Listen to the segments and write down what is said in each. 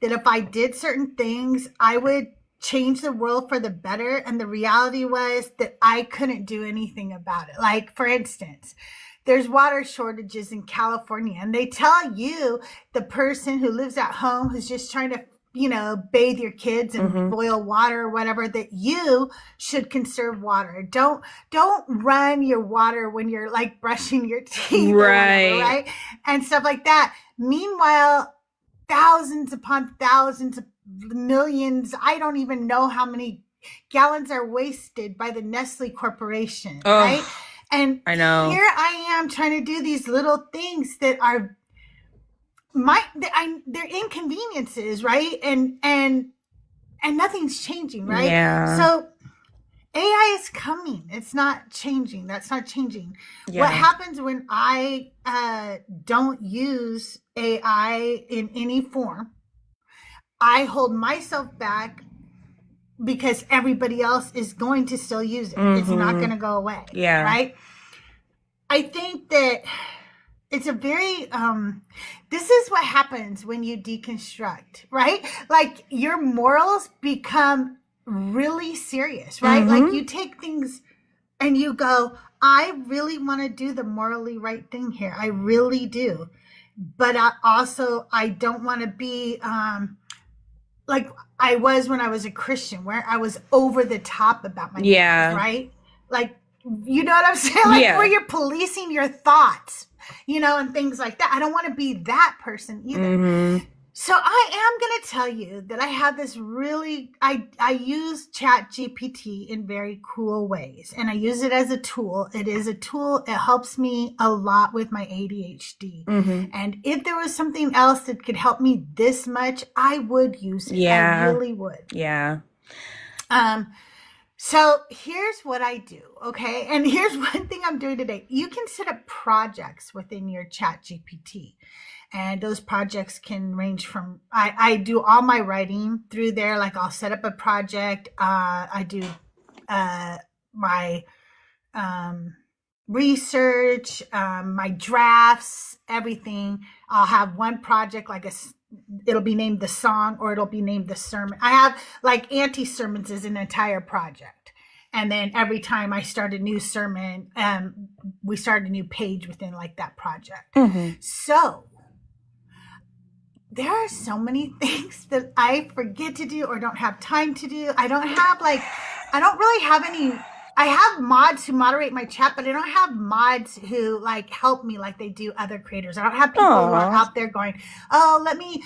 that if I did certain things, I would change the world for the better. And the reality was that I couldn't do anything about it. Like, for instance, there's water shortages in California, and they tell you, the person who lives at home who's just trying to, bathe your kids and boil water or whatever, that you should conserve water. Don't run your water when you're like brushing your teeth or whatever, right? And stuff like that. Meanwhile, thousands upon thousands of millions, I don't even know how many gallons are wasted by the Nestle Corporation, right? And I know. Here I am trying to do these little things that are they're inconveniences, right? And nothing's changing, right? Yeah. So AI is coming. It's not changing. That's not changing. Yeah. What happens when I don't use AI in any form? I hold myself back because everybody else is going to still use it. It's not going to go away. Yeah. Right? I think that it's a very, this is what happens when you deconstruct, right? Like, your morals become really serious, right? Like, you take things and you go, I really want to do the morally right thing here. I really do. But I don't want to be like I was when I was a Christian, where I was over the top about my morals, right? Like, you know what I'm saying? Like, where you're policing your thoughts, and things like that. I don't want to be that person either. So I am going to tell you that I have this I use ChatGPT in very cool ways, and I use it as a tool. It is a tool. It helps me a lot with my ADHD. And if there was something else that could help me this much, I would use it. Yeah. I really would. Yeah. So here's what I do, okay? And here's one thing I'm doing today. You can set up projects within your ChatGPT. And those projects can range from, I do all my writing through there. Like, I'll set up a project. I do my research, my drafts, everything. I'll have one project, like it'll be named the song, or it'll be named the sermon. I have like anti-sermons as an entire project. And then every time I start a new sermon, we start a new page within like that project. So there are so many things that I forget to do or don't have time to do. I don't really have any. I have mods who moderate my chat, but I don't have mods who like help me like they do other creators. I don't have people who are out there going, oh, let me,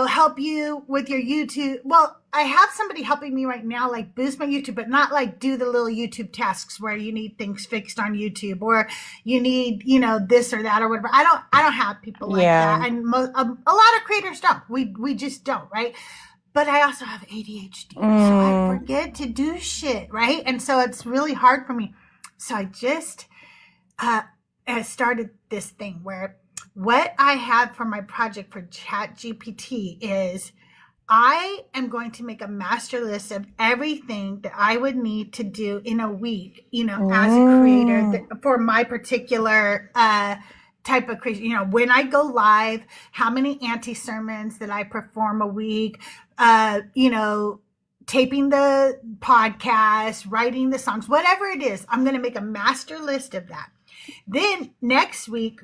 help you with your YouTube. Well, I have somebody helping me right now, like boost my YouTube, but not like do the little YouTube tasks where you need things fixed on YouTube, or you need, this or that or whatever. I don't have people like that. And a lot of creators don't. We just don't, right? But I also have ADHD, so I forget to do shit, right? And so it's really hard for me. So I just started this thing where what I have for my project for ChatGPT is I am going to make a master list of everything that I would need to do in a week, as a creator for my particular type of creation. When I go live, how many anti-sermons that I perform a week, taping the podcast, writing the songs, whatever it is, I'm going to make a master list of that. Then next week,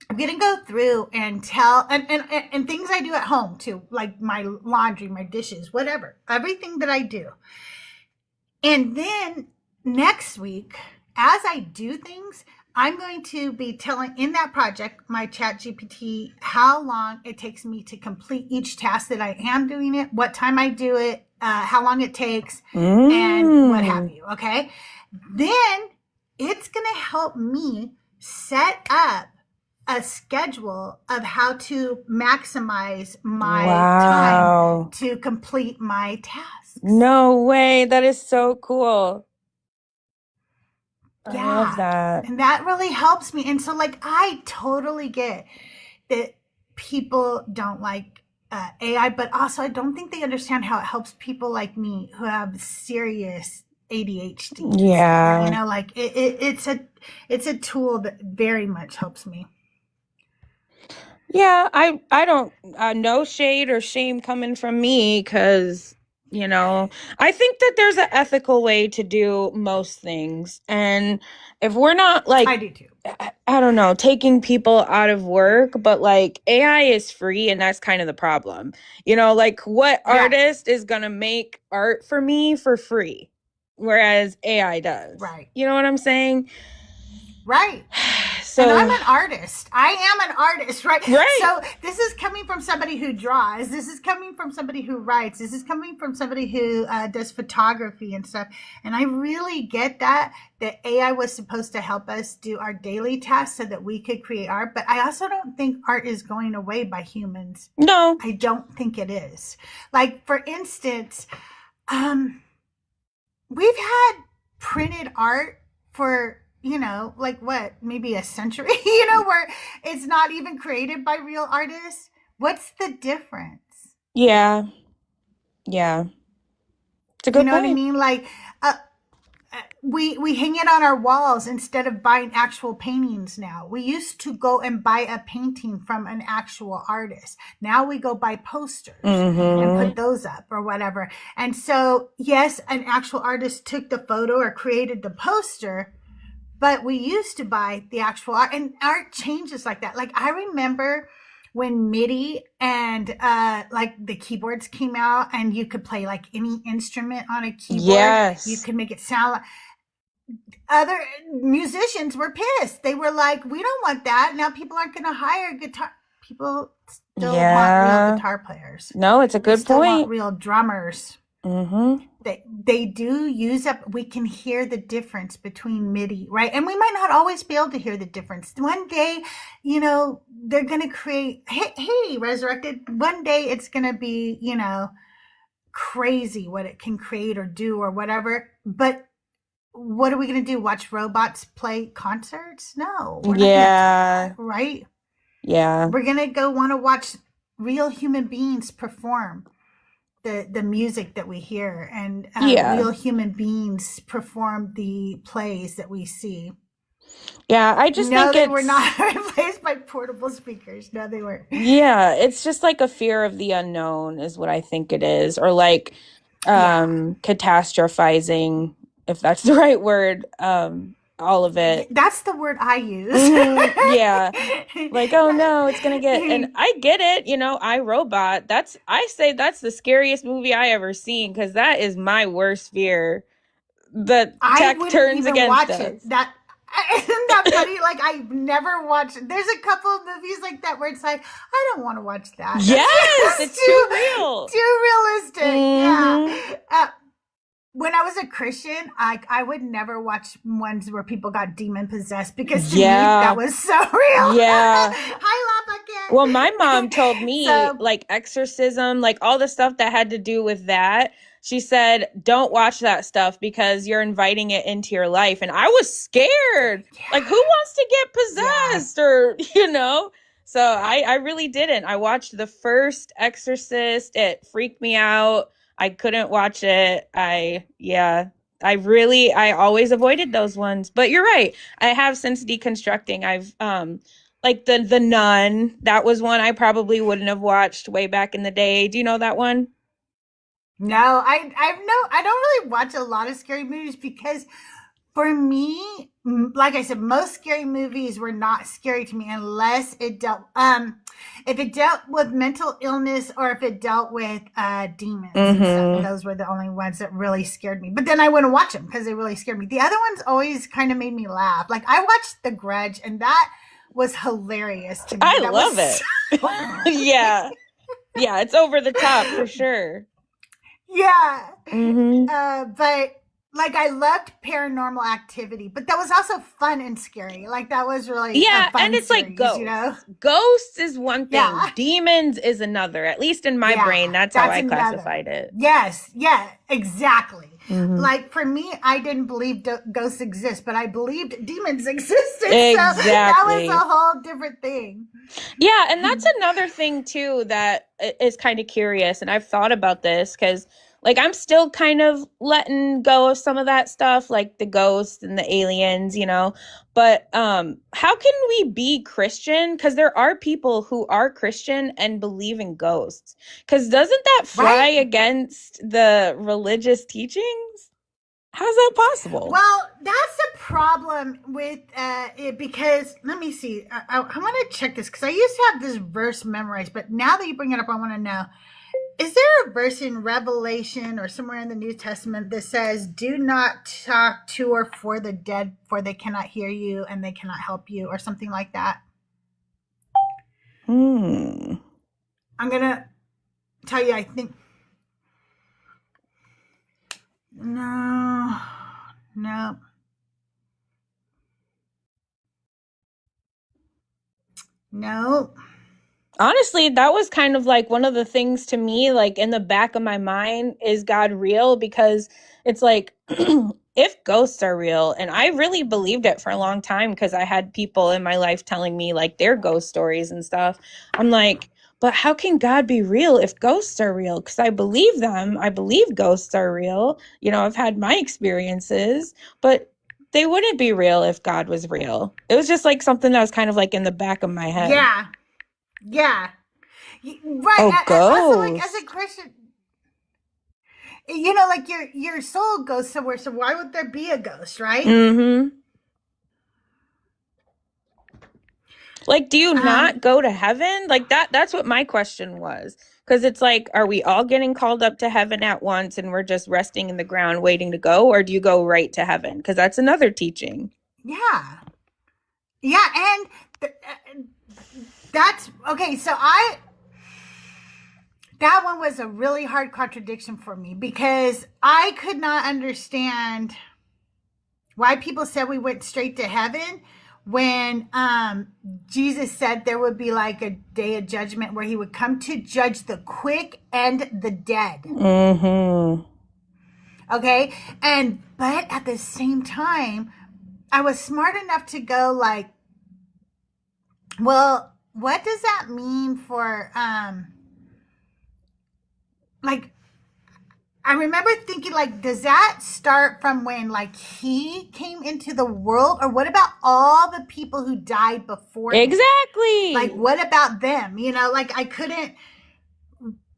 I'm going to go through and tell, and things I do at home too, like my laundry, my dishes, whatever, everything that I do. And then next week, as I do things, I'm going to be telling in that project, my ChatGPT, how long it takes me to complete each task that I am doing it, what time I do it, how long it takes, and what have you, okay? Then it's going to help me set up a schedule of how to maximize my time to complete my tasks. No way. That is so cool. Yeah. I love that. And that really helps me. And so, like, I totally get that people don't like AI, but also I don't think they understand how it helps people like me who have serious ADHD. Yeah. Like it's a tool that very much helps me. Yeah, I don't no shade or shame coming from me because I think that there's an ethical way to do most things, and if we're not I like do too. I don't know, taking people out of work, but like AI is free and that's kind of the problem. Like what Yeah, artist is gonna make art for me for free, whereas AI does. right. You know what I'm saying? Right. And I'm So, an artist. I am an artist, right? right. So this is coming from somebody who draws. This is coming from somebody who writes. This is coming from somebody who does photography and stuff. And I really get that AI was supposed to help us do our daily tasks so that we could create art. But I also don't think art is going away by humans. No. I don't think it is. Like, for instance, um, we've had printed art for like what, maybe a century, where it's not even created by real artists. What's the difference? Yeah. Yeah. It's a You good know what I point. mean? Like, uh, we hang it on our walls instead of buying actual paintings. Now we used to go and buy a painting from an actual artist. Now we go buy posters and Mm-hmm. put those up or whatever. And so yes, an actual artist took the photo or created the poster, but we used to buy the actual art, and art changes like that. Like, I remember when MIDI and like the keyboards came out and you could play like any instrument on a keyboard. You Yes. could make it sound like, other musicians were pissed. They were like, we don't want that. Now people aren't going to hire guitar. People still want real Yeah. guitar players. No, it's a They good still want point. real drummers. Mm-hmm. They do use up. We can hear the difference between MIDI, right? And we might not always be able to hear the difference. One day, they're going to create, hey, Resurrected, one day it's going to be, crazy what it can create or do or whatever. But what are we going to do? Watch robots play concerts? No, we're not going to do that, Yeah. right? Yeah. We're going to go want to watch real human beings perform the music that we hear, and Yeah. real human beings perform the plays that we see. Yeah. I just No, think they were it's, not replaced by portable speakers. No, they weren't. yeah, it's just like a fear of the unknown is what I think it is. Or like Yeah. catastrophizing, if that's the right word. All of it. That's the word I use. Yeah. Like, oh no, it's gonna get, and I get it, I Robot. I say that's the scariest movie I ever seen because that is my worst fear. That I tech wouldn't turns even against watch it. us. That isn't that funny? Like, I've never watched. There's a couple of movies like that where it's like, I don't want to watch that. Yes, That's it's too real. too realistic. Hmm. Yeah. When I was a Christian, I would never watch ones where people got demon possessed, because to me that was so real. Yeah. Hi, Lava Cat. Well, my mom told me So, like exorcism, like all the stuff that had to do with that. She said, don't watch that stuff because you're inviting it into your life. And I was scared. yeah, Like, who wants to get yeah. possessed or, So I really didn't. I watched the first Exorcist. It freaked me out. I couldn't watch it. I always avoided those ones. But you're right. I have since deconstructing. I've like the Nun, that was one I probably wouldn't have watched way back in the day. Do you know that one? No, I don't really watch a lot of scary movies, because for me, like I said, most scary movies were not scary to me unless it dealt if it dealt with mental illness, or if it dealt with demons and stuff. Those were the only ones that really scared me. But then I wouldn't watch them because they really scared me. The other ones always kind of made me laugh. Like, I watched The Grudge, and that was hilarious to me. I That love was it. Yeah. Yeah, it's over the top for sure. Yeah. Mm-hmm. But like, I loved Paranormal Activity, but that was also fun and scary. Like, that was really a fun And it's series, like ghosts. Ghosts is one thing. Yeah. Demons is another. At least in my brain, that's how I classified it. Yes. Yeah, exactly. Mm-hmm. Like, for me, I didn't believe ghosts exist, but I believed demons existed. Exactly. So that was a whole different thing. Yeah, and that's another thing too that is kind of curious, and I've thought about this because Like, I'm still kind of letting go of some of that stuff, like the ghosts and the aliens, you know. But how can we be Christian? Because there are people who are Christian and believe in ghosts. Because doesn't that fly Right? against the religious teachings? How's that possible? Well, that's a problem with it, because let me see. I want to check this because I used to have this verse memorized, but now that you bring it up, I want to know: is there a verse in Revelation or somewhere in the New Testament that says, "Do not talk to or for the dead, for they cannot hear you and they cannot help you," or something like that? I'm gonna tell you. I think no, no. No. Honestly, that was kind of like one of the things to me, like in the back of my mind, is God real? Because it's like, if ghosts are real, and I really believed it for a long time because I had people in my life telling me like their ghost stories and stuff. I'm like, but how can God be real if ghosts are real? Because I believe them. I believe ghosts are real. You know, I've had my experiences, but they wouldn't be real if God was real. It was just like something that was kind of like in the back of my head. Yeah. Yeah. Right. Oh, Also, like, as ghosts. a Christian, you know, like your soul goes somewhere, so why would there be a ghost, right? Like, do you not go to heaven? Like that's what my question was. Because it's like, are we all getting called up to heaven at once and we're just resting in the ground waiting to go? Or do you go right to heaven? Because that's another teaching. Yeah. Yeah, and that's okay. So that one was a really hard contradiction for me because I could not understand why people said we went straight to heaven when Jesus said there would be like a day of judgment where he would come to judge the quick and the dead. Okay. But at the same time, I was smart enough to go like, well, what does that mean for like, I remember thinking, like, does that start from when, like, he came into the world? Or what about all the people who died before him? Exactly. Like, what about them? You know, like, I couldn't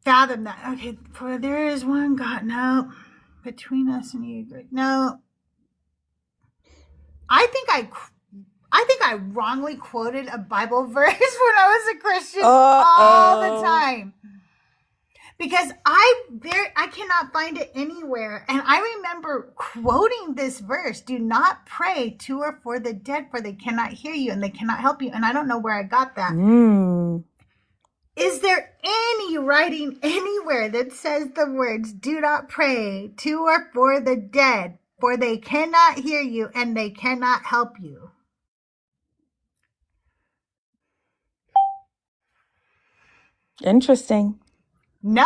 fathom that. Okay, for there is one God. No. Between us and you. No. I think I wrongly quoted a Bible verse when I was a Christian all the time. Because I cannot find it anywhere. And I remember quoting this verse: do not pray to or for the dead, for they cannot hear you and they cannot help you. And I don't know where I got that. Is there any writing anywhere that says the words, do not pray to or for the dead, for they cannot hear you and they cannot help you? Interesting. No.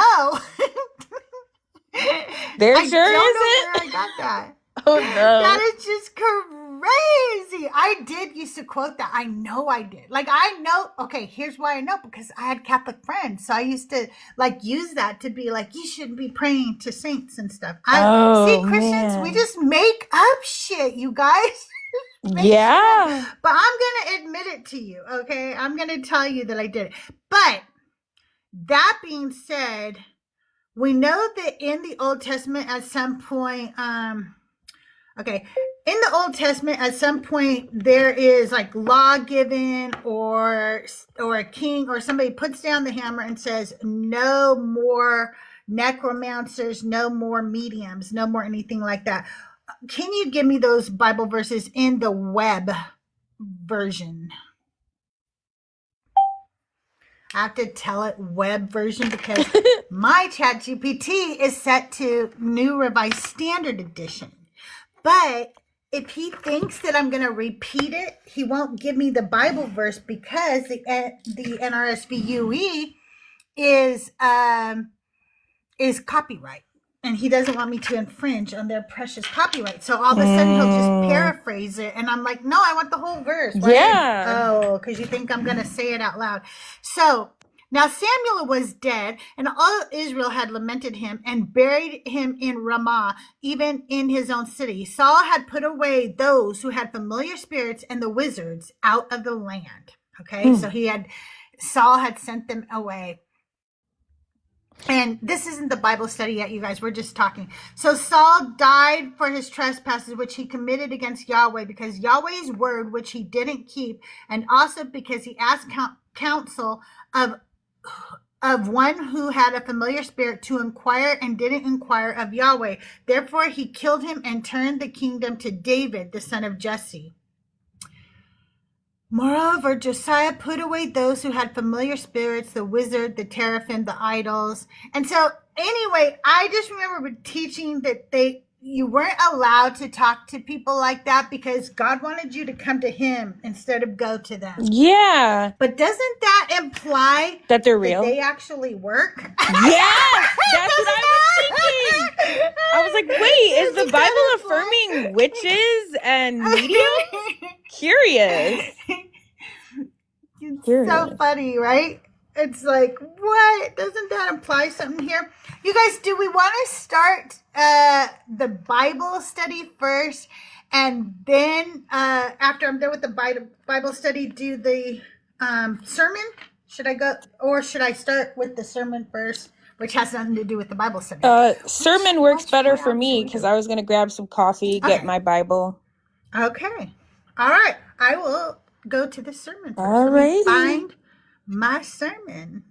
There I sure don't know isn't. where I got that. Oh no. That is just crazy. I did used to quote that. I know I did. Like, I know. Okay, here's why I know: because I had Catholic friends. So I used to like use that to be like, you shouldn't be praying to saints and stuff. See, Christians, we just make up shit, you guys. Yeah. But I'm going to admit it to you, okay? I'm going to tell you that I did it. But that being said, we know that in the Old Testament at some point, in the Old Testament at some point there is like law given, or a king or somebody puts down the hammer and says, no more necromancers, no more mediums, no more anything like that. Can you give me those Bible verses in the web version? I have to tell it web version because my ChatGPT is set to New Revised Standard Edition. But if he thinks that I'm going to repeat it, he won't give me the Bible verse because the NRSV UE is copyright. And he doesn't want me to infringe on their precious copyright. So all of a sudden he'll just paraphrase it. And I'm like, no, I want the whole verse. Right? Yeah. Oh, because you think I'm going to say it out loud. So Now Samuel was dead, and all Israel had lamented him and buried him in Ramah, even in his own city. Saul had put away those who had familiar spirits and the wizards out of the land. Okay, so Saul had sent them away. And this isn't the Bible study yet, you guys. We're just talking. So Saul died for his trespasses, which he committed against Yahweh, because Yahweh's word, which he didn't keep, and also because he asked counsel of one who had a familiar spirit to inquire and didn't inquire of Yahweh. Therefore, he killed him and turned the kingdom to David, the son of Jesse. Moreover, Josiah put away those who had familiar spirits, the wizard, the teraphim, the idols. And so anyway, I just remember teaching that you weren't allowed to talk to people like that because God wanted you to come to him instead of go to them. Yeah. But doesn't that imply that they're real? That they actually work? Yes, that's what I was thinking. I was like, wait, is the Bible affirming witches and mediums? Curious. It's so funny, right? It's like, what? Doesn't that imply something here? You guys, do we want to start the Bible study first, and then after I'm done with the Bible study, do the sermon? Should I go, or should I start with the sermon first, which has nothing to do with the Bible study? Sermon works better for me because I was going to grab some coffee, get my Bible. Okay. All right. I will go to the sermon first. All right. Find my sermon.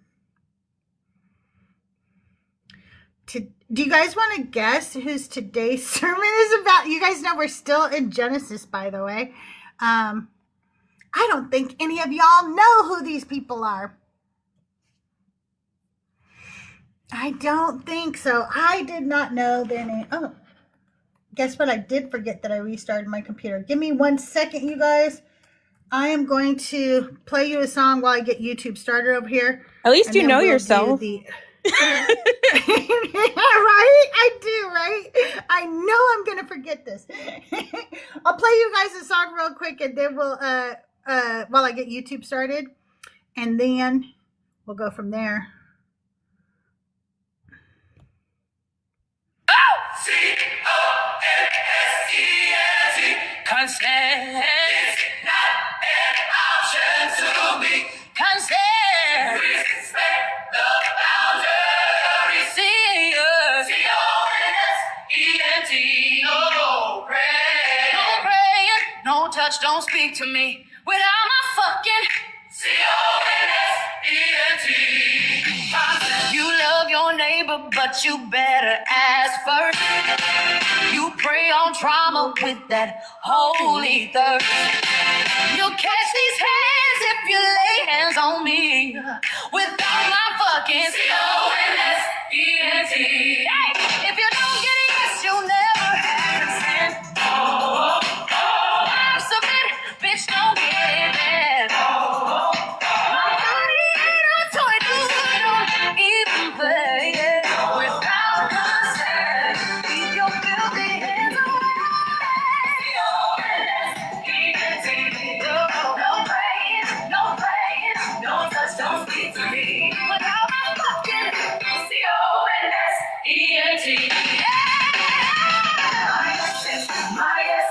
Do you guys want to guess whose today's sermon is about? You guys know we're still in Genesis, by the way. I don't think any of y'all know who these people are. I don't think so. I did not know their name. Oh, guess what? I did forget that I restarted my computer. Give me 1 second, you guys. I am going to play you a song while I get YouTube started over here. At least you know yourself. Right? I do, right? I know I'm going to forget this. I'll play you guys a song real quick, and then we'll, while I get YouTube started, and then we'll go from there. Consent is not an option to me. Consent. Respect the boundaries. C-O-N-S-E-N-T. No praying. No praying. No touch, don't speak to me without my fucking C-O-N-S-E-N-T. You love your neighbor, but you better ask first. You prey on trauma with that holy thirst. You'll catch these hands if you lay hands on me without my fucking C-O-N-S-E-N-T. Hey, if you don't get it, yes, you'll never have consent. I'm submit, bitch, don't get it bad. My body ain't a toy, dude, don't even play it without consent. Keep your filthy hands away. C-O-N-S-E-N-T. No praying, no praying, no touch, don't speak to me without my fucking C-O-N-S-E-N-T. My yes,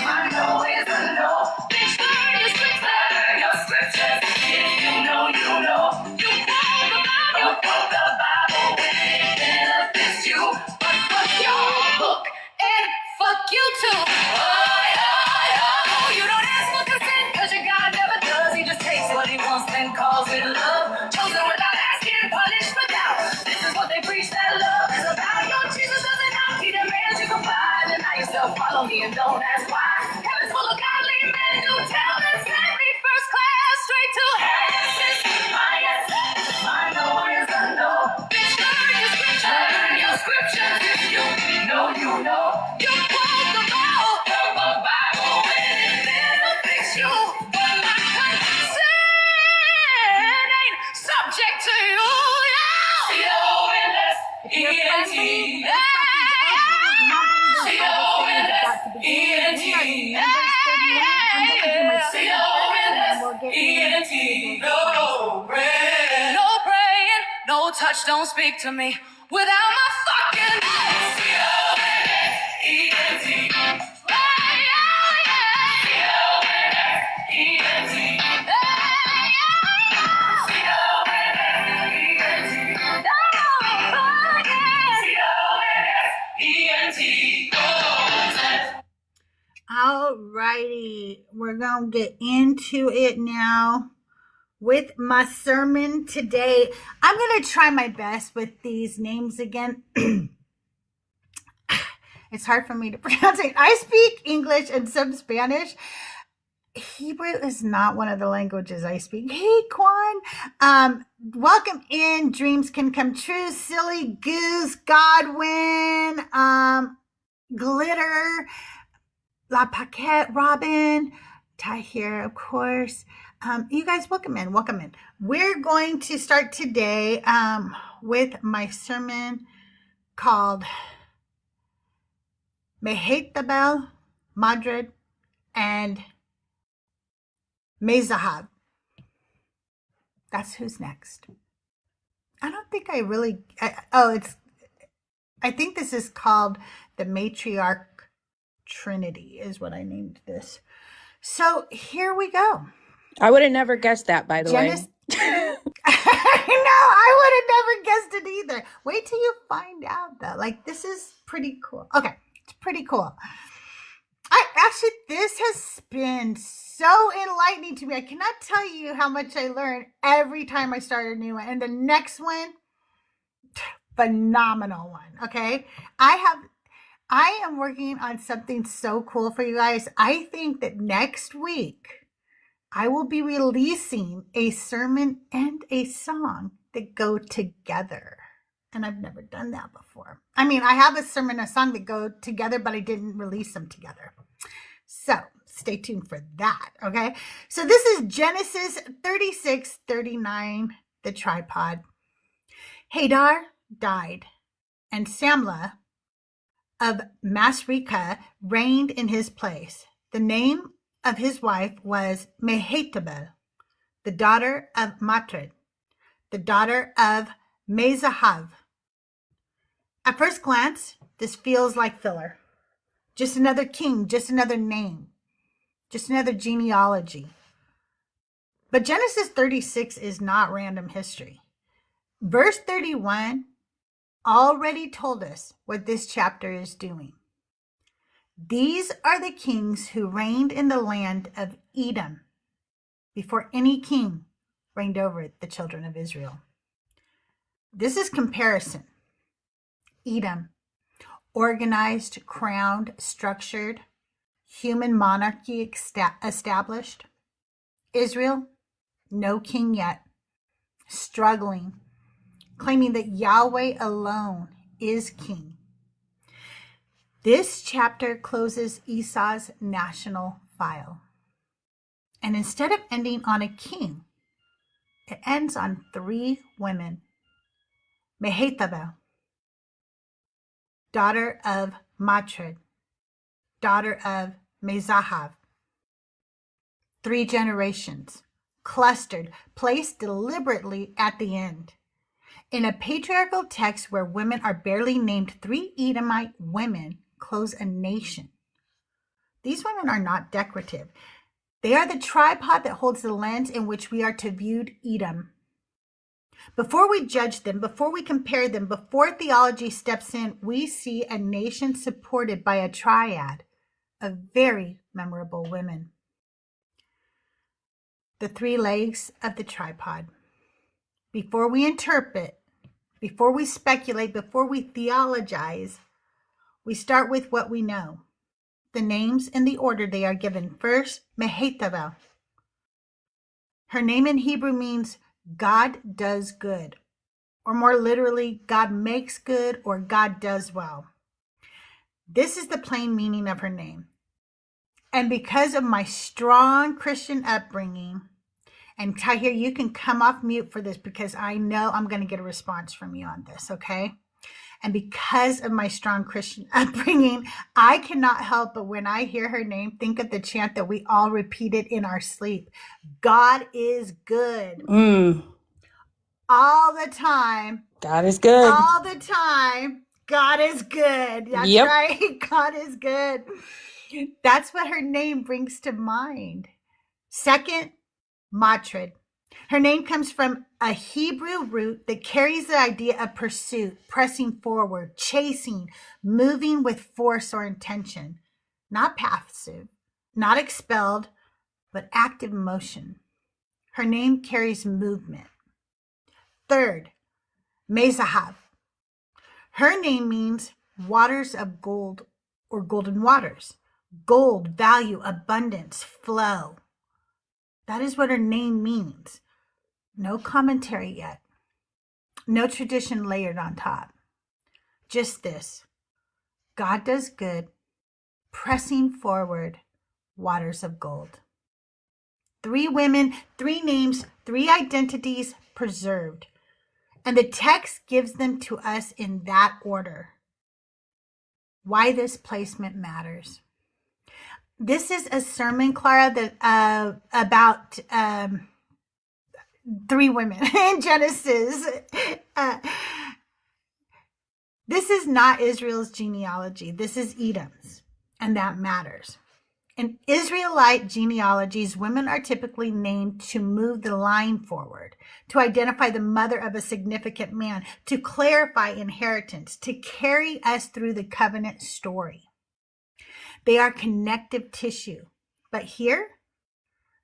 my no is a no. Bitch, learn your scriptures. Learn your scriptures. If you know, you know. You quote the Bible when it benefits you. But fuck your book and fuck you too. You don't ask for consent because your God never does. He just takes what he wants and calls it love. Chosen without asking, punished without. This is what they preach that love is about. Your Jesus doesn't know. He demands you comply. Deny yourself, follow me, and don't ask why. Heaven's full of godly men who tell them send me first class straight to heaven. My yes, my no is a no. Bitch, learn your scriptures. Learn your scriptures. If you know, you know. You quote the Bible when it benefits you. But my consent ain't subject to you. C-O-N-S-E-N-T. C-O-N-S-E-N-T. C-O-N-S-E-N-T. No prayer. No touch, don't speak to me without my fucking C-O-N-S-E-N-T. All righty, we're gonna get into it now with my sermon today. I'm gonna try my best with these names again. It's hard for me to pronounce it. I speak English and some Spanish. Hebrew is not one of the languages I speak. Hey, Quan. Welcome in. Dreams can come true. Silly Goose, Godwin, Glitter, La Paquette, Robin, Tahir, of course. You guys, welcome in. Welcome in. We're going to start today with my sermon called Mehetabel, Madrid, and Mezahab. That's who's next. I don't think I really. I think this is called the Matriarch Trinity, is what I named this. So here we go. I would have never guessed that, by the way. I know, I would have never guessed it either. Wait till you find out, though. Like, this is pretty cool. Okay, it's pretty cool. This has been so enlightening to me. I cannot tell you how much I learn every time I start a new one. And the next one, phenomenal one. Okay. I am working on something so cool for you guys. I think that next week I will be releasing a sermon and a song that go together. And I've never done that before. I mean, I have a sermon and a song that go together, but I didn't release them together. So stay tuned for that, okay? So this is Genesis 36:39, the tripod. Hadar died, and Samlah of Masrekah reigned in his place. The name of his wife was Mehetabel, the daughter of Matred, the daughter of Mezahab. At first glance, this feels like filler. Just another king, just another name, just another genealogy. But Genesis 36 is not random history. Verse 31 already told us what this chapter is doing. These are the kings who reigned in the land of Edom before any king reigned over the children of Israel. This is comparison. Edom, organized, crowned, structured, human monarchy established. Israel, no king yet, struggling, claiming that Yahweh alone is king. This chapter closes Esau's national file. And instead of ending on a king, it ends on 3 women. Mehetabel, daughter of Matred, daughter of Mezahab. 3 generations, clustered, placed deliberately at the end. In a patriarchal text where women are barely named, 3 Edomite women close a nation. These women are not decorative. They are the tripod that holds the lens in which we are to view Edom. Before we judge them, before we compare them, before theology steps in, we see a nation supported by a triad of very memorable women. The 3 legs of the tripod. Before we interpret, before we speculate, before we theologize, we start with what we know. The names in the order they are given. First, Mehetabel. Her name in Hebrew means God does good, or more literally, God makes good, or God does well. This is the plain meaning of her name. And because of my strong Christian upbringing, and Tahir, you can come off mute for this because I know I'm going to get a response from you on this, okay? And because of my strong Christian upbringing, I cannot help but when I hear her name, think of the chant that we all repeated in our sleep. God is good. all the time. God is good. All the time. God is good. That's Yep. right. God is good. That's what her name brings to mind. Second, Matred. Her name comes from a Hebrew root that carries the idea of pursuit, pressing forward, chasing, moving with force or intention. Not passive, not expelled, but active motion. Her name carries movement. Third, Mezahab. Her name means waters of gold or golden waters. Gold, value, abundance, flow. That is what her name means. No commentary yet. No tradition layered on top. Just this. God does good, pressing forward, waters of gold. 3 women, 3 names, 3 identities preserved. And the text gives them to us in that order. Why this placement matters. This is a sermon, Clara, that about 3 women in Genesis. This is not Israel's genealogy. This is Edom's, and that matters. In Israelite genealogies, women are typically named to move the line forward, to identify the mother of a significant man, to clarify inheritance, to carry us through the covenant story. They are connective tissue. But here,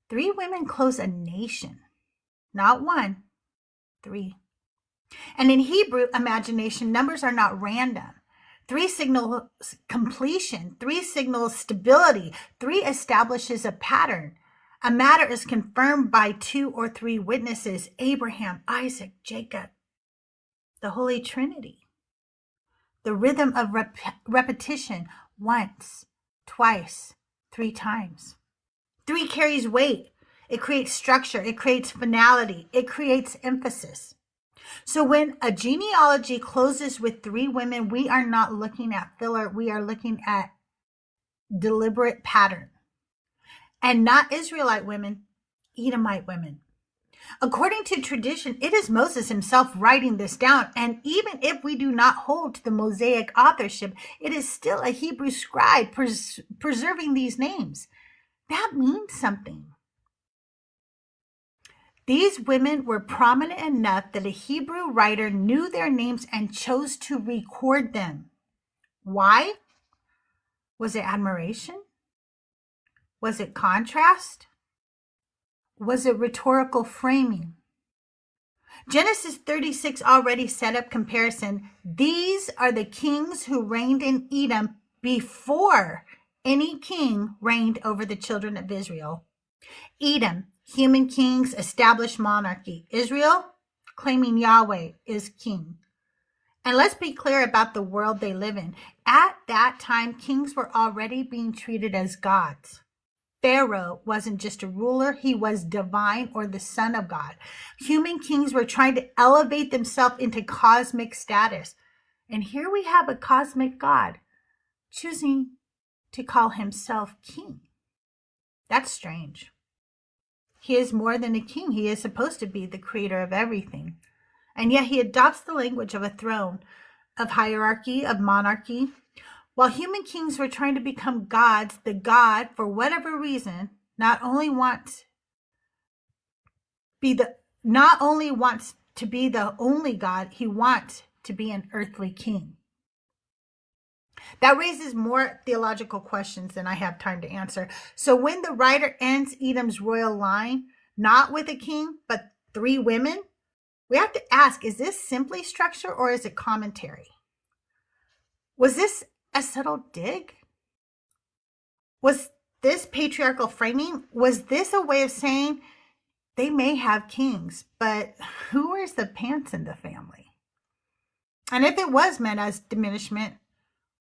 3 women close a nation. Not 1, 3. And in Hebrew imagination, numbers are not random. 3 signals completion, 3 signals stability, 3 establishes a pattern. A matter is confirmed by 2 or 3 witnesses: Abraham, Isaac, Jacob, the Holy Trinity. The rhythm of repetition, once, twice, 3 times. 3 carries weight. It creates structure. It creates finality. It creates emphasis. So when a genealogy closes with 3 women, we are not looking at filler. We are looking at deliberate pattern. And not Israelite women, Edomite women. According to tradition, it is Moses himself writing this down. And even if we do not hold to the Mosaic authorship, it is still a Hebrew scribe preserving these names. That means something. These women were prominent enough that a Hebrew writer knew their names and chose to record them. Why? Was it admiration? Was it contrast? Was it rhetorical framing? Genesis 36 already set up comparison. These are the kings who reigned in Edom before any king reigned over the children of Israel. Edom, human kings, established monarchy. Israel, claiming Yahweh is king. And let's be clear about the world they live in. At that time, kings were already being treated as gods. Pharaoh wasn't just a ruler, he was divine or the son of God. Human kings were trying to elevate themselves into cosmic status. And here we have a cosmic God choosing to call himself king. That's strange. He is more than a king. He is supposed to be the creator of everything. And yet he adopts the language of a throne, of hierarchy, of monarchy. While human kings were trying to become gods, the God, for whatever reason, not only wants to be the only God, he wants to be an earthly king. That raises more theological questions than I have time to answer. So when the writer ends Edom's royal line, not with a king, but 3 women, we have to ask, is this simply structure or is it commentary? Was this a subtle dig? Was this patriarchal framing? Was this a way of saying they may have kings, but who wears the pants in the family? And if it was meant as diminishment,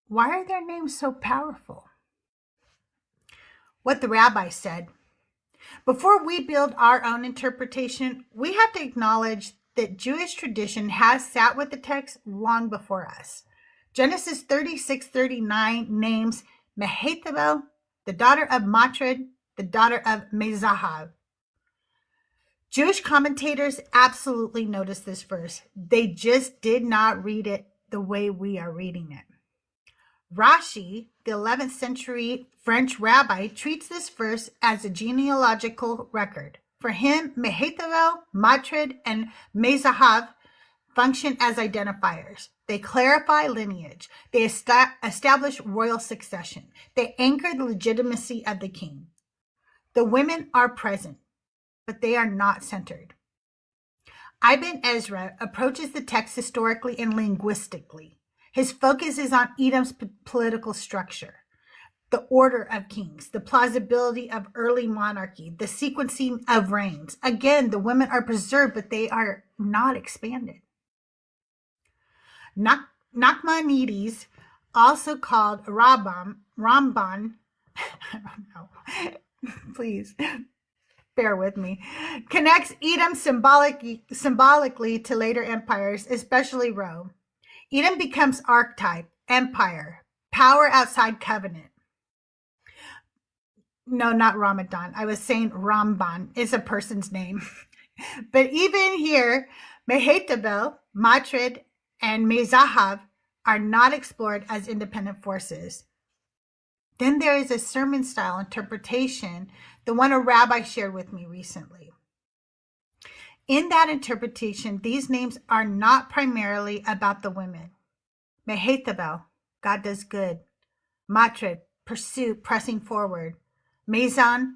why are their names so powerful? What the rabbi said. Before we build our own interpretation, we have to acknowledge that Jewish tradition has sat with the text long before us. Genesis 36:39 names Mehetabel, the daughter of Matred, the daughter of Mezahab. Jewish commentators absolutely noticed this verse. They just did not read it the way we are reading it. Rashi, the 11th century French rabbi, treats this verse as a genealogical record. For him, Mehetabel, Matred, and Mezahav function as identifiers. They clarify lineage. They establish royal succession. They anchor the legitimacy of the king. The women are present, but they are not centered. Ibn Ezra approaches the text historically and linguistically. His focus is on Edom's political structure, the order of kings, the plausibility of early monarchy, the sequencing of reigns. Again, the women are preserved, but they are not expanded. Nachmanides, also called Ramban, I don't know, please bear with me, connects Edom symbolically to later empires, especially Rome. Edom becomes archetype, empire, power outside covenant. No, not Ramadan. I was saying Ramban is a person's name. But even here, Mehetabel, Matred, and Mezahav are not explored as independent forces. Then there is a sermon style interpretation, the one a rabbi shared with me recently. In that interpretation, these names are not primarily about the women. Mehetabel, God does good. Matred, pursuit, pressing forward. Mezahav,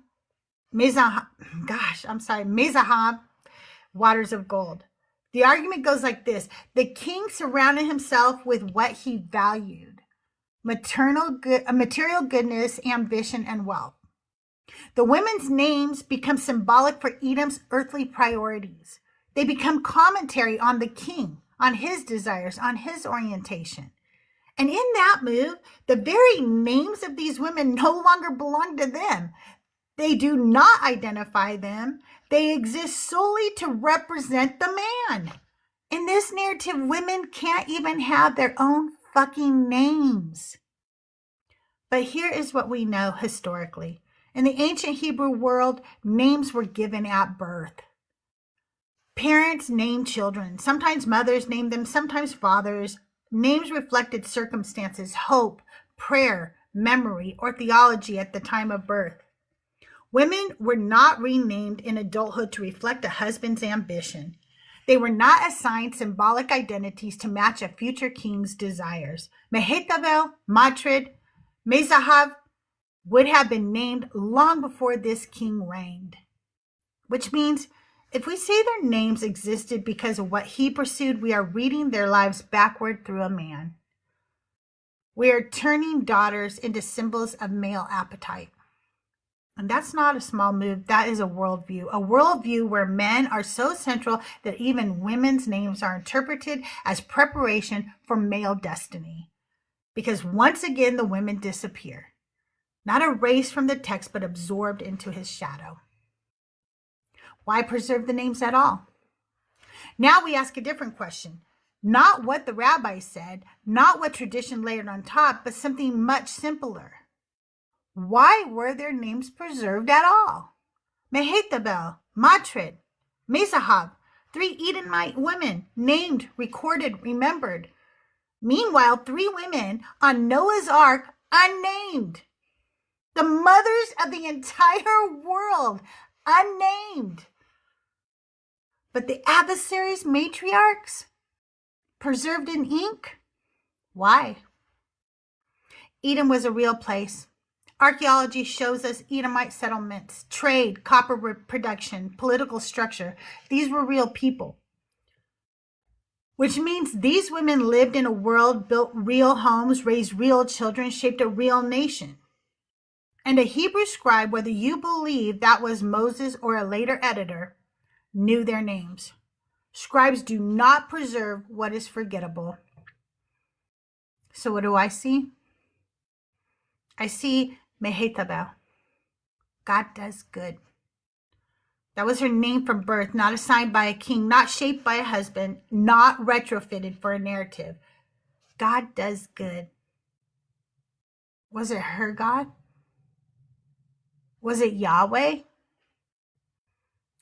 waters of gold. The argument goes like this. The king surrounded himself with what he valued. Material goodness, ambition, and wealth. The women's names become symbolic for Edom's earthly priorities. They become commentary on the king, on his desires, on his orientation. And in that move, the very names of these women no longer belong to them. They do not identify them. They exist solely to represent the man. In this narrative, women can't even have their own fucking names. But here is what we know historically. In the ancient Hebrew world, names were given at birth. Parents named children. Sometimes mothers named them, sometimes fathers. Names reflected circumstances, hope, prayer, memory, or theology at the time of birth. Women were not renamed in adulthood to reflect a husband's ambition. They were not assigned symbolic identities to match a future king's desires. Mehetabel, Matred, Mezahav would have been named long before this king reigned. Which means if we say their names existed because of what he pursued, we are reading their lives backward through a man. We are turning daughters into symbols of male appetite. And that's not a small move. That is a worldview where men are so central that even women's names are interpreted as preparation for male destiny. Because once again, the women disappear. Not erased from the text, but absorbed into his shadow. Why preserve the names at all? Now we ask a different question. Not what the rabbi said, not what tradition layered on top, but something much simpler. Why were their names preserved at all? Mehetabel, Matred, Mezahav, 3 Edomite women, named, recorded, remembered. Meanwhile, 3 women on Noah's Ark, unnamed. The mothers of the entire world, unnamed. But the adversaries' matriarchs, preserved in ink? Why? Edom was a real place. Archaeology shows us Edomite settlements, trade, copper production, political structure. These were real people. Which means these women lived in a world, built real homes, raised real children, shaped a real nation. And a Hebrew scribe, whether you believe that was Moses or a later editor, knew their names. Scribes do not preserve what is forgettable. So what do I see? I see Mehetabel. God does good. That was her name from birth, not assigned by a king, not shaped by a husband, not retrofitted for a narrative. God does good. Was it her God? Was it Yahweh?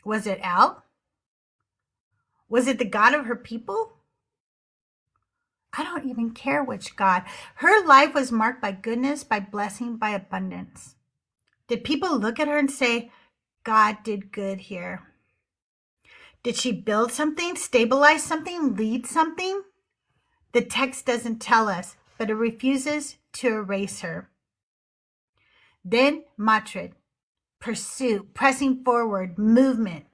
Was it El? Was it the God of her people? I don't even care which God. Her life was marked by goodness, by blessing, by abundance. Did people look at her and say, God did good here? Did she build something, stabilize something, lead something? The text doesn't tell us, but it refuses to erase her. Then Matred, pursuit, pressing forward, movement,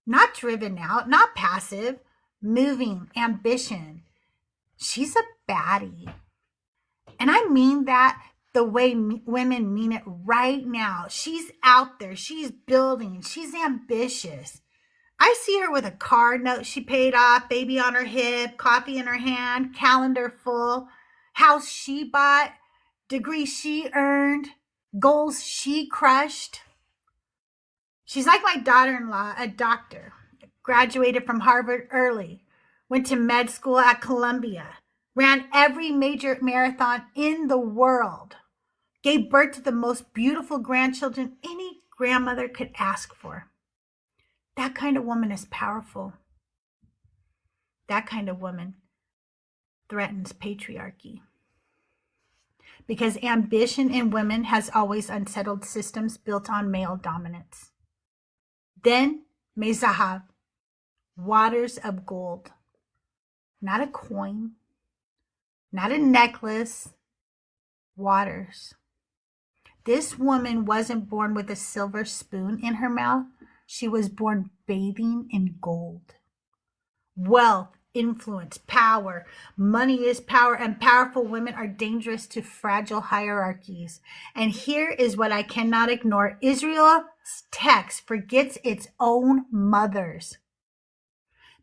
not driven out, not passive, moving, ambition. She's a baddie. And I mean that the way women mean it right now. She's out there. She's building. She's ambitious. I see her with a car note she paid off, baby on her hip, coffee in her hand, calendar full, house she bought, degree she earned, goals she crushed. She's like my daughter-in-law, a doctor, graduated from Harvard early, went to med school at Columbia, ran every major marathon in the world, gave birth to the most beautiful grandchildren any grandmother could ask for. That kind of woman is powerful. That kind of woman threatens patriarchy. Because ambition in women has always unsettled systems built on male dominance. Then Mezahab, waters of gold. Not a coin, not a necklace, waters. This woman wasn't born with a silver spoon in her mouth. She was born bathing in gold. Wealth, influence, power. Money is power, and powerful women are dangerous to fragile hierarchies. And here is what I cannot ignore. Israel's text forgets its own mothers.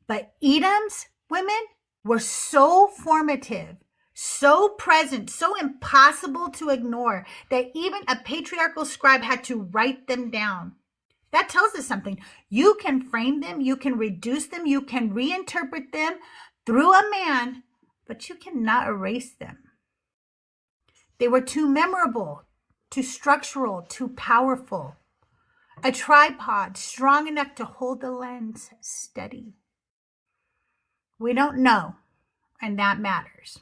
But Edom's women were so formative, so present, so impossible to ignore that even a patriarchal scribe had to write them down. That tells us something. You can frame them, you can reduce them, you can reinterpret them through a man, but you cannot erase them. They were too memorable, too structural, too powerful. A tripod strong enough to hold the lens steady. We don't know, and that matters.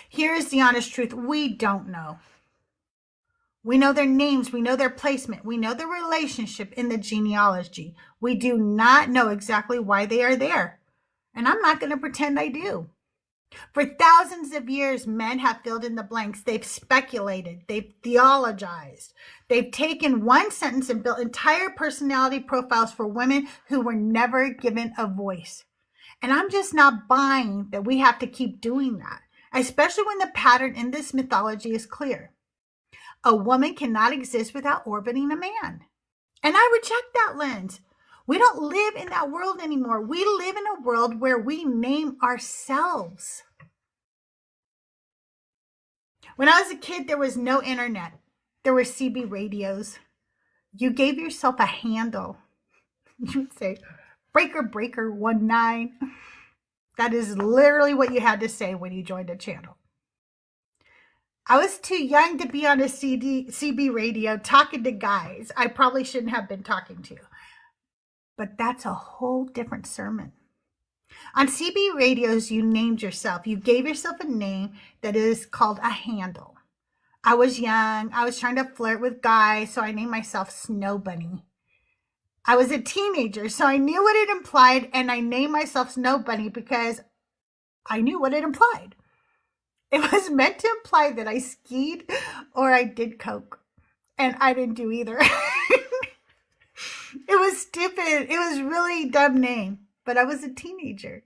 Here is the honest truth. We don't know. We know their names. We know their placement. We know their relationship in the genealogy. We do not know exactly why they are there. And I'm not going to pretend I do. For thousands of years, men have filled in the blanks. They've speculated. They've theologized. They've taken one sentence and built entire personality profiles for women who were never given a voice. And I'm just not buying that we have to keep doing that, especially when the pattern in this mythology is clear. A woman cannot exist without orbiting a man. And I reject that lens. We don't live in that world anymore. We live in a world where we name ourselves. When I was a kid, there was no internet. There were CB radios. You gave yourself a handle. You would say, breaker, breaker, 19. That is literally what you had to say when you joined a channel. I was too young to be on a CB radio talking to guys I probably shouldn't have been talking to. But that's a whole different sermon. On CB radios, you named yourself. You gave yourself a name that is called a handle. I was young. I was trying to flirt with guys, so I named myself Snow Bunny. I was a teenager, so I knew what it implied, and I named myself Snow Bunny because I knew what it implied. It was meant to imply that I skied or I did coke, and I didn't do either. It was stupid. It was really a dumb name, but I was a teenager.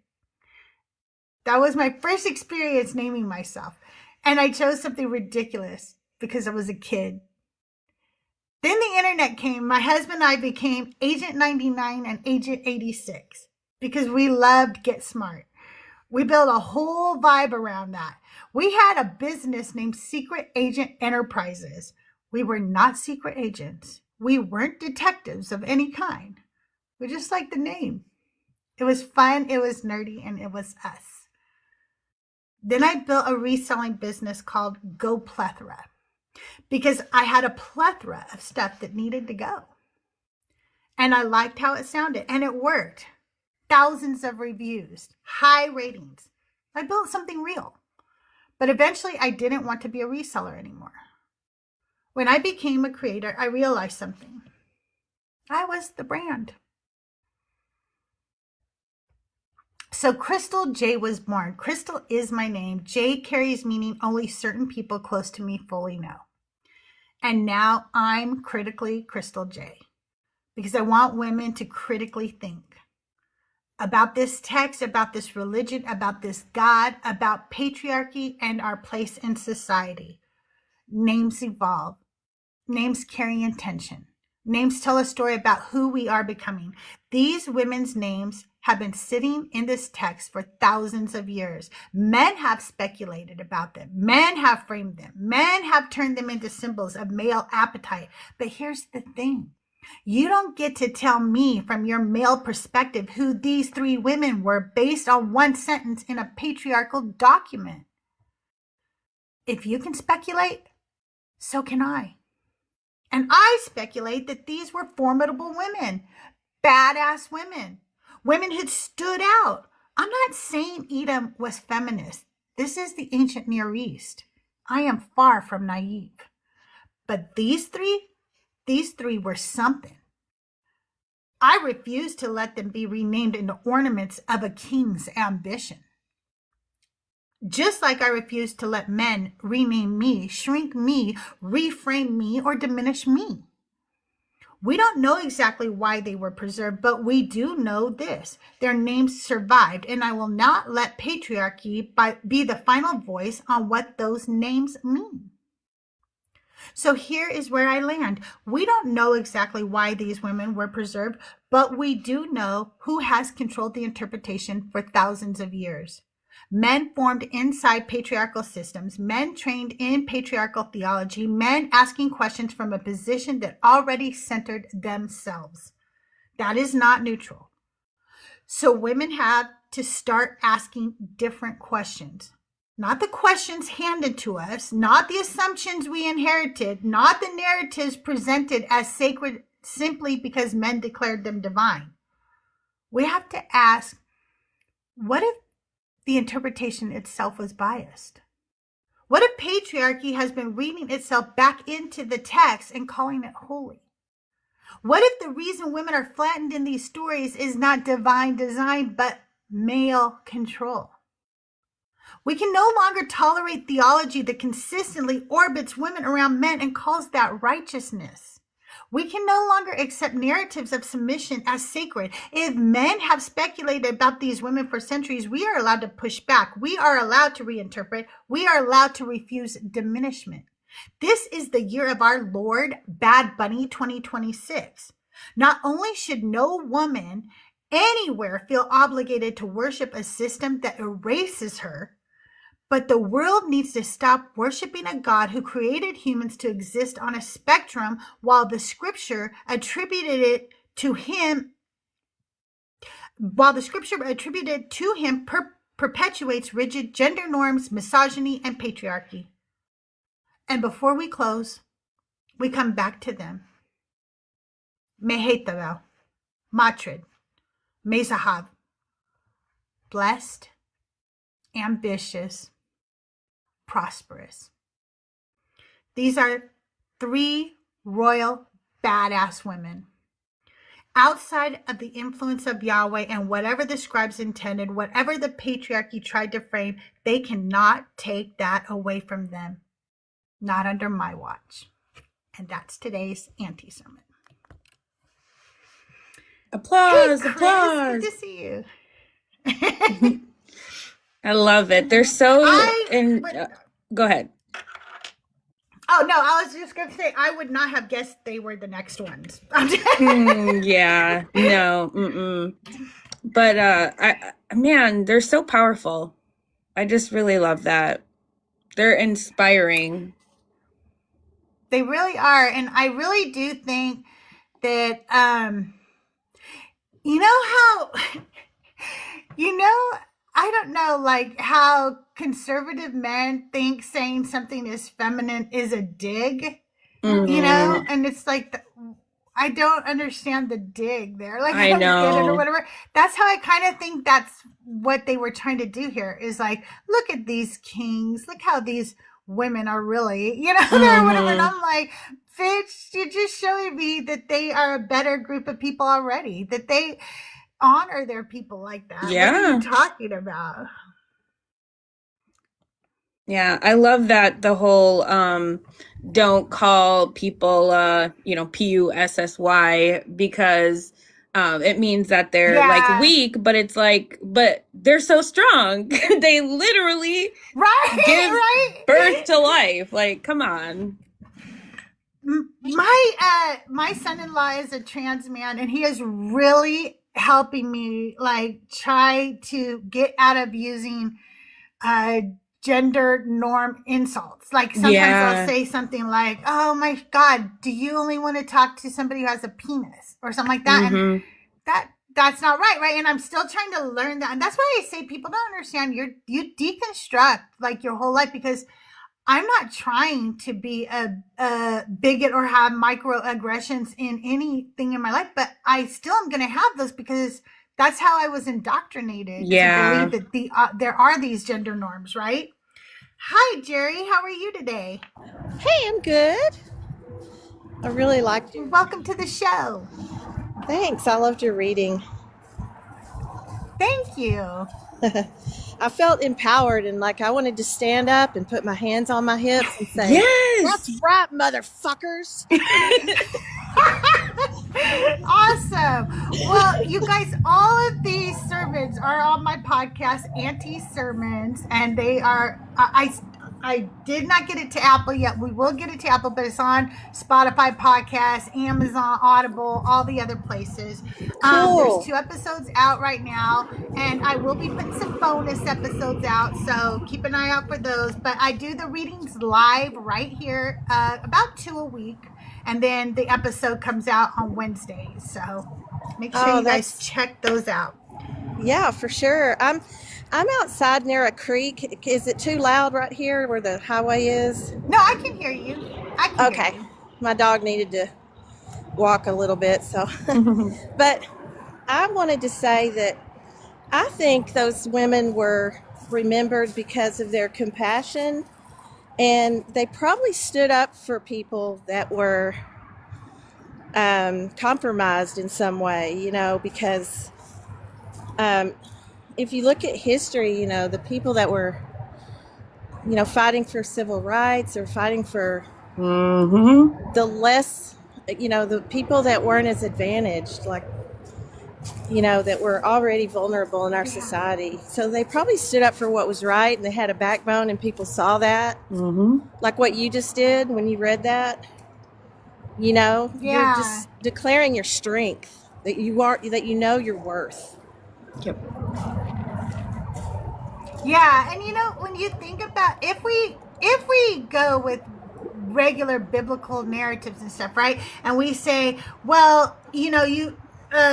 That was my first experience naming myself, and I chose something ridiculous because I was a kid. Then the internet came. My husband and I became Agent 99 and Agent 86 because we loved Get Smart. We built a whole vibe around that. We had a business named Secret Agent Enterprises. We were not secret agents. We weren't detectives of any kind. We just liked the name. It was fun, it was nerdy, and it was us. Then I built a reselling business called Go Plethora because I had a plethora of stuff that needed to go. And I liked how it sounded, and it worked. thousands of reviews, high ratings. I built something real. But eventually I didn't want to be a reseller anymore. When I became a creator, I realized something. I was the brand. So CrystalJae was born. Crystal is my name. J carries meaning only certain people close to me fully know. And now I'm critically CrystalJae because I want women to critically think about this text, about this religion, about this God, about patriarchy and our place in society. Names evolve. Names carry intention. Names tell a story about who we are becoming. These women's names have been sitting in this text for thousands of years. Men have speculated about them. Men have framed them. Men have turned them into symbols of male appetite. But here's the thing. You don't get to tell me from your male perspective who these three women were based on one sentence in a patriarchal document. If you can speculate, so can I. And I speculate that these were formidable women, badass women, women who stood out. I'm not saying Edom was feminist. This is the ancient Near East. I am far from naive. But these three were something. I refuse to let them be renamed into ornaments of a king's ambition. Just like I refuse to let men rename me, shrink me, reframe me, or diminish me. We don't know exactly why they were preserved, but we do know this. Their names survived, and I will not let patriarchy be the final voice on what those names mean. So here is where I land. We don't know exactly why these women were preserved, but we do know who has controlled the interpretation for thousands of years. Men formed inside patriarchal systems, men trained in patriarchal theology, men asking questions from a position that already centered themselves. That is not neutral. So women have to start asking different questions. Not the questions handed to us, not the assumptions we inherited, not the narratives presented as sacred simply because men declared them divine. We have to ask, what if the interpretation itself was biased? What if patriarchy has been reading itself back into the text and calling it holy? What if the reason women are flattened in these stories is not divine design, but male control? We can no longer tolerate theology that consistently orbits women around men and calls that righteousness. We can no longer accept narratives of submission as sacred. If men have speculated about these women for centuries, we are allowed to push back. We are allowed to reinterpret. We are allowed to refuse diminishment. This is the year of our Lord, Bad Bunny 2026. Not only should no woman anywhere feel obligated to worship a system that erases her, but the world needs to stop worshiping a God who created humans to exist on a spectrum while the scripture attributed to him perpetuates rigid gender norms, misogyny, and patriarchy. And before we close, we come back to them. Mehetabel, Matrid, Mezahav, blessed, ambitious, prosperous. These are three royal badass women. Outside of the influence of Yahweh and whatever the scribes intended, whatever the patriarchy tried to frame, they cannot take that away from them. Not under my watch. And that's today's anti-sermon. Applause, Hey, Chris, applause. good to see you. I love it. They're so go ahead. Oh, no, I was just going to say, I would not have guessed they were the next ones. Yeah, no, But, man, they're so powerful. I just really love that. They're inspiring. They really are. And I really do think that, I don't know, like how conservative men think saying something is feminine is a dig, and it's like, I don't understand the dig there. Like, I don't get it or know. whatever. That's how I kind of think that's what they were trying to do here is like, look at these kings. Look how these women are really, they're whatever. And I'm like, bitch, you're just showing me that they are a better group of people already, that they honor their people like that. Yeah. What are you talking about? Yeah, I love that the whole don't call people PUSSY because it means that they're like weak, but it's like, but they're so strong. They literally give birth to life. Like, come on. My son-in-law is a trans man, and he is really helping me like try to get out of using gender norm insults. Like sometimes I'll say something like, oh my God, do you only want to talk to somebody who has a penis or something like that? And that's not right? And I'm still trying to learn that. And that's why I say people don't understand. You deconstruct like your whole life, because I'm not trying to be a bigot or have microaggressions in anything in my life, but I still am going to have those because that's how I was indoctrinated to believe that there are these gender norms, right? Hi, Jerry. How are you today? Hey, I'm good. I really liked you. Welcome to the show. Thanks. I loved your reading. Thank you. I felt empowered and like I wanted to stand up and put my hands on my hips and say, yes, that's right, motherfuckers. Awesome. Well, you guys, all of these sermons are on my podcast, Anti-Sermons, and they are, I did not get it to Apple yet. We will get it to Apple, but it's on Spotify podcast, Amazon, Audible, all the other places. Cool. There's 2 episodes out right now, and I will be putting some bonus episodes out, so keep an eye out for those. But I do the readings live right here, about 2 a week, and then the episode comes out on Wednesdays. So make sure you guys check those out. Yeah, for sure. I'm outside near a creek. Is it too loud right here where the highway is? No, I can hear you. Okay. Hear you. My dog needed to walk a little bit, so. But I wanted to say that I think those women were remembered because of their compassion, and they probably stood up for people that were compromised in some way, because if you look at history, the people that were, fighting for civil rights or fighting for the less, the people that weren't as advantaged, like, that were already vulnerable in our society. So they probably stood up for what was right, and they had a backbone, and people saw that. Like what you just did when you read that. You're just declaring your strength, that you your worth. Yep. Yeah, and when you think about if we go with regular biblical narratives and stuff, right? And we say, well,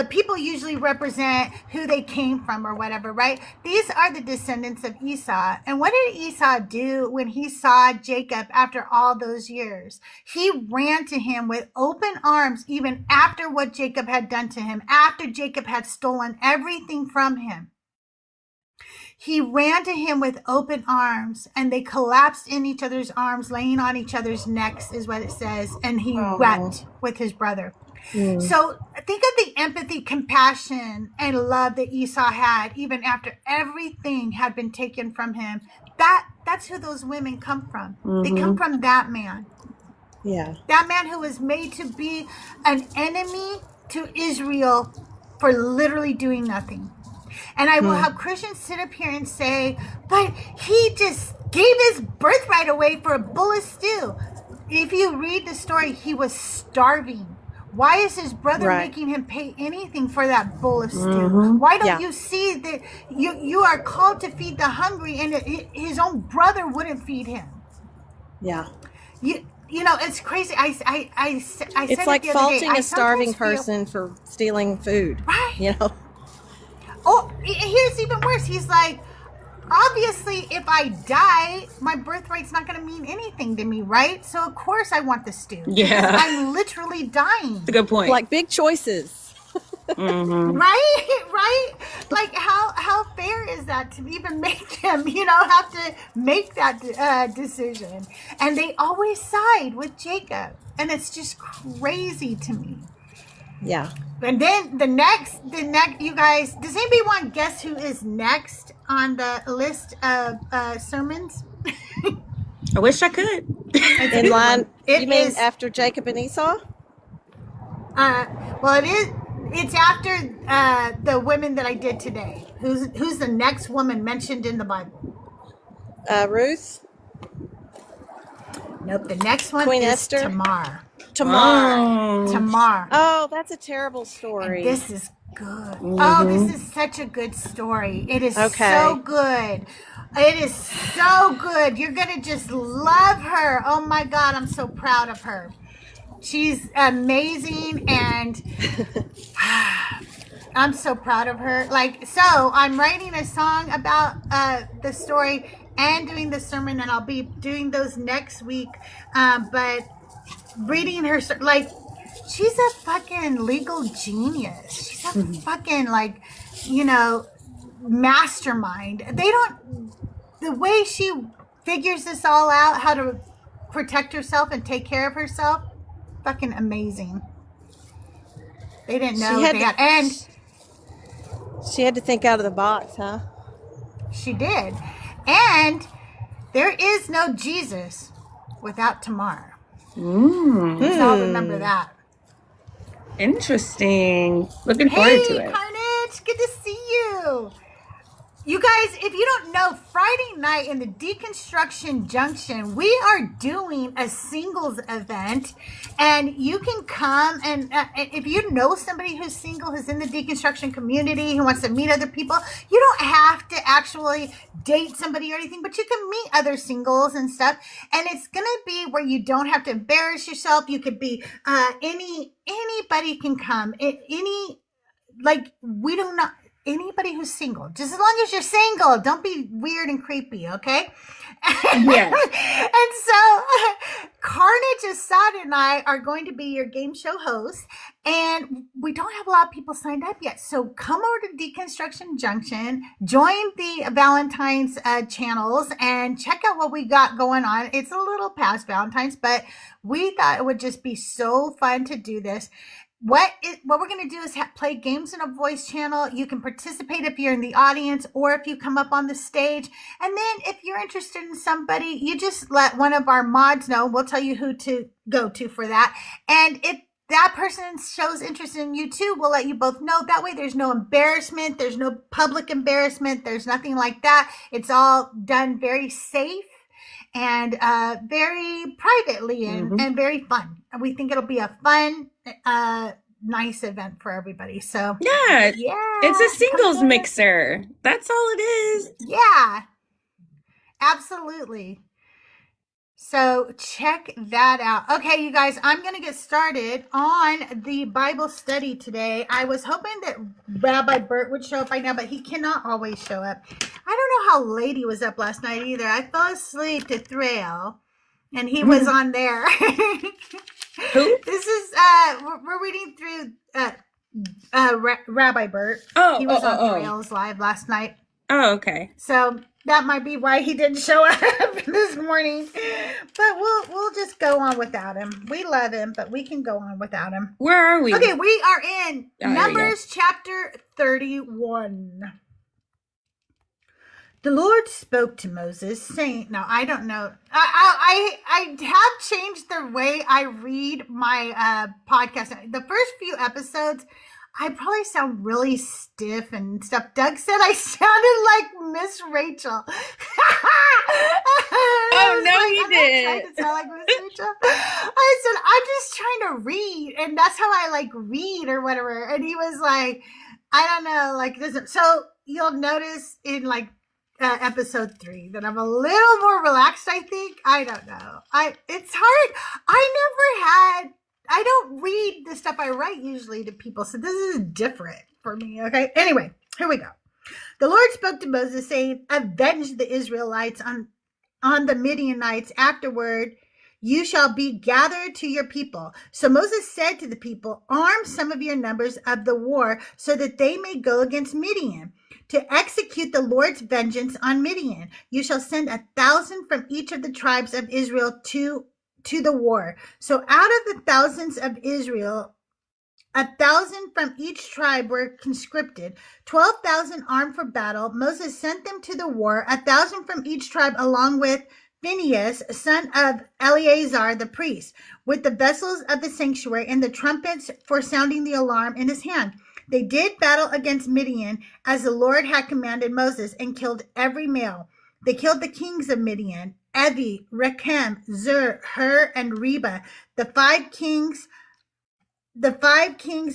people usually represent who they came from or whatever, right? These are the descendants of Esau. And what did Esau do when he saw Jacob after all those years? He ran to him with open arms, even after what Jacob had done to him, after Jacob had stolen everything from him. He ran to him with open arms, and they collapsed in each other's arms, laying on each other's necks, is what it says. And he wept with his brother. So think of the empathy, compassion, and love that Esau had, even after everything had been taken from him. That's who those women come from. They come from that man. Yeah. That man who was made to be an enemy to Israel for literally doing nothing. And I will have Christians sit up here and say, but he just gave his birthright away for a bowl of stew. If you read the story, he was starving. Why is his brother making him pay anything for that bowl of stew? Why don't you see that you are called to feed the hungry, and his own brother wouldn't feed him? Yeah. It's crazy. I it's like faulting a starving person for stealing food. Right. Oh, here's even worse. He's like, obviously, if I die, my birthright's not going to mean anything to me, right? So of course I want the stew. Yeah. I'm literally dying. That's a good point. Like big choices. Mhm. Right? Like how fair is that to even make them, have to make that decision? And they always side with Jacob, and it's just crazy to me. Yeah. And then the next, you guys, does anybody want to guess who is next on the list of sermons? I wish I could. In line, It you mean is- after Jacob and Esau? Well, it is. It's after the women that I did today. Who's the next woman mentioned in the Bible? Ruth? Nope. The next one Queen is Esther? Tamar. Tamar. Oh. Tamar. Oh, that's a terrible And story. this is good. Oh, this is such a good story. It is so good. It is so good. You're gonna just love her. Oh my God, I'm so proud of her. She's amazing, and I'm so proud of her. So I'm writing a song about the story and doing the sermon, and I'll be doing those next week. But reading her, she's a fucking legal genius. She's a fucking mastermind. The way she figures this all out, how to protect herself and take care of herself, fucking amazing. They didn't know and she had to think out of the box, huh? she did. And there is no Jesus without Tamar. Let's all remember that. Interesting. Looking forward to Hey, it. Carnage, good to see you. You guys, if you don't know, Friday night in the Deconstruction Junction, we are doing a singles event, and you can come, and if you know somebody who's single, who's in the deconstruction community, who wants to meet other people, you don't have to actually date somebody or anything, but you can meet other singles and stuff, and it's going to be where you don't have to embarrass yourself. You could be, anybody can come, we do not, anybody who's single, just as long as you're single, don't be weird and creepy, okay? Yeah. And so Carnage, Assad, and I are going to be your game show hosts, and we don't have a lot of people signed up yet. So come over to Deconstruction Junction, join the Valentine's channels, and check out what we got going on. It's a little past Valentine's, but we thought it would just be so fun to do this. What we're going to do is play games in a voice channel. You can participate if you're in the audience or if you come up on the stage. And then if you're interested in somebody, you just let one of our mods know. We'll tell you who to go to for that. And if that person shows interest in you too, we'll let you both know. That way there's no embarrassment. There's no public embarrassment. There's nothing like that. It's all done very safe and very privately and very fun. And we think it'll be a fun, nice event for everybody. So Yeah. It's a singles come mixer. That's all it is. Yeah, absolutely. So check that out. Okay, you guys, I'm going to get started on the Bible study today. I was hoping that Rabbi Bert would show up by now, but he cannot always show up. I don't know how late he was up last night either. I fell asleep to Thrail, and he was on there. Who? This is, we're reading through Rabbi Bert. He was on Thrail's live last night. Oh, okay. So that might be why he didn't show up this morning. But we'll just go on without him. We love him, but we can go on without him. Where are we? Okay, we are in there Numbers chapter 31. The Lord spoke to Moses, saying, "No, I don't know. I have changed the way I read my podcast. The first few episodes, I probably sound really stiff and stuff. Doug said I sounded like Miss Rachel. Oh, no, you did. I'm not trying to sound like Miss Rachel. I said, I'm just trying to read, and that's how I read or whatever. And he was like, I don't know, this. So you'll notice in episode 3 that I'm a little more relaxed, I think. I don't know. It's hard. I don't read the stuff I write usually to people, so this is different for me, okay? Anyway, here we go. The Lord spoke to Moses, saying, avenge the Israelites on the Midianites. Afterward, you shall be gathered to your people. So Moses said to the people, arm some of your numbers of the war so that they may go against Midian to execute the Lord's vengeance on Midian. You shall send 1,000 from each of the tribes of Israel to the war. So out of the thousands of Israel, 1,000 from each tribe were conscripted, 12,000 armed for battle. Moses sent them to the war, 1,000 from each tribe, along with Phinehas, son of Eleazar the priest, with the vessels of the sanctuary and the trumpets for sounding the alarm in his hand. They did battle against Midian as the Lord had commanded Moses, and killed every male. They killed the kings of Midian, Evi, Rechem, Zur, Hur, and Reba, the five kings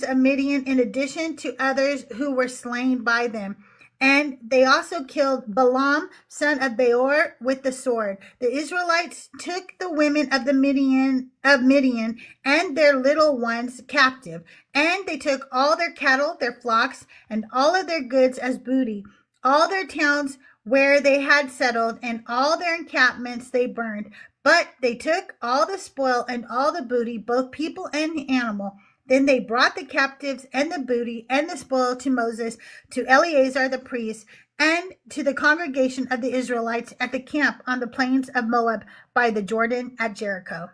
of Midian, in addition to others who were slain by them. And they also killed Balaam, son of Beor, with the sword. The Israelites took the women of Midian and their little ones captive, and they took all their cattle, their flocks, and all of their goods as booty. All their towns where they had settled, and all their encampments they burned. But they took all the spoil and all the booty, both people and animal. Then they brought the captives and the booty and the spoil to Moses, to Eleazar the priest, and to the congregation of the Israelites at the camp on the plains of Moab by the Jordan at Jericho.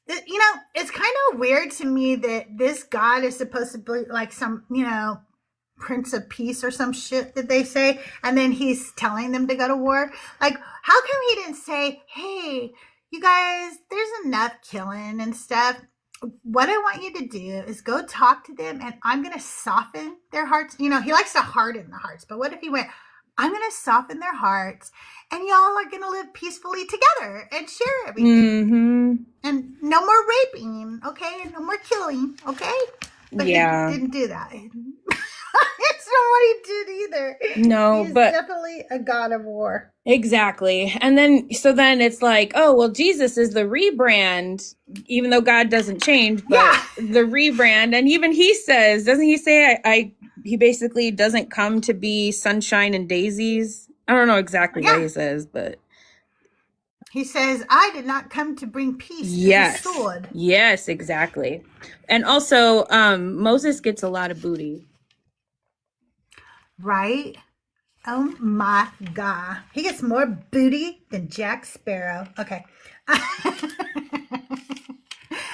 You know, it's kind of weird to me that this God is supposed to be like some, Prince of Peace or some shit that they say, and then he's telling them to go to war. Like, how come he didn't say, hey, you guys, there's enough killing and stuff. What I want you to do is go talk to them, and I'm going to soften their hearts. He likes to harden the hearts, but what if he went, I'm going to soften their hearts, and y'all are going to live peacefully together and share everything. Mm-hmm. And no more raping, okay? And no more killing, okay? But he didn't do that. It's not what he did either. No, He's but definitely a god of war. Exactly. And then it's like, oh, well, Jesus is the rebrand, even though God doesn't change, but the rebrand. And even he says, doesn't he say, he basically doesn't come to be sunshine and daisies? I don't know exactly what he says, but he says, I did not come to bring peace to the sword. Yes, exactly. And also, Moses gets a lot of booty. Right? Oh my God. He gets more booty than Jack Sparrow. Okay.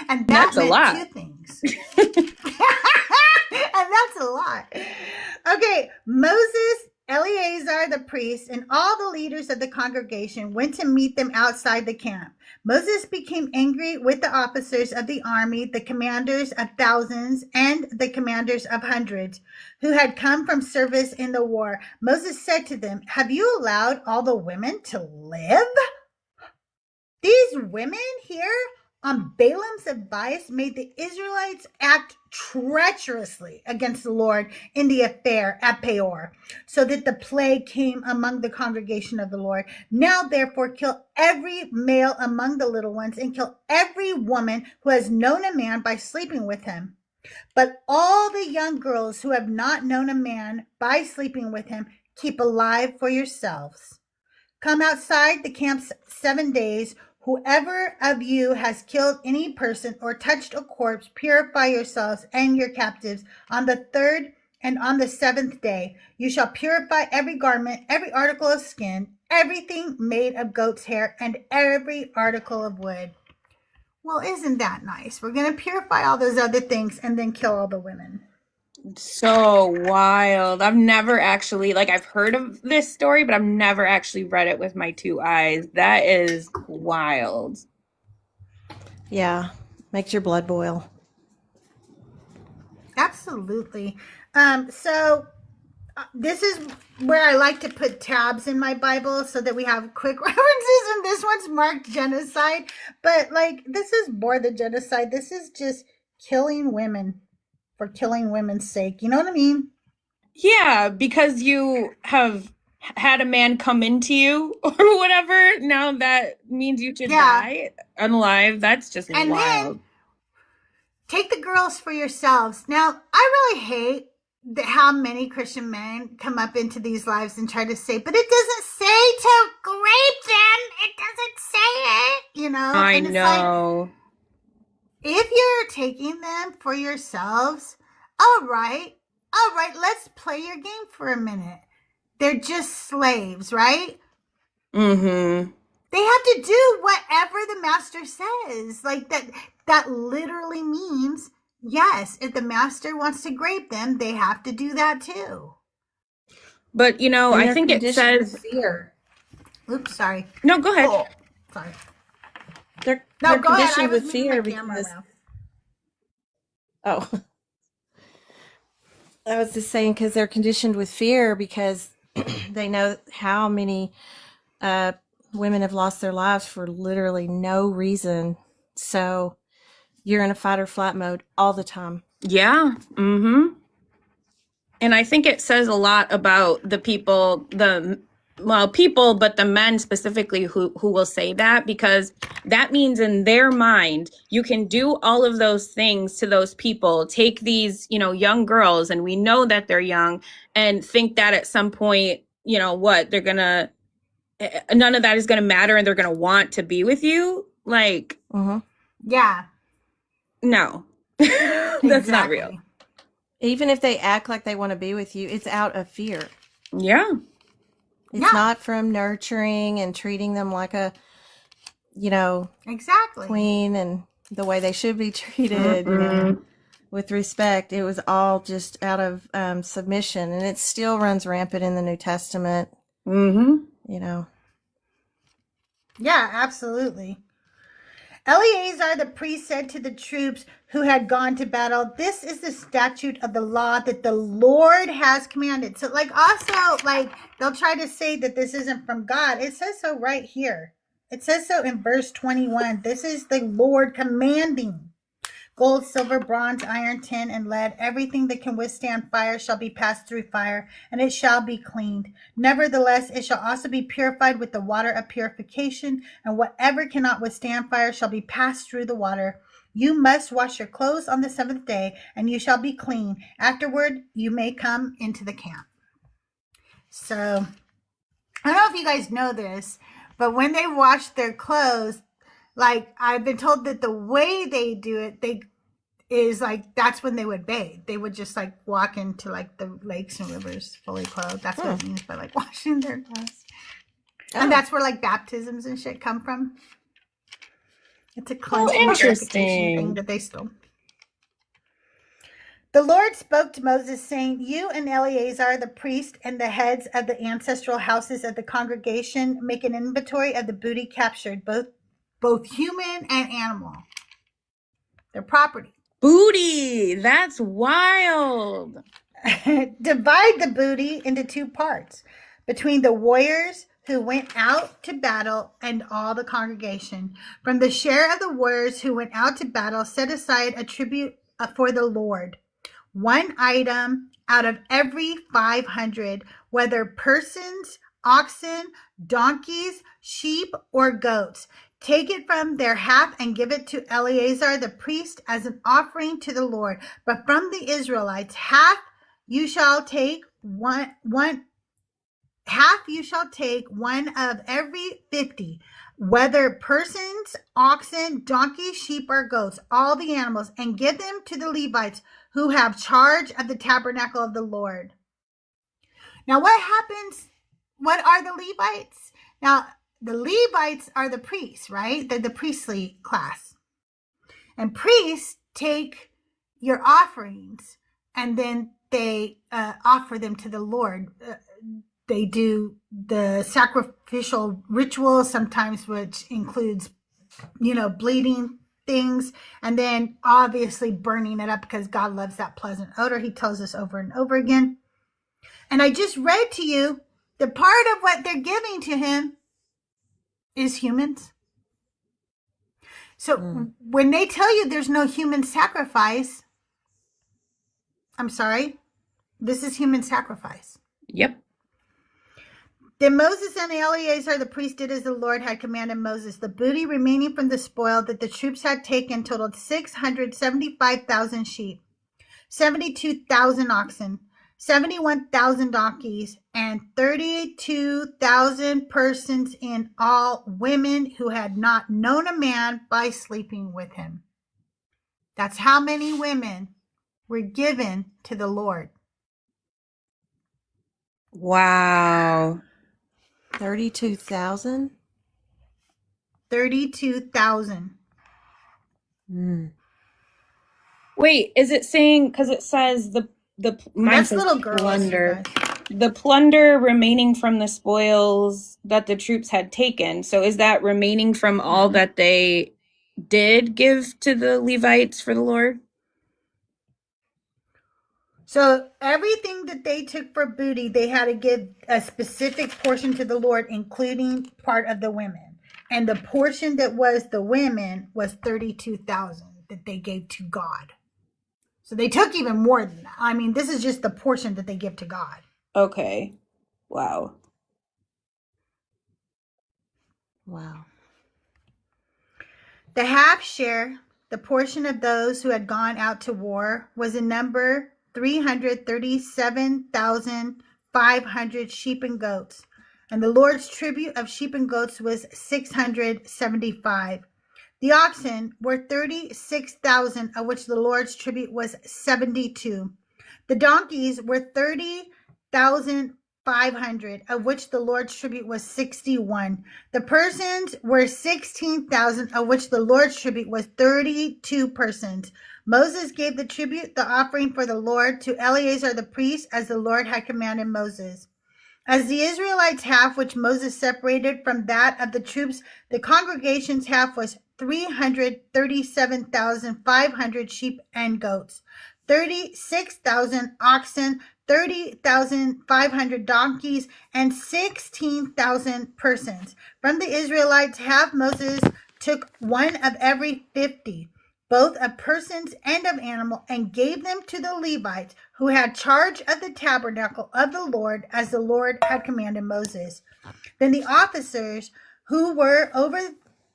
And that's a lot. Two things. And that's a lot. Okay. Moses, Eleazar the priest, and all the leaders of the congregation went to meet them outside the camp. Moses became angry with the officers of the army, the commanders of thousands and the commanders of hundreds, who had come from service in the war. Moses said to them, have you allowed all the women to live? These women here on Balaam's advice made the Israelites act treacherously against the Lord in the affair at Peor, so that the plague came among the congregation of the Lord. Now, therefore, kill every male among the little ones, and kill every woman who has known a man by sleeping with him. But all the young girls who have not known a man by sleeping with him, keep alive for yourselves. Come outside the camp 7 days. Whoever of you has killed any person or touched a corpse, purify yourselves and your captives. On the 3rd and on the 7th day, you shall purify every garment, every article of skin, everything made of goat's hair, and every article of wood. Well, isn't that nice? We're going to purify all those other things and then kill all the women. So wild. I've never actually, I've heard of this story, but I've never actually read it with my 2 eyes. That is wild. Yeah, makes your blood boil. Absolutely. So this is where I like to put tabs in my Bible so that we have quick references, and this one's marked genocide, but this is more than genocide. This is just killing women for killing women's sake. You know what I mean? Yeah, because you have had a man come into you or whatever. Now that means you should die unalive. That's just wild. Then take the girls for yourselves. Now, I really hate how many Christian men come up into these lives and try to say, but it doesn't say to grape them. It doesn't say it, I And it's know. if you're taking them for yourselves, all right, let's play your game for a minute. They're just slaves, right? Mm-hmm. They have to do whatever the master says. Like that literally means, yes, if the master wants to grape them, they have to do that too. But, And I they're think it conditioned says... with fear. Oops, sorry. No, go ahead. Oh, sorry. They're No, go ahead. I conditioned was with moving fear my camera because around. oh, I was just saying because they're conditioned with fear because they know how many women have lost their lives for literally no reason. So you're in a fight or flight mode all the time. Yeah. Mm-hmm. And I think it says a lot about the people, but the men specifically who will say that, because that means in their mind, you can do all of those things to those people, take these, young girls, and we know that they're young, and think that at some point, they're gonna, none of that is gonna matter and they're gonna want to be with you. Like, Yeah. No, that's not real. Even if they act like they want to be with you, it's out of fear. Yeah. It's not from nurturing and treating them like a, exactly queen and the way they should be treated, with respect. It was all just out of submission, and it still runs rampant in the New Testament. Yeah, absolutely. Eleazar the priest said to the troops who had gone to battle, "This is the statute of the law that the Lord has commanded." So they'll try to say that this isn't from God. It says so right here. It says so in verse 21. This is the Lord commanding. Gold, silver, bronze, iron, tin, and lead, everything that can withstand fire shall be passed through fire, and it shall be cleaned. Nevertheless, it shall also be purified with the water of purification, and whatever cannot withstand fire shall be passed through the water. You must wash your clothes on the seventh day, and you shall be clean. Afterward, you may come into the camp. So, I don't know if you guys know this, but when they wash their clothes, I've been told that the way they do it, that's when they would bathe. They would just walk into the lakes and rivers fully clothed. That's what it means by washing their clothes. And that's where baptisms and shit come from. It's a cleansing purification thing that they stole. The Lord spoke to Moses, saying, "You and Eleazar the priest and the heads of the ancestral houses of the congregation make an inventory of the booty captured, both human and animal, their property." Booty! That's wild. Divide the booty into two parts between the warriors who went out to battle and all the congregation. From the share of the warriors who went out to battle, set aside a tribute for the Lord. One item out of every 500, whether persons, oxen, donkeys, sheep, or goats. Take it from their half and give it to Eleazar the priest as an offering to the Lord. But from the Israelites, half you shall take one of every 50, whether persons, oxen, donkeys, sheep, or goats, all the animals, and give them to the Levites who have charge of the tabernacle of the Lord. Now, what happens? What are the Levites? Now, the Levites are the priests, right? They're the priestly class. And priests take your offerings and then they offer them to the Lord. They do the sacrificial ritual, sometimes which includes, bleeding things, and then obviously burning it up because God loves that pleasant odor. He tells us over and over again. And I just read to you the part of what they're giving to him is humans. So when they tell you there's no human sacrifice, I'm sorry, this is human sacrifice. Yep. Then Moses and Eleazar the priest did as the Lord had commanded Moses. The booty remaining from the spoil that the troops had taken totaled 675,000 sheep, 72,000 oxen, 71,000 donkeys, and 32,000 persons in all, women who had not known a man by sleeping with him. That's how many women were given to the Lord. Wow. 32,000? 32,000. Wait, is it saying, because it says mine That's says little girls, you plunder. guys. The plunder remaining from the spoils that the troops had taken. So is that remaining from all that they did give to the Levites for the Lord? So everything that they took for booty, they had to give a specific portion to the Lord, including part of the women. And the portion that was the women was 32,000 that they gave to God. So they took even more than that. I mean, this is just the portion that they give to God. Okay. Wow. Wow. The half share, the portion of those who had gone out to war, was in number 337,500 sheep and goats. And the Lord's tribute of sheep and goats was 675. The oxen were 36,000, of which the Lord's tribute was 72. The donkeys were 30,500, of which the Lord's tribute was 61. The persons were 16,000, of which the Lord's tribute was 32 persons. Moses gave the tribute, the offering for the Lord, to Eleazar the priest, as the Lord had commanded Moses. As the Israelites' half, which Moses separated from that of the troops, the congregation's half was 337,500 sheep and goats, 36,000 oxen, 30,500 donkeys, and 16,000 persons. From the Israelites' half, Moses took one of every 50, both of persons and of animal, and gave them to the Levites, who had charge of the tabernacle of the Lord, as the Lord had commanded Moses. Then the officers who were over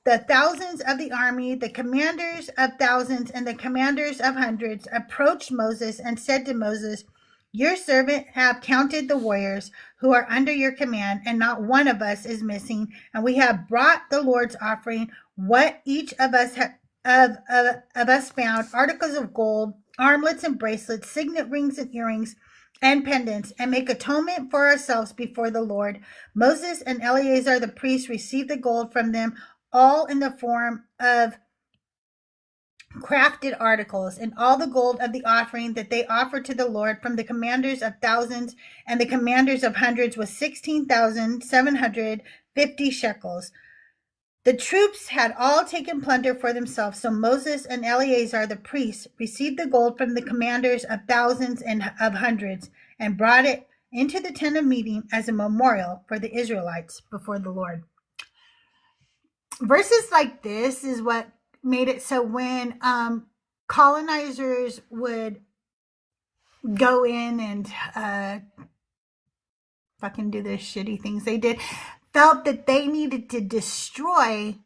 the thousands of the army, the commanders of thousands and the commanders of hundreds, approached Moses and said to Moses, "Your servant have counted the warriors who are under your command, and not one of us is missing. And we have brought the Lord's offering, what each of us of us found, articles of gold, armlets and bracelets, signet rings and earrings, and pendants, and make atonement for ourselves before the Lord." Moses and Eleazar the priest received the gold from them, all in the form of crafted articles, and all the gold of the offering that they offered to the Lord from the commanders of thousands and the commanders of hundreds was 16,750 shekels. The troops had all taken plunder for themselves, so Moses and Eleazar the priests received the gold from the commanders of thousands and of hundreds, and brought it into the tent of meeting as a memorial for the Israelites before the Lord. Verses like this is what made it so when colonizers would go in and fucking do the shitty things they did, felt that they needed to destroy,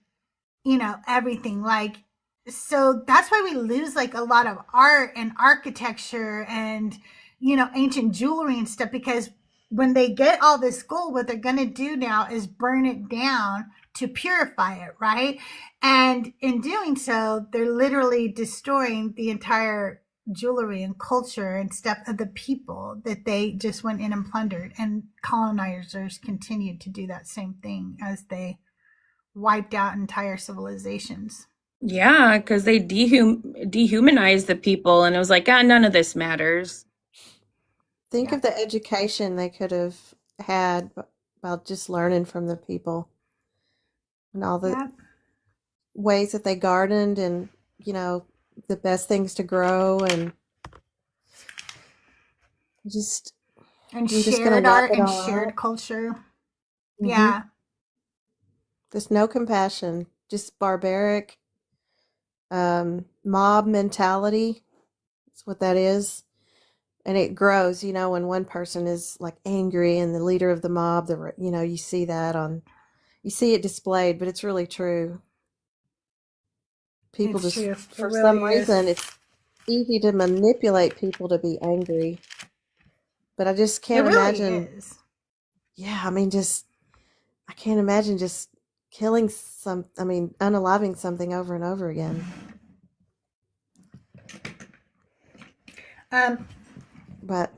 everything. Like, so that's why we lose like a lot of art and architecture and, ancient jewelry and stuff, because when they get all this gold, what they're going to do now is burn it down to purify it, right? And in doing so, they're literally destroying the entire jewelry and culture and stuff of the people that they just went in and plundered. And colonizers continued to do that same thing as they wiped out entire civilizations. Yeah, because they dehumanized the people, and it was like, none of this matters. Think of the education they could have had about just learning from the people and all the ways that they gardened and, the best things to grow and just shared art and shared culture. Mm-hmm. Yeah. There's no compassion, just barbaric mob mentality. That's what that is. And it grows, when one person is like angry and the leader of the mob, you see you see it displayed, but it's really true. People for some reason, it's easy to manipulate people to be angry. but I just It can't really imagine. is. Yeah, I mean, I can't imagine just killing unaliving something over and over again. But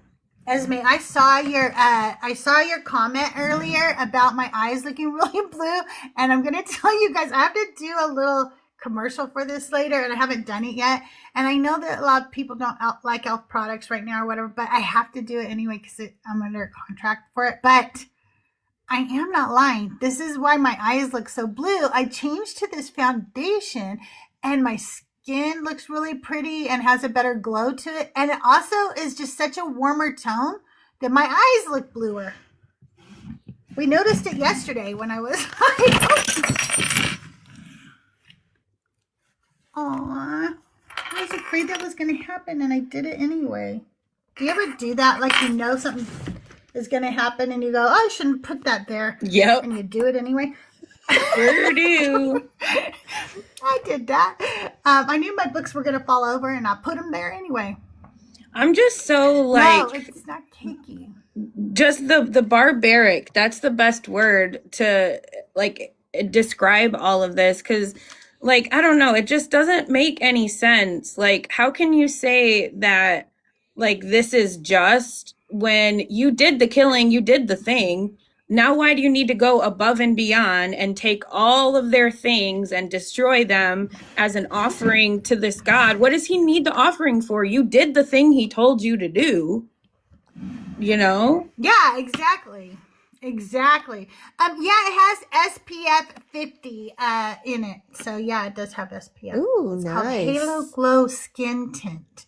Esme, I saw your comment earlier about my eyes looking really blue, and I'm gonna tell you guys I have to do a little commercial for this later, and I haven't done it yet. And I know that a lot of people don't like elf products right now or whatever, but I have to do it anyway because I'm under a contract for it. But I am not lying. This is why my eyes look so blue. I changed to this foundation, and my skin looks really pretty and has a better glow to it. And it also is just such a warmer tone that my eyes look bluer. We noticed it yesterday when I was Aw, I was afraid that was going to happen, and I did it anyway. Do you ever do that? Like, you know something is going to happen, and you go, oh, I shouldn't put that there. Yep. And you do it anyway. Sure do. I did that. I knew my books were going to fall over, and I put them there anyway. I'm just so like, no, it's not cakey. Just the barbaric. That's the best word to like describe all of this, because like, I don't know, it just doesn't make any sense. Like, how can you say that like this is just when you did the killing, you did the thing? Now why do you need to go above and beyond and take all of their things and destroy them as an offering to this God? What does he need the offering for? You did the thing he told you to do, you know? Yeah, exactly. Exactly. Yeah, it has SPF 50 in it. So yeah, it does have SPF. Ooh, it's nice. called Halo Glow Skin Tint.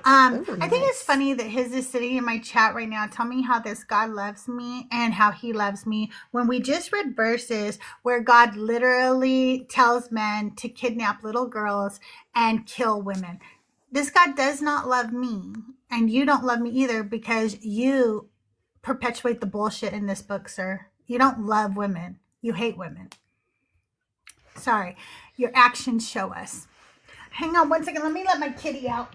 I think it's funny that his is sitting in my chat right now. Tell me how this God loves me and how he loves me. When we just read verses where God literally tells men to kidnap little girls and kill women. This God does not love me, and you don't love me either, because you perpetuate the bullshit in this book, sir. You don't love women. You hate women. Sorry. Your actions show us. Hang on one second. Let me let my kitty out.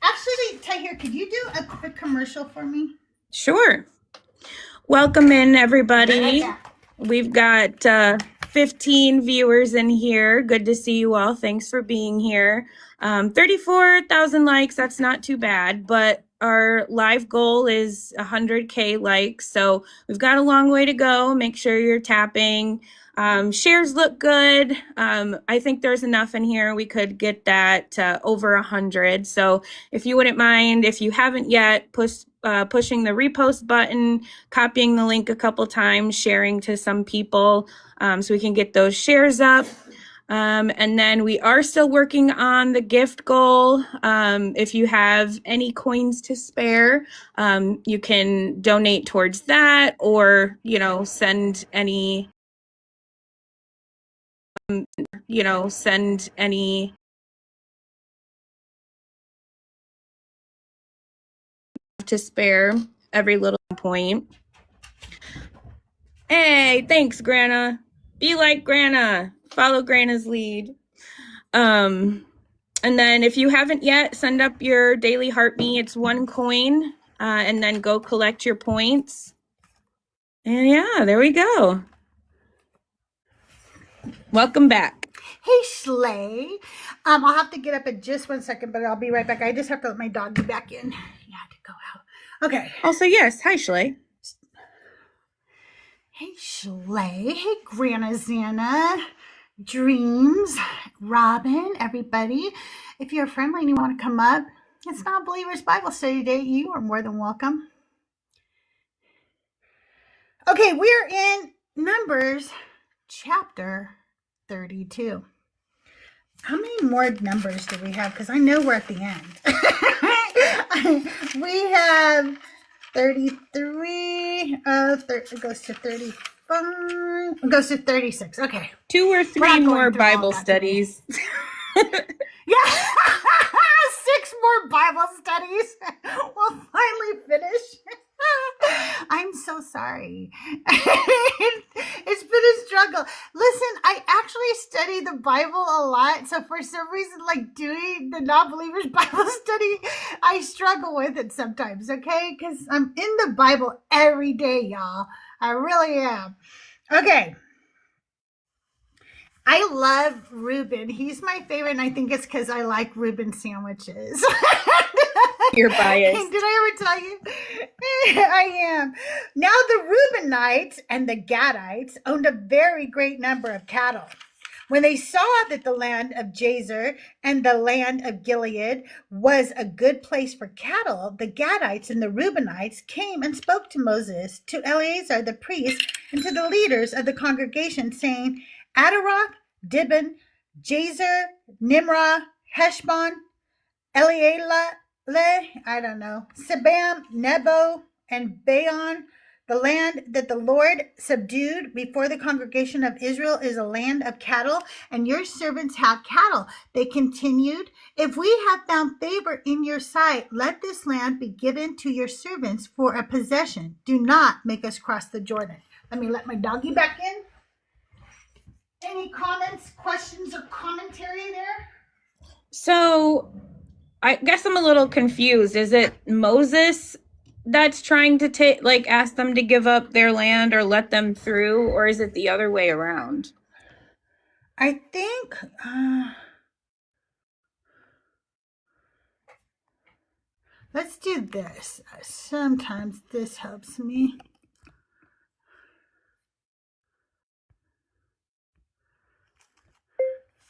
Actually, Tahir, could you do a quick commercial for me? Sure. Welcome in, everybody. We've got 15 viewers in here. Good to see you all. Thanks for being here. 34,000 likes. That's not too bad, but our live goal is 100K likes. So we've got a long way to go. Make sure you're tapping. Shares look good. I think there's enough in here. We could get that over 100. So if you wouldn't mind, if you haven't yet, pushing the repost button, copying the link a couple times, sharing to some people, so we can get those shares up. And then we are still working on the gift goal. If you have any coins to spare, you can donate towards that, or, send any to spare. Every little point. Hey, thanks, Grana. Be like Grana. Follow Grana's lead. And then if you haven't yet, send up your daily heart me. It's 1 coin. And then go collect your points. And yeah, there we go. Welcome back. Hey, Schley. I'll have to get up in just 1 second, but I'll be right back. I just have to let my dog get back in. Yeah, to go out. Okay. Also, yes. Hi, Schley. Hey, Schley. Hey, Grana Zana. Dreams. Robin, everybody. If you're friendly and you want to come up, it's not Believers Bible Study Day. You are more than welcome. Okay, we're in Numbers chapter 32. How many more numbers do we have? Because I know we're at the end. We have 33. It goes to 35. It goes to 36. Okay. 2 or 3 more Bible studies. Yeah. 6 more Bible studies. We'll finally finish. I'm so sorry. It's been a struggle. Listen, I actually study the Bible a lot. So for some reason, like doing the non-believers Bible study, I struggle with it sometimes, okay? Because I'm in the Bible every day, y'all. I really am. Okay. I love Reuben. He's my favorite, and I think it's because I like Reuben sandwiches. You're biased. Did I ever tell you? I am. Now the Reubenites and the Gadites owned a very great number of cattle. When they saw that the land of Jazer and the land of Gilead was a good place for cattle, the Gadites and the Reubenites came and spoke to Moses, to Eleazar the priest, and to the leaders of the congregation, saying, Adaroth, Dibon, Jazer, Nimrah, Heshbon, Elealeh, I don't know, Sebam, Nebo, and Baon, the land that the Lord subdued before the congregation of Israel is a land of cattle, and your servants have cattle. They continued, if we have found favor in your sight, let this land be given to your servants for a possession. Do not make us cross the Jordan. Let me let my doggy back in. Any comments, questions, or commentary there? So I guess I'm a little confused. Is it Moses that's trying to ask them to give up their land or let them through, or is it the other way around? I think let's do this. Sometimes this helps me.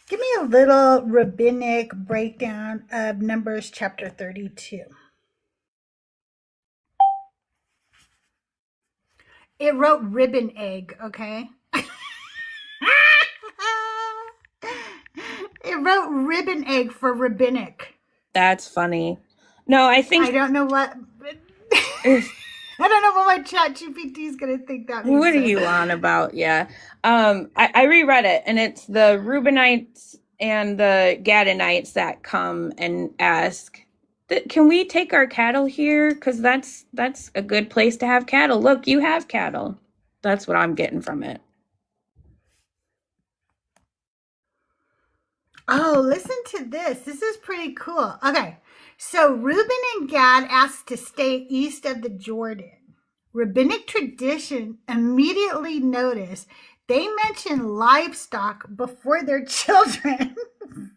Give me a little rabbinic breakdown of Numbers chapter 32. It wrote ribbon egg, okay? It wrote ribbon egg for rabbinic. That's funny. No, I don't know what I don't know what my chat GPT is going to think that means. What are you on about? Yeah. I reread it, and it's the Reubenites and the Gadites that come and ask, can we take our cattle here? Because that's a good place to have cattle. Look, you have cattle. That's what I'm getting from it. Oh, listen to this. This is pretty cool. Okay. So Reuben and Gad asked to stay east of the Jordan. Rabbinic tradition immediately noticed they mention livestock before their children.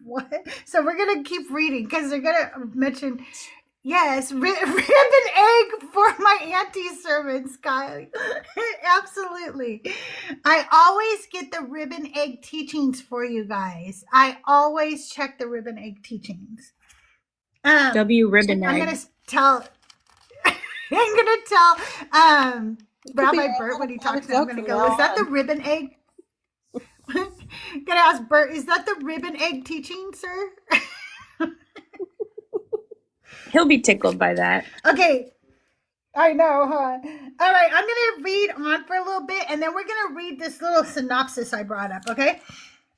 What? So we're going to keep reading because they're going to mention, yes, ribbon egg for my auntie servants, Kyle. Absolutely. I always get the ribbon egg teachings for you guys. I always check the ribbon egg teachings. W ribbon egg. I'm going to tell Rabbi Bert when he talks to him, I'm going to go, is that the ribbon egg? Gonna ask Bert, is that the ribbon egg teaching, sir? He'll be tickled by that. Okay. I know, huh? All right, I'm going to read on for a little bit, and then we're going to read this little synopsis I brought up, okay?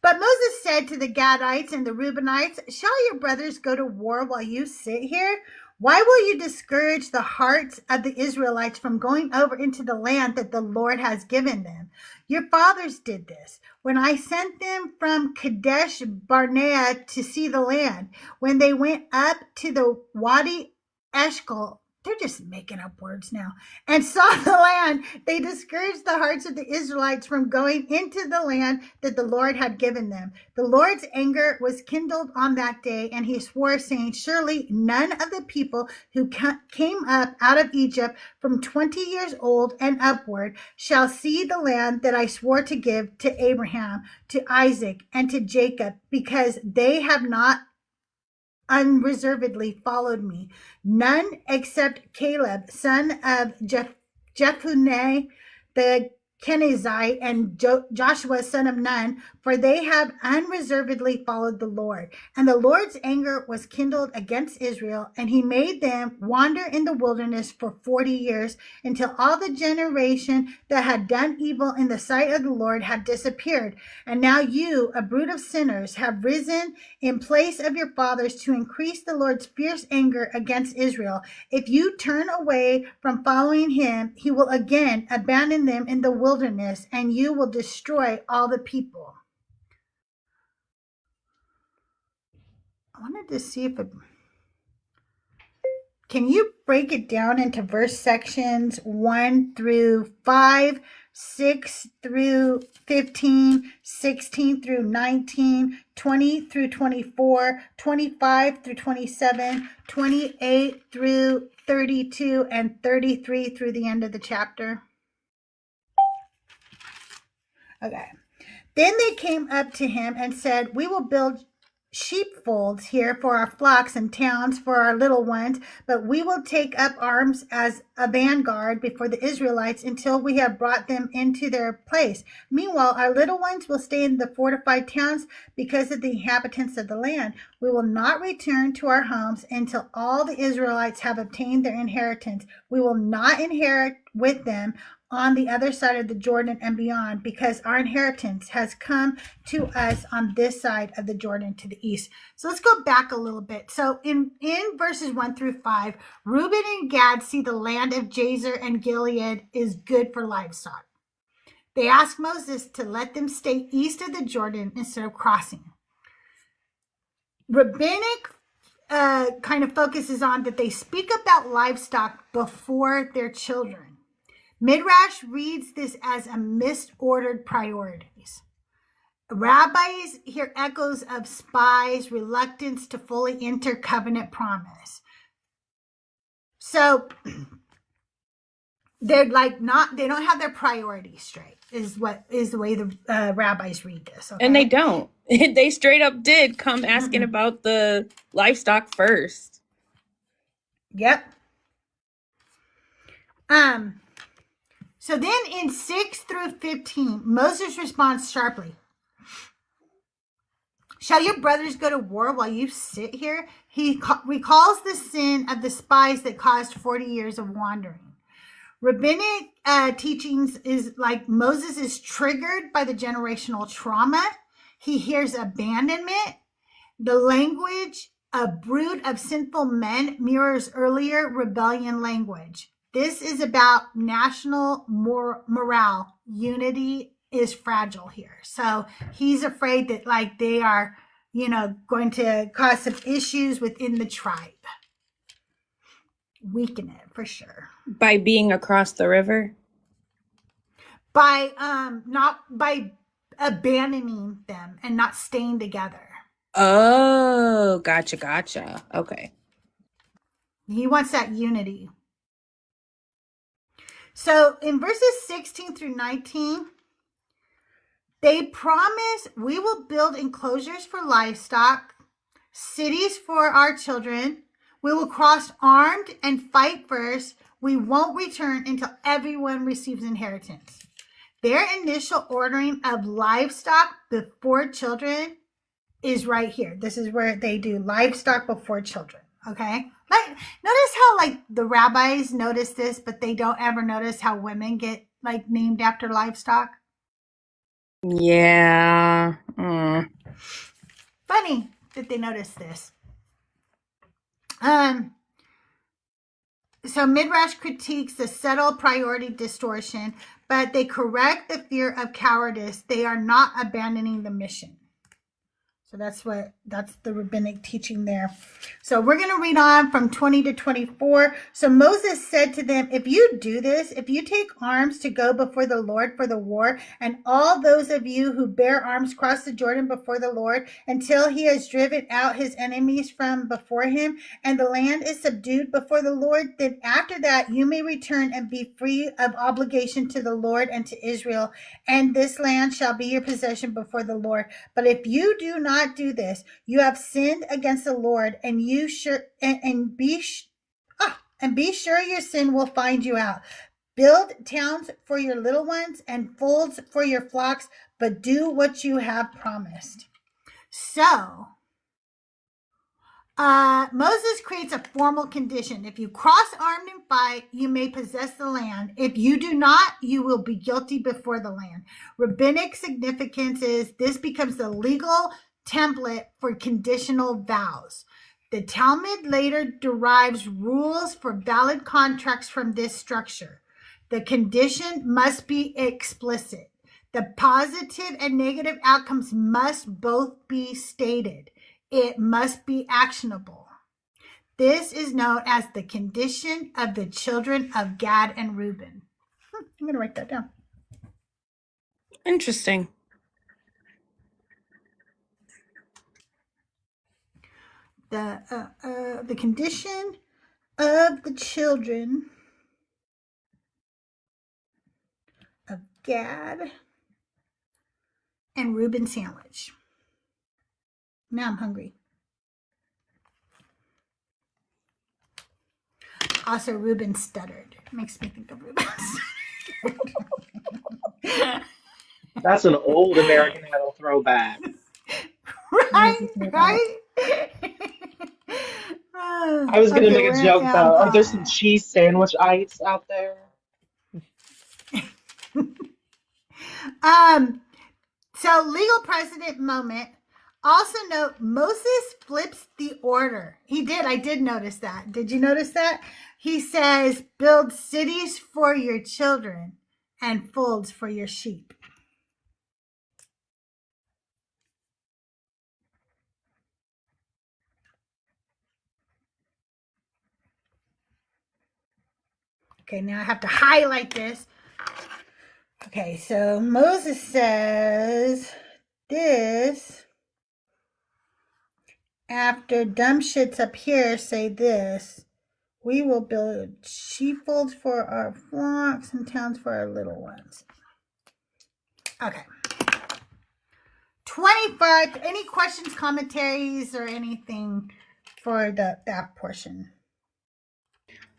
But Moses said to the Gadites and the Reubenites, shall your brothers go to war while you sit here? Why will you discourage the hearts of the Israelites from going over into the land that the Lord has given them? Your fathers did this when I sent them from Kadesh Barnea to see the land. When they went up to the Wadi Eshcol, they're just making up words now, and saw the land, they discouraged the hearts of the Israelites from going into the land that the Lord had given them. The Lord's anger was kindled on that day, and he swore, saying, surely none of the people who came up out of Egypt from 20 years old and upward shall see the land that I swore to give to Abraham, to Isaac, and to Jacob, because they have not unreservedly followed me. None except Caleb, son of Jephunneh the Kenizzite, and Joshua, son of Nun, for they have unreservedly followed the Lord. And the Lord's anger was kindled against Israel, and he made them wander in the wilderness for 40 years, until all the generation that had done evil in the sight of the Lord had disappeared. And now you, a brood of sinners, have risen in place of your fathers to increase the Lord's fierce anger against Israel. If you turn away from following him, he will again abandon them in the wilderness, and you will destroy all the people. I wanted to see if it, can you break it down into verse sections 1 through 5, 6 through 15, 16 through 19, 20 through 24, 25 through 27, 28 through 32, and 33 through the end of the chapter? Okay. Then they came up to him and said, we will build sheepfolds here for our flocks and towns for our little ones, but we will take up arms as a vanguard before the Israelites until we have brought them into their place. Meanwhile, our little ones will stay in the fortified towns because of the inhabitants of the land. We will not return to our homes until all the Israelites have obtained their inheritance. We will not inherit with them on the other side of the Jordan and beyond, because our inheritance has come to us on this side of the Jordan to the east. So let's go back a little bit. So in verses 1 through 5, Reuben and Gad see the land of Jazer and Gilead is good for livestock. They ask Moses to let them stay east of the Jordan instead of crossing. Rabbinic kind of focuses on that they speak about livestock before their children. Midrash reads this as a misordered priorities. Rabbis hear echoes of spies' reluctance to fully enter covenant promise. So they're like they don't have their priorities straight, is the way the rabbis read this. Okay? And they don't. They straight up did come asking about the livestock first. Yep. So then in 6 through 15, Moses responds sharply. Shall your brothers go to war while you sit here? He recalls the sin of the spies that caused 40 years of wandering. Rabbinic teachings is like Moses is triggered by the generational trauma. He hears abandonment. The language, a brood of sinful men, mirrors earlier rebellion language. This is about national morale. Unity is fragile here. So he's afraid that they are, going to cause some issues within the tribe. Weaken it for sure. By being across the river? By not by abandoning them and not staying together. Oh, gotcha. Okay. He wants that unity. So in verses 16 through 19, they promise we will build enclosures for livestock, cities for our children. We will cross armed and fight first. We won't return until everyone receives inheritance. Their initial ordering of livestock before children is right here. This is where they do livestock before children. Okay. Notice how the rabbis notice this, but they don't ever notice how women get named after livestock. Yeah. Funny that they notice this. So Midrash critiques the subtle priority distortion, but they correct the fear of cowardice. They are not abandoning the mission. So that's the rabbinic teaching there. So we're going to read on from 20 to 24. So Moses said to them, if you do this, if you take arms to go before the Lord for the war, and all those of you who bear arms cross the Jordan before the Lord until he has driven out his enemies from before him, and the land is subdued before the Lord, then after that you may return and be free of obligation to the Lord and to Israel, and this land shall be your possession before the Lord. But if you do not do this, you have sinned against the Lord, and be sure your sin will find you out. Build towns for your little ones and folds for your flocks, but do what you have promised. So Moses creates a formal condition. If you cross armed and fight, you may possess the land. If you do not, you will be guilty before the land. Rabbinic significance is this becomes the legal template for conditional vows. The Talmud later derives rules for valid contracts from this structure. The condition must be explicit. The positive and negative outcomes must both be stated. it must be actionable. This is known as the condition of the children of Gad and Reuben. I'm going to write that down. Interesting. The condition of the children of Gad and Reuben sandwich. Now I'm hungry. Also, Reuben stuttered. Makes me think of Reuben. That's an old American Idol throwback. Right? Right? I was gonna Okay, make a we're joke down about, are there some 5. cheese sandwich-ites out there? So legal precedent moment. Also note Moses flips the order. He did. I did notice that. Did you notice that? He says, build cities for your children and folds for your sheep. Okay, now I have to highlight this. Okay, so Moses says this. After dumb shits up here say this, we will build sheepfolds for our flocks and towns for our little ones. Okay. 25. Any questions, commentaries, or anything for that portion?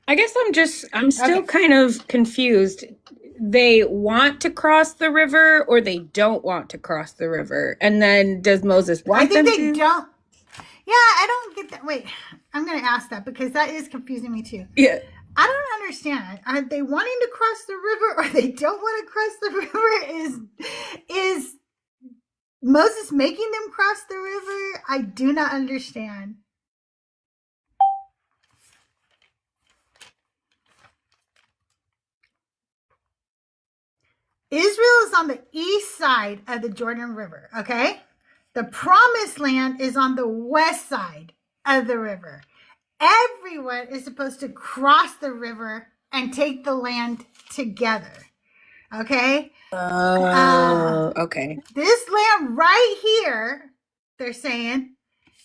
I guess I'm still kind of confused. They want to cross the river or they don't want to cross the river? And then does Moses want I think them they to? don't. Yeah, I don't get that. Wait, I'm going to ask that because that is confusing me too. Yeah. I don't understand. Are they wanting to cross the river or they don't want to cross the river? Is Moses making them cross the river? I do not understand. Israel is on the east side of the Jordan River, okay? The promised land is on the west side of the river. Everyone is supposed to cross the river and take the land together, okay? Okay. This land right here, they're saying,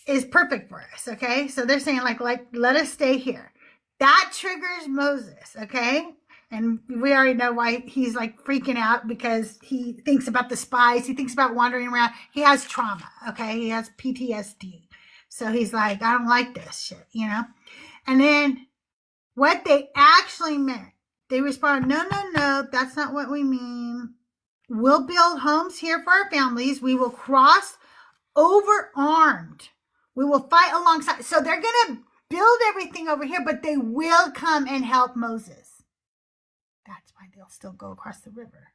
is perfect for us, okay? So they're saying, like let us stay here. That triggers Moses, okay? And we already know why he's like freaking out because he thinks about the spies. He thinks about wandering around. He has trauma, okay? He has PTSD. So he's like, I don't like this shit, you know? And then what they actually meant, they respond, no, that's not what we mean. We'll build homes here for our families. We will cross over armed. We will fight alongside. So they're going to build everything over here, but they will come and help Moses. That's why they'll still go across the river.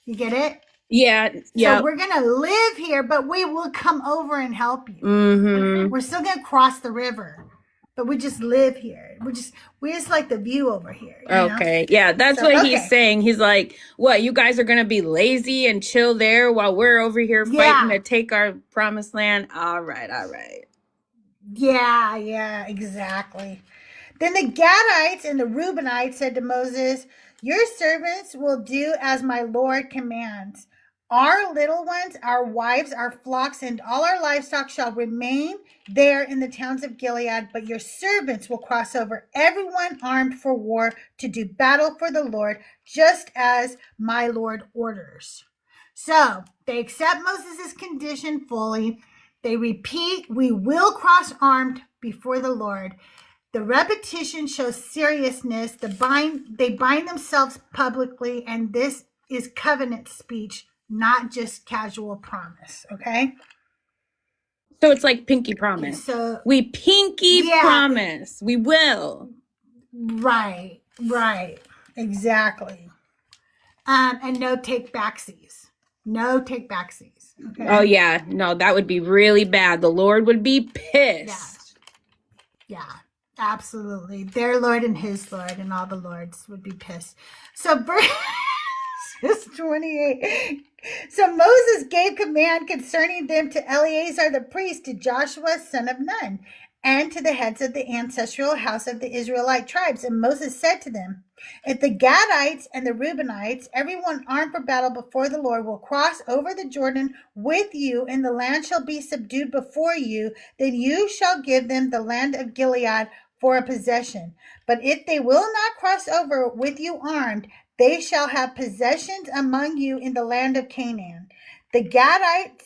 You get it? Yeah. So we're going to live here, but we will come over and help you. Mm-hmm. We're still going to cross the river, but we just live here. We just like the view over here. You Okay. know? Yeah, that's So, what he's saying. He's like, what, you guys are going to be lazy and chill there while we're over here fighting to take our promised land? All right. Yeah, exactly. Then the Gadites and the Reubenites said to Moses, your servants will do as my Lord commands. Our little ones, our wives, our flocks, and all our livestock shall remain there in the towns of Gilead, but your servants will cross over, everyone armed for war, to do battle for the Lord, just as my Lord orders. So they accept Moses' condition fully. They repeat, we will cross armed before the Lord. The repetition shows seriousness. They bind themselves publicly, and this is covenant speech, not just casual promise, okay? So it's like pinky promise. So we pinky promise. We will. Right. Exactly. And no take backsies. Okay? Oh, yeah. No, that would be really bad. The Lord would be pissed. Yeah. Absolutely. Their Lord and his Lord and all the Lords would be pissed. So verse Verse 28. So Moses gave command concerning them to Eleazar the priest, to Joshua son of Nun, and to the heads of the ancestral house of the Israelite tribes. And Moses said to them, if the Gadites and the Reubenites, everyone armed for battle before the Lord, will cross over the Jordan with you, and the land shall be subdued before you, then you shall give them the land of Gilead for a possession. But if they will not cross over with you armed, they shall have possessions among you in the land of Canaan. The Gadites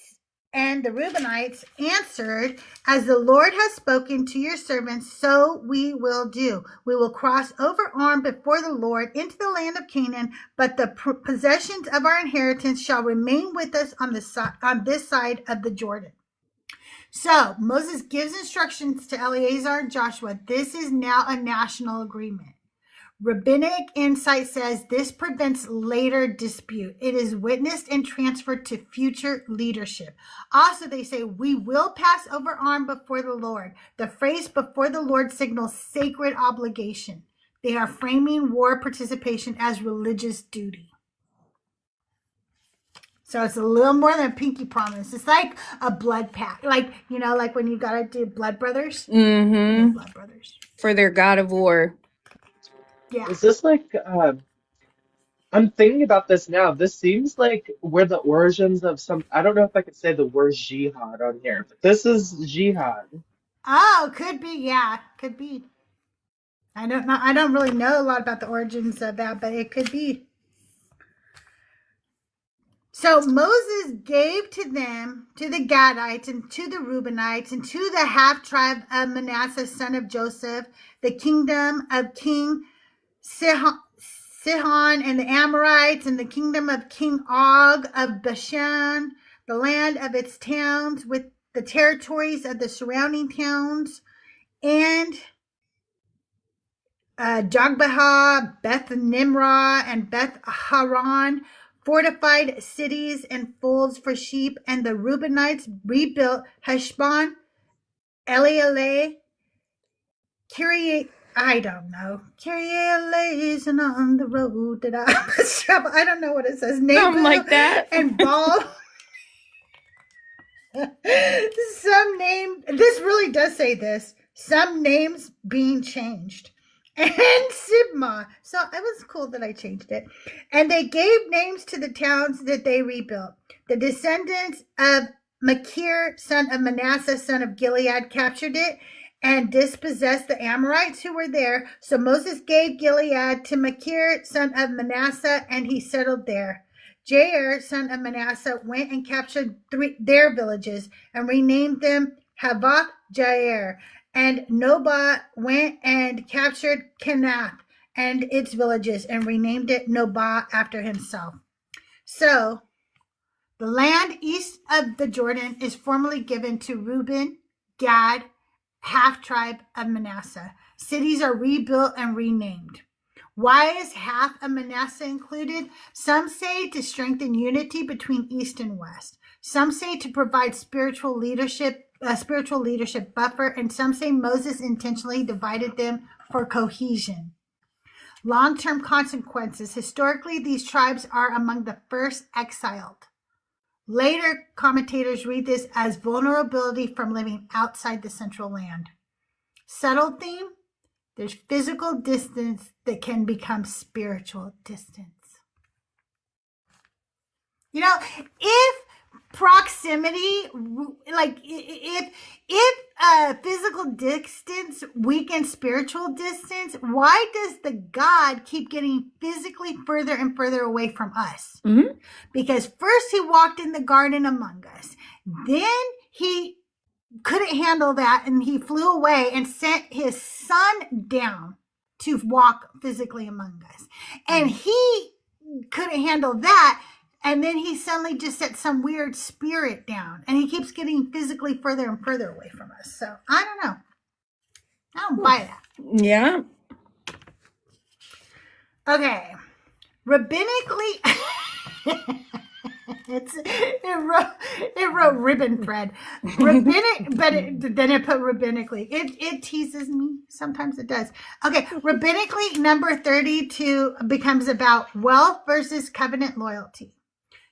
and the Reubenites answered, as the Lord has spoken to your servants, so we will do. We will cross over armed before the Lord into the land of Canaan, but the possessions of our inheritance shall remain with us on this side of the Jordan. So Moses gives instructions to Eleazar and Joshua. This is now a national agreement. Rabbinic insight says this prevents later dispute. It is witnessed and transferred to future leadership. Also, they say, we will pass over armed before the Lord. The phrase before the Lord signals sacred obligation. They are framing war participation as religious duty. So it's a little more than a pinky promise. It's like a blood pact. Like, you know, like when you got to do blood brothers. Mm-hmm. Blood brothers. For their god of war. Yeah. Is this like, I'm thinking about this now. This seems like where the origins of some, I don't know if I could say the word jihad on here, but this is jihad. Oh, could be. Yeah, could be. I don't know. I don't really know a lot about the origins of that, but it could be. So Moses gave to them, to the Gadites and to the Reubenites and to the half tribe of Manasseh, son of Joseph, the kingdom of King Sihon and the Amorites, and the kingdom of King Og of Bashan, the land of its towns with the territories of the surrounding towns, and Jogbehah, Beth Nimrah, and Beth Haran, fortified cities and folds for sheep. And the Reubenites rebuilt Heshbon, Elealeh, I don't know. Kyrie and on the road that I must travel. I don't know what it says. Something like that. And Baal. Some name. This really does say this. Some names being changed. And Sibmah. So it was cool that I changed it. And they gave names to the towns that they rebuilt. The descendants of Machir, son of Manasseh, son of Gilead, captured it and dispossessed the Amorites who were there. So Moses gave Gilead to Machir, son of Manasseh, and he settled there. Jair, son of Manasseh, went and captured their villages and renamed them Havoth Jair. And Nobah went and captured Kenath and its villages and renamed it Nobah after himself. So the land east of the Jordan is formally given to Reuben, Gad, half-tribe of Manasseh. Cities are rebuilt and renamed. Why is half of Manasseh included? Some say to strengthen unity between East and West. Some say to provide spiritual leadership buffer, and some say Moses intentionally divided them for cohesion. Long-term consequences. Historically, these tribes are among the first exiled. Later, commentators read this as vulnerability from living outside the central land. Subtle theme, there's physical distance that can become spiritual distance. You know, if proximity, like if physical distance weakens spiritual distance, why does the God keep getting physically further and further away from us? Mm-hmm. Because first he walked in the garden among us, then he couldn't handle that and he flew away and sent his son down to walk physically among us, and he couldn't handle that. And then he suddenly just set some weird spirit down. And he keeps getting physically further and further away from us. So, I don't know. I don't buy that. Yeah. Okay. Rabbinically... it wrote ribbon thread, rabbinic, but then it put rabbinically. It teases me. Sometimes it does. Okay, rabbinically, number 32 becomes about wealth versus covenant loyalty,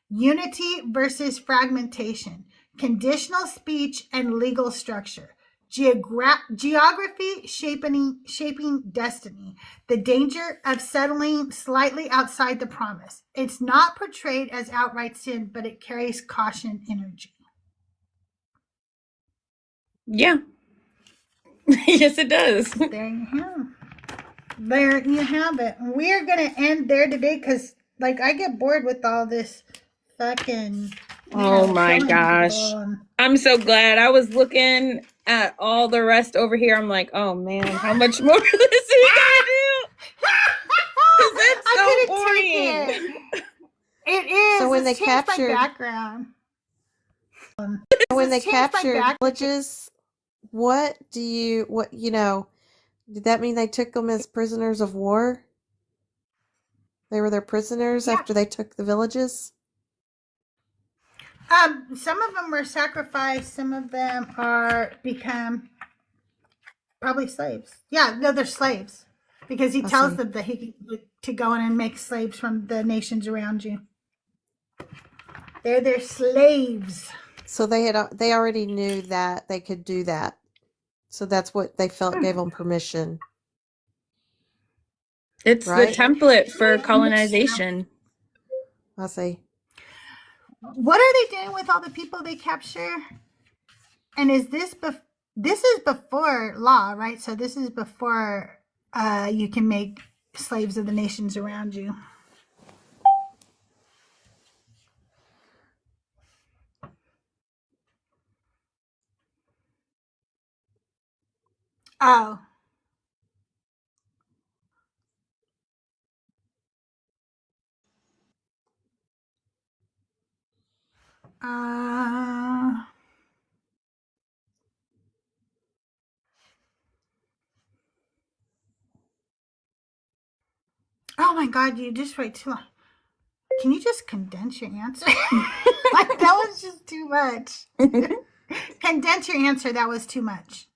unity versus fragmentation, conditional speech and legal structure, geography shaping destiny, the danger of settling slightly outside the promise. It's not portrayed as outright sin, but it carries caution energy. Yeah. Yes, it does. There you have. There you have it. We're gonna end there today because, like, I get bored with all this fucking. Oh my gosh. I'm so glad. I was looking at all the rest over here. I'm like, oh man, how much more of this we gotta do? Because it's so boring. It is. So when it's they changed captured- my background. When they It's changed my captured villages, did that mean they took them as prisoners of war? They were their prisoners after they took the villages? Some of them were sacrificed. Some of them are become probably slaves. Yeah, no, they're slaves because he tells them that to go in and make slaves from the nations around you. They're their slaves. So they already knew that they could do that. So that's what they felt gave them permission. It's right? the template for colonization. I see. What are they doing with all the people they capture? And is this this is before law, right? So this is before you can make slaves of the nations around you. Oh. Oh my God, you just wait too long. Can you just condense your answer? Like, that was just too much. Condense your answer. That was too much.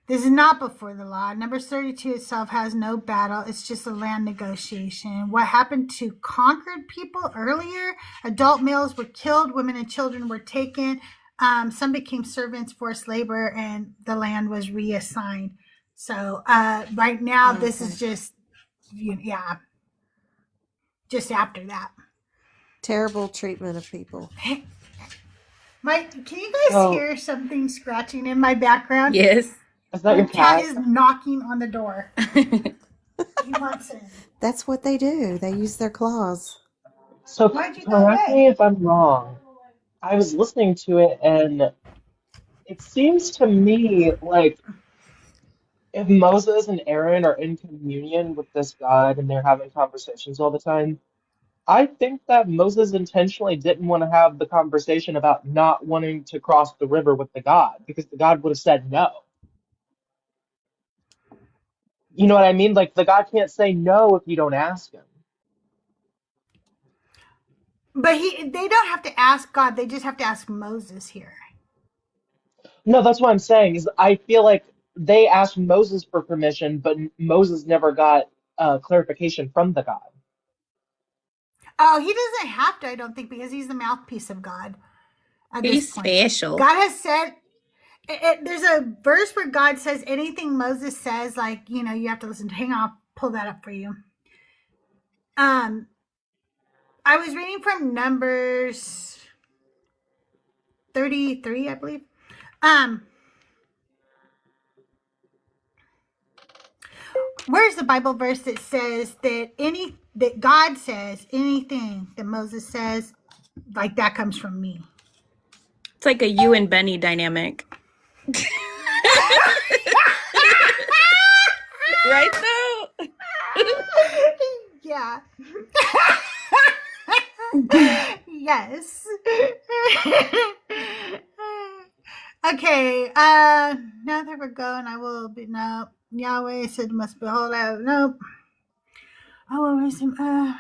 This is not before the law. Number 32 itself has no battle. It's just a land negotiation. What happened to conquered people earlier? Adult males were killed. Women and children were taken. Some became servants, forced labor, and the land was reassigned. So right now, this is just, just after that. Terrible treatment of people. Mike, can you guys hear something scratching in my background? Yes. Is that your cat? cat? Is knocking on the door. He wants in. That's what they do. They use their claws. So Why'd you go correct away? me if I'm wrong. I was listening to it, and it seems to me like if Moses and Aaron are in communion with this God and they're having conversations all the time, I think that Moses intentionally didn't want to have the conversation about not wanting to cross the river with the God because the God would have said no. You know what I mean? Like the God can't say no if you don't ask him. But they don't have to ask God. They just have to ask Moses here. No, that's what I'm saying is I feel like they asked Moses for permission, but Moses never got clarification from the God. Oh, he doesn't have to, I don't think, because he's the mouthpiece of God. He's special. God has said, there's a verse where God says anything Moses says, like, you have to listen to. Hang on, I'll pull that up for you. I was reading from Numbers 33, I believe. Where's the Bible verse that says that God says anything that Moses says, like that comes from me? It's like a you and Benny dynamic. Right though? Yeah. Yes. Okay. Now that we're going, I will be no. Yahweh said, "Must behold out." Nope. I will raise him up.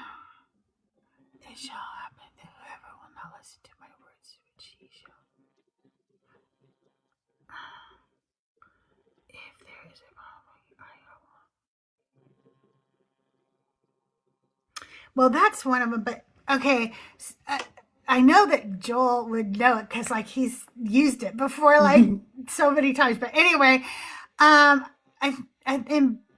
It shall happen that whoever will not listen to my words, which he shall. If there is a problem, well, that's one of them. But okay, I know that Joel would know it because like he's used it before, like so many times. But anyway, in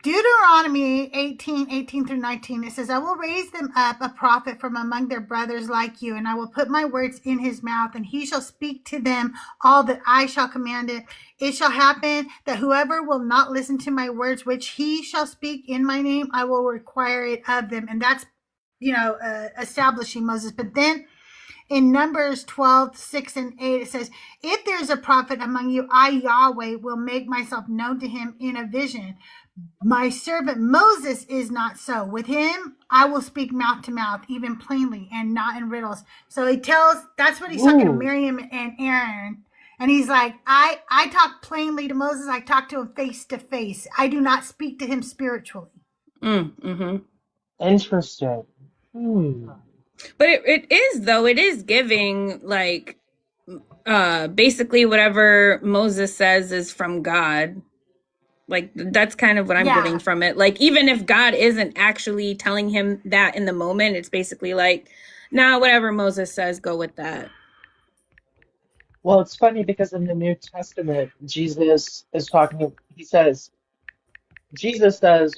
Deuteronomy 18 through 19, it says, I will raise them up a prophet from among their brothers like you, and I will put my words in his mouth, and he shall speak to them all that I shall command it. It shall happen that whoever will not listen to my words, which he shall speak in my name, I will require it of them. And that's, establishing Moses. But then in Numbers 12, 6 and 8, it says, if there is a prophet among you, I, Yahweh, will make myself known to him in a vision. My servant Moses is not so. With him, I will speak mouth to mouth, even plainly, and not in riddles. So he tells, that's what he's talking to Miriam and Aaron. And he's like, I talk plainly to Moses. I talk to him face to face. I do not speak to him spiritually. Interesting. But it is giving like basically whatever Moses says is from God. Like that's kind of what I'm getting from it. Like even if God isn't actually telling him that in the moment, it's basically like, nah, whatever Moses says, go with that. Well, it's funny because in the New Testament, Jesus says,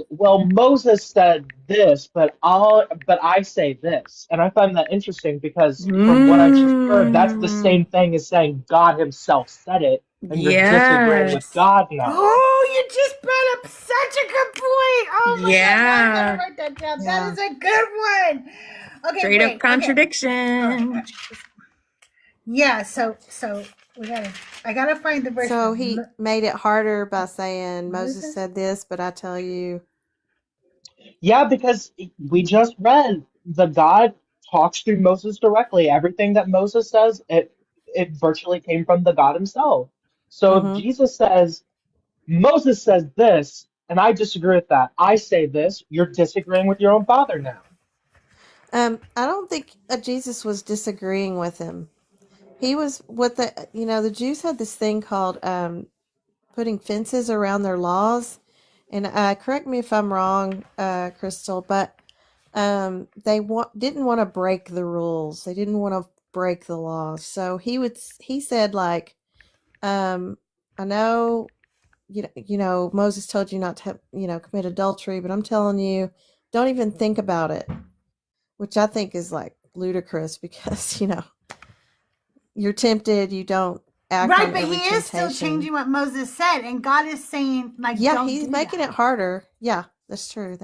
well, Moses said this, but I say this. And I find that interesting because from what I just heard, that's the same thing as saying God himself said it, and you're disagreeing with God now. Oh, you just brought up such a good point. Oh my God, I gotta write that down. That is a good one. Okay, straight up contradiction. Okay. Yeah, so I gotta find the verse. So he made it harder by saying Moses said this, but I tell you. Yeah, because we just read the God talks through Moses directly. Everything that Moses says, it virtually came from the God himself. So if Jesus says, Moses says this, and I disagree with that, I say this, you're disagreeing with your own father now. I don't think Jesus was disagreeing with him. He was the Jews had this thing called putting fences around their laws. And correct me if I'm wrong, Crystal, but they didn't want to break the rules. They didn't want to break the laws. So he said like, I know, Moses told you not to, commit adultery, but I'm telling you, don't even think about it, which I think is like ludicrous because, you're tempted, you don't act right, on but every he is still changing what Moses said, and God is saying like, he's making it harder. Yeah, that's true.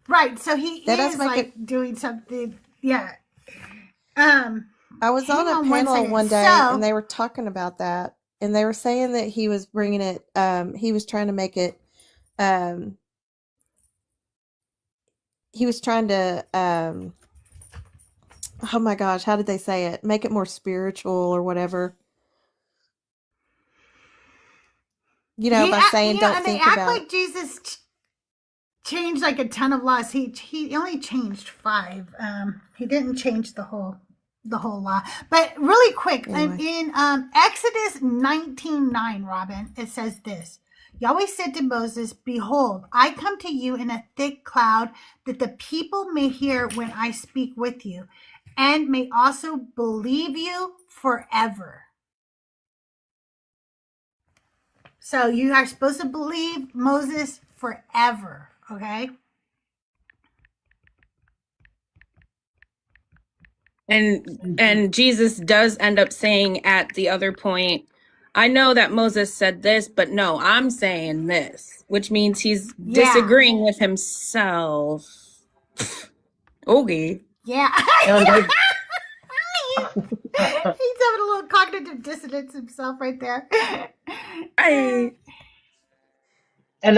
Right, so he is like doing something. Yeah. I was on a panel one day, and they were talking about that, and they were saying that he was bringing it. He was trying to make it. He was trying to. Oh my gosh, how did they say it? Make it more spiritual or whatever. By saying don't think about. They act like Jesus changed like a ton of laws. He only changed 5. He didn't change the whole law. But really quick, in Exodus 19:9, Robin, it says this. Yahweh said to Moses, behold, I come to you in a thick cloud that the people may hear when I speak with you, and may also believe you forever. So you are supposed to believe Moses forever, okay? And Jesus does end up saying at the other point, I know that Moses said this, but no, I'm saying this, which means he's disagreeing with himself. Okay. Yeah. He's having a little cognitive dissonance himself right there. And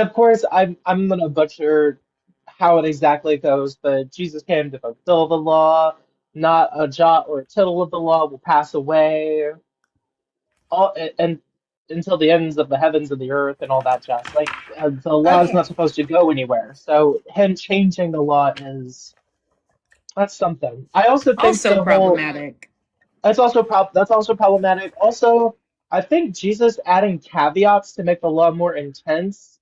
of course, I'm gonna butcher how it exactly goes, but Jesus came to fulfill the law. Not a jot or a tittle of the law will pass away. And until the ends of the heavens and the earth and all that jazz. Like the law is Okay. not supposed to go anywhere. So him changing the law that's something. I also think Also the whole problematic. that's also problematic. Also, I think Jesus adding caveats to make the law more intense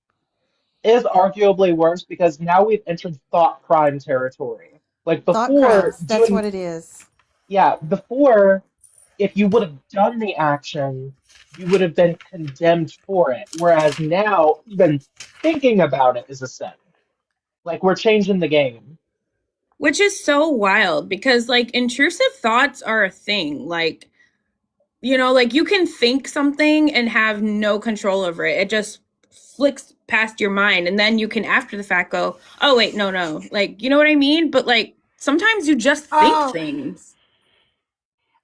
is arguably worse because now we've entered thought crime territory. Like Thought before crimes. That's doing, what it is. yeah, before if you would have done the action, you would have been condemned for it. Whereas now, even thinking about it is a sin. Like we're changing the game. Which is so wild because like intrusive thoughts are a thing. Like, you know, like you can think something and have no control over it. It just flicks past your mind. And then you can, after the fact, go, oh, wait, no. Like, you know what I mean? But like sometimes you just think Oh, things.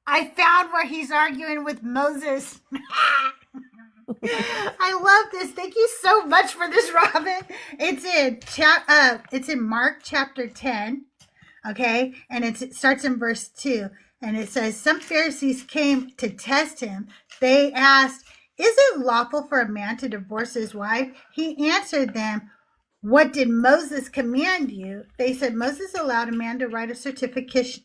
I found where he's arguing with Moses. I love this. Thank you so much for this, Robin. It's in Mark chapter 10. Okay, and it starts in verse 2, and it says, some Pharisees came to test him. They asked, is it lawful for a man to divorce his wife? He answered them, what did Moses command you? They said, Moses allowed a man to write a certificate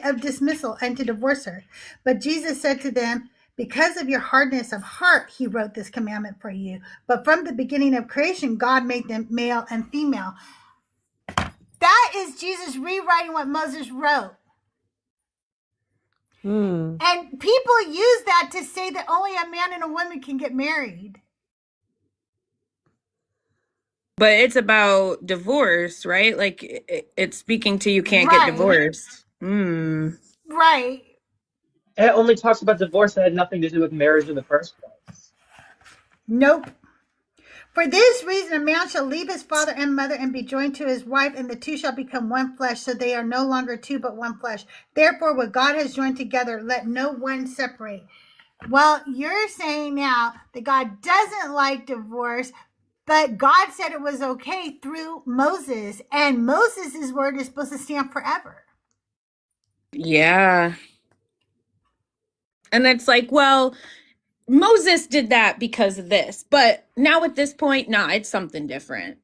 of dismissal and to divorce her. But Jesus said to them, because of your hardness of heart, he wrote this commandment for you. But from the beginning of creation, God made them male and female. That is Jesus rewriting what Moses wrote. And people use that to say that only a man and a woman can get married. But it's about divorce, right? Like it's speaking to you can't get divorced. Right. It only talks about divorce that had nothing to do with marriage in the first place. Nope. For this reason, a man shall leave his father and mother and be joined to his wife, and the two shall become one flesh, so they are no longer two but one flesh. Therefore, what God has joined together, let no one separate. Well, you're saying now that God doesn't like divorce, but God said it was okay through Moses, and Moses' word is supposed to stand forever. Yeah. And it's like, well, Moses did that because of this. But now at this point, nah, it's something different.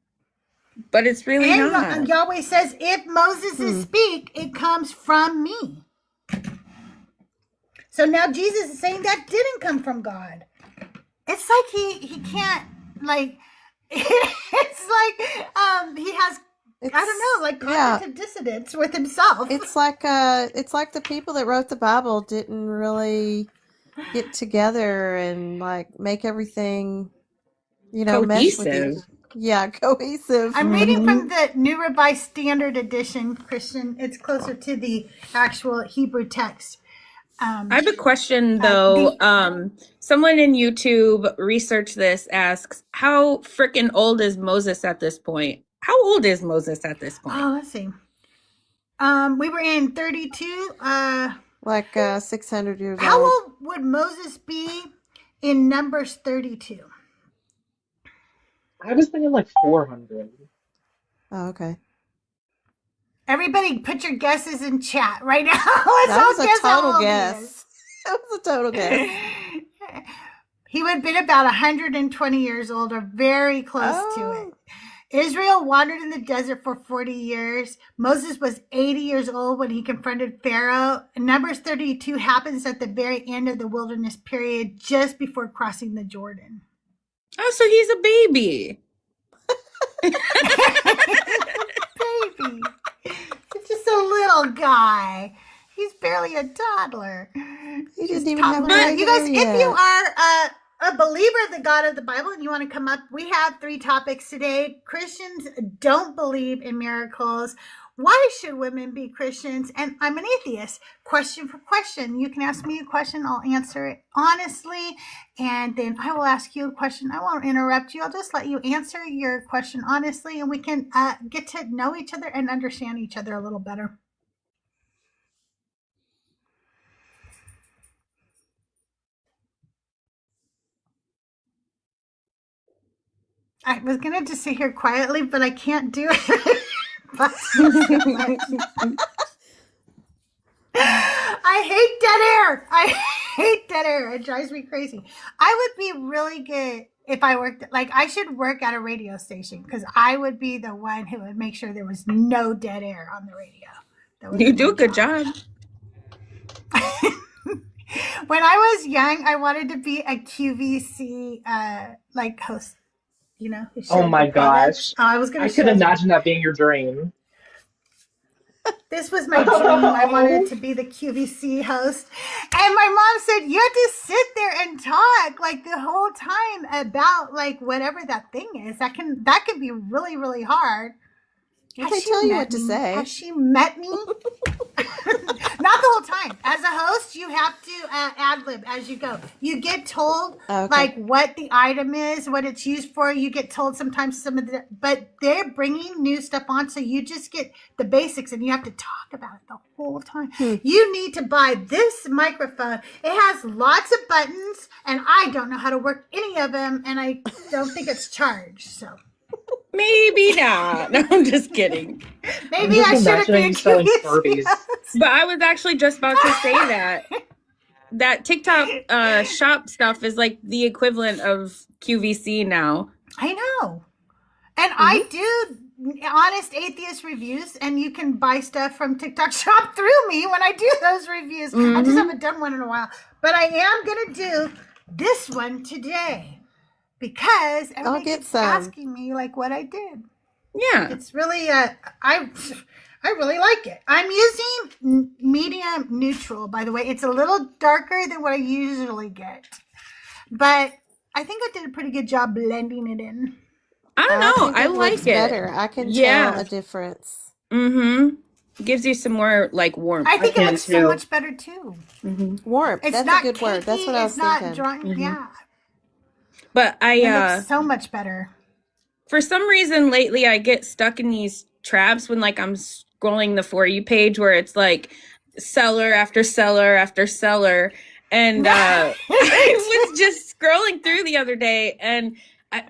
But it's really not. And Yahweh says, if Moses speak, it comes from me. So now Jesus is saying that didn't come from God. It's like he can't, like, it's like he has, I don't know, like cognitive dissonance with himself. It's like the people that wrote the Bible didn't really get together and like make everything, mesh with each. Yeah, cohesive. I'm reading from the New Revised Standard Edition, Christian. It's closer to the actual Hebrew text. I have a question though. Someone in YouTube researched this, asks, how freaking old is Moses at this point? How old is Moses at this point? Oh, let's see. We were in 32. Like 600 years How old. old would Moses be in Numbers 32? I was thinking like 400. Oh, okay. Everybody put your guesses in chat right now. That was a total guess. That was a total guess. He would have been about 120 years old or very close to it. Israel wandered in the desert for 40 years. Moses was 80 years old when he confronted Pharaoh. Numbers 32 happens at the very end of the wilderness period, just before crossing the Jordan. Oh, so he's a baby. Baby. He's just a little guy. He's barely a toddler. He doesn't even have a But you guys, yet. if you are a believer of the God of the Bible and you want to come up, we have 3 topics today. Christians don't believe in miracles. Why should women be Christians? And I'm an atheist. Question for question. You can ask me a question. I'll answer it honestly. And then I will ask you a question. I won't interrupt you. I'll just let you answer your question honestly. And we can get to know each other and understand each other a little better. I was going to just sit here quietly, but I can't do it. I hate dead air. hate dead air. It drives me crazy. I would be really good if I worked, like, I should work at a radio station because I would be the one who would make sure there was no dead air on the radio. That would You be do my a good job. When I was young, I wanted to be a QVC like host. You know, who Oh showed my the products. gosh. I was I gonna could show. imagine that being your dream. This was my dream. I wanted to be the QVC host. And my mom said, you have to sit there and talk like the whole time about like whatever that thing is. That can be really, really hard. Well, they tell you what to say. Has she met me? Not the whole time. As a host, you have to ad lib as you go. You get told like what the item is, what it's used for. You get told sometimes but they're bringing new stuff on, so you just get the basics and you have to talk about it the whole time. You need to buy this microphone. It has lots of buttons, and I don't know how to work any of them, and I don't think it's charged. So. Maybe not. No, I'm just kidding. Maybe I should have been selling Furbies. But I was actually just about to say that TikTok shop stuff is like the equivalent of QVC now. I know. And I do honest atheist reviews, and you can buy stuff from TikTok shop through me when I do those reviews. I just haven't done one in a while. But I am going to do this one today. Because everybody's asking me like what I did. Yeah. It's really I really like it. I'm using medium neutral, by the way. It's a little darker than what I usually get. But I think I did a pretty good job blending it in. I don't know. I like it better. I can tell a difference. Gives you some more like warmth. I think it looks so much better too. Warmth. It's That's not a good word. That's what I was thinking. Drawing, yeah. But it looks so much better. For some reason lately I get stuck in these traps when like I'm scrolling the For You page where it's like seller after seller after seller. And I was just scrolling through the other day, and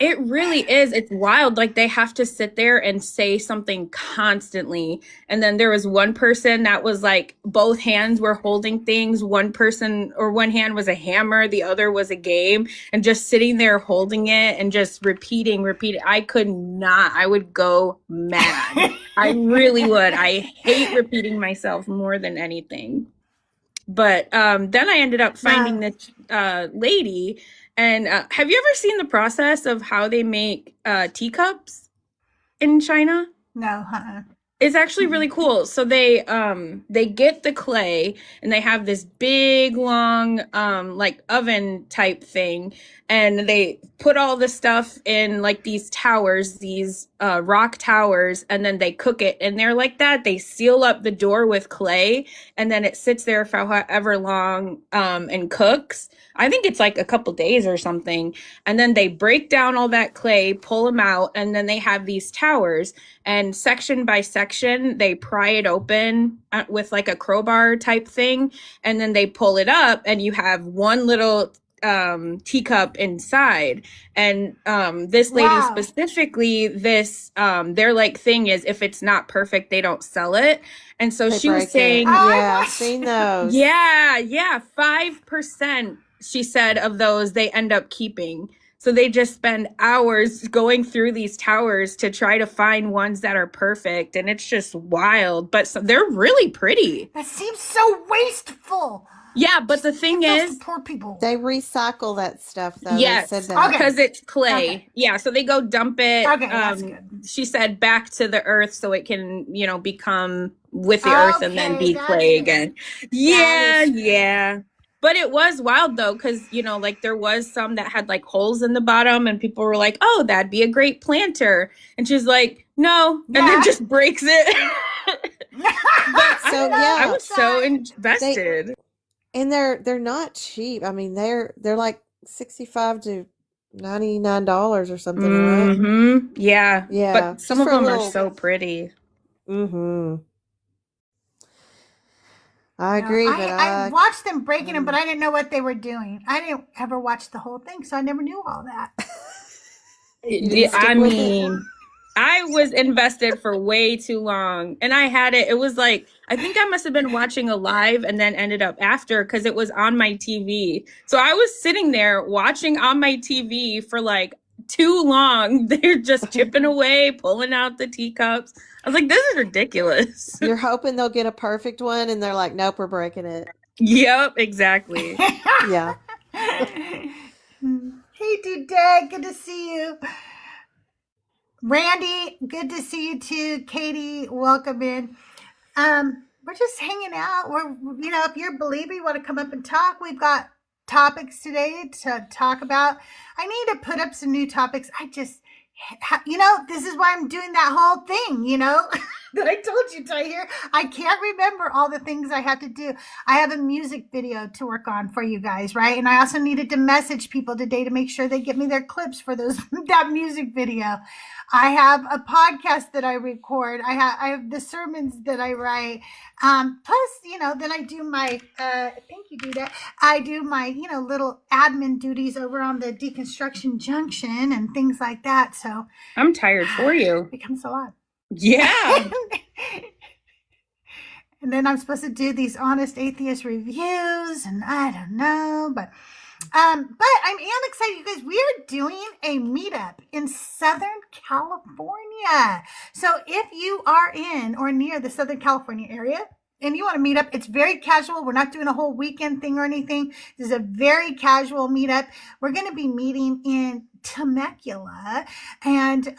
it really is. It's wild. Like they have to sit there and say something constantly. And then there was one person that was like both hands were holding things. One hand was a hammer. The other was a game, and just sitting there holding it and just repeating. I could not. I would go mad. I really would. I hate repeating myself more than anything. But then I ended up finding this lady. And have you ever seen the process of how they make teacups in China? No, It's actually really cool. So they get the clay, and they have this big long like oven type thing, and they put all the stuff in like these towers, these rock towers, and then they cook it. And they're like that. They seal up the door with clay, and then it sits there for however long and cooks. I think it's like a couple days or something. And then they break down all that clay, pull them out, and then they have these towers. And section by section, they pry it open with like a crowbar type thing. And then they pull it up, and you have one little teacup inside. And this lady specifically, their like thing is if it's not perfect, they don't sell it. And so she was saying, I've seen those. Yeah, 5%. She said of those they end up keeping. So they just spend hours going through these towers to try to find ones that are perfect. And it's just wild. But they're really pretty. That seems so wasteful. Yeah, but the thing is, poor people. They recycle that stuff, though. Yes, because it's clay. Okay. Yeah, so they go dump it. Okay, that's good. She said back to the earth so it can, become with the earth and then be clay again. Yeah. But it was wild, though, because, like there was some that had like holes in the bottom, and people were like, oh, that'd be a great planter. And she's like, no, and then just breaks it. I was so invested. And they're not cheap. I mean, they're like $65 to $99 or something. Right? Yeah. Yeah. But some of them are so pretty. I agree. But I watched them breaking them, but I didn't know what they were doing. I didn't ever watch the whole thing, so I never knew all that. I mean, I was invested for way too long, and I had it. It was like, I think I must have been watching a live and then ended up after because it was on my TV. So I was sitting there watching on my TV for like too long. They're just chipping away, pulling out the teacups. I was like, this is ridiculous. You're hoping they'll get a perfect one, and they're like, nope, we're breaking it. Yep, exactly. Yeah. Hey, dude, Dad, good to see you. Randy, good to see you too. Katie, welcome in. We're just hanging out. We're, if you're a believer, you want to come up and talk. We've got topics today to talk about. I need to put up some new topics. This is why I'm doing that whole thing, that I told you, Tahir. I can't remember all the things I have to do. I have a music video to work on for you guys, right? And I also needed to message people today to make sure they get me their clips for that music video. I have a podcast that I record. I have the sermons that I write. Plus, then I do my, thank you, Duda. I do my, little admin duties over on the Deconstruction Junction and things like that. So I'm tired for you. It becomes a lot. Yeah. And then I'm supposed to do these honest atheist reviews, and I don't know, but I am excited, you guys. We are doing a meetup in Southern California. So if you are in or near the Southern California area and you want to meet up, it's very casual. We're not doing a whole weekend thing or anything. This is a very casual meetup. We're going to be meeting in Temecula, and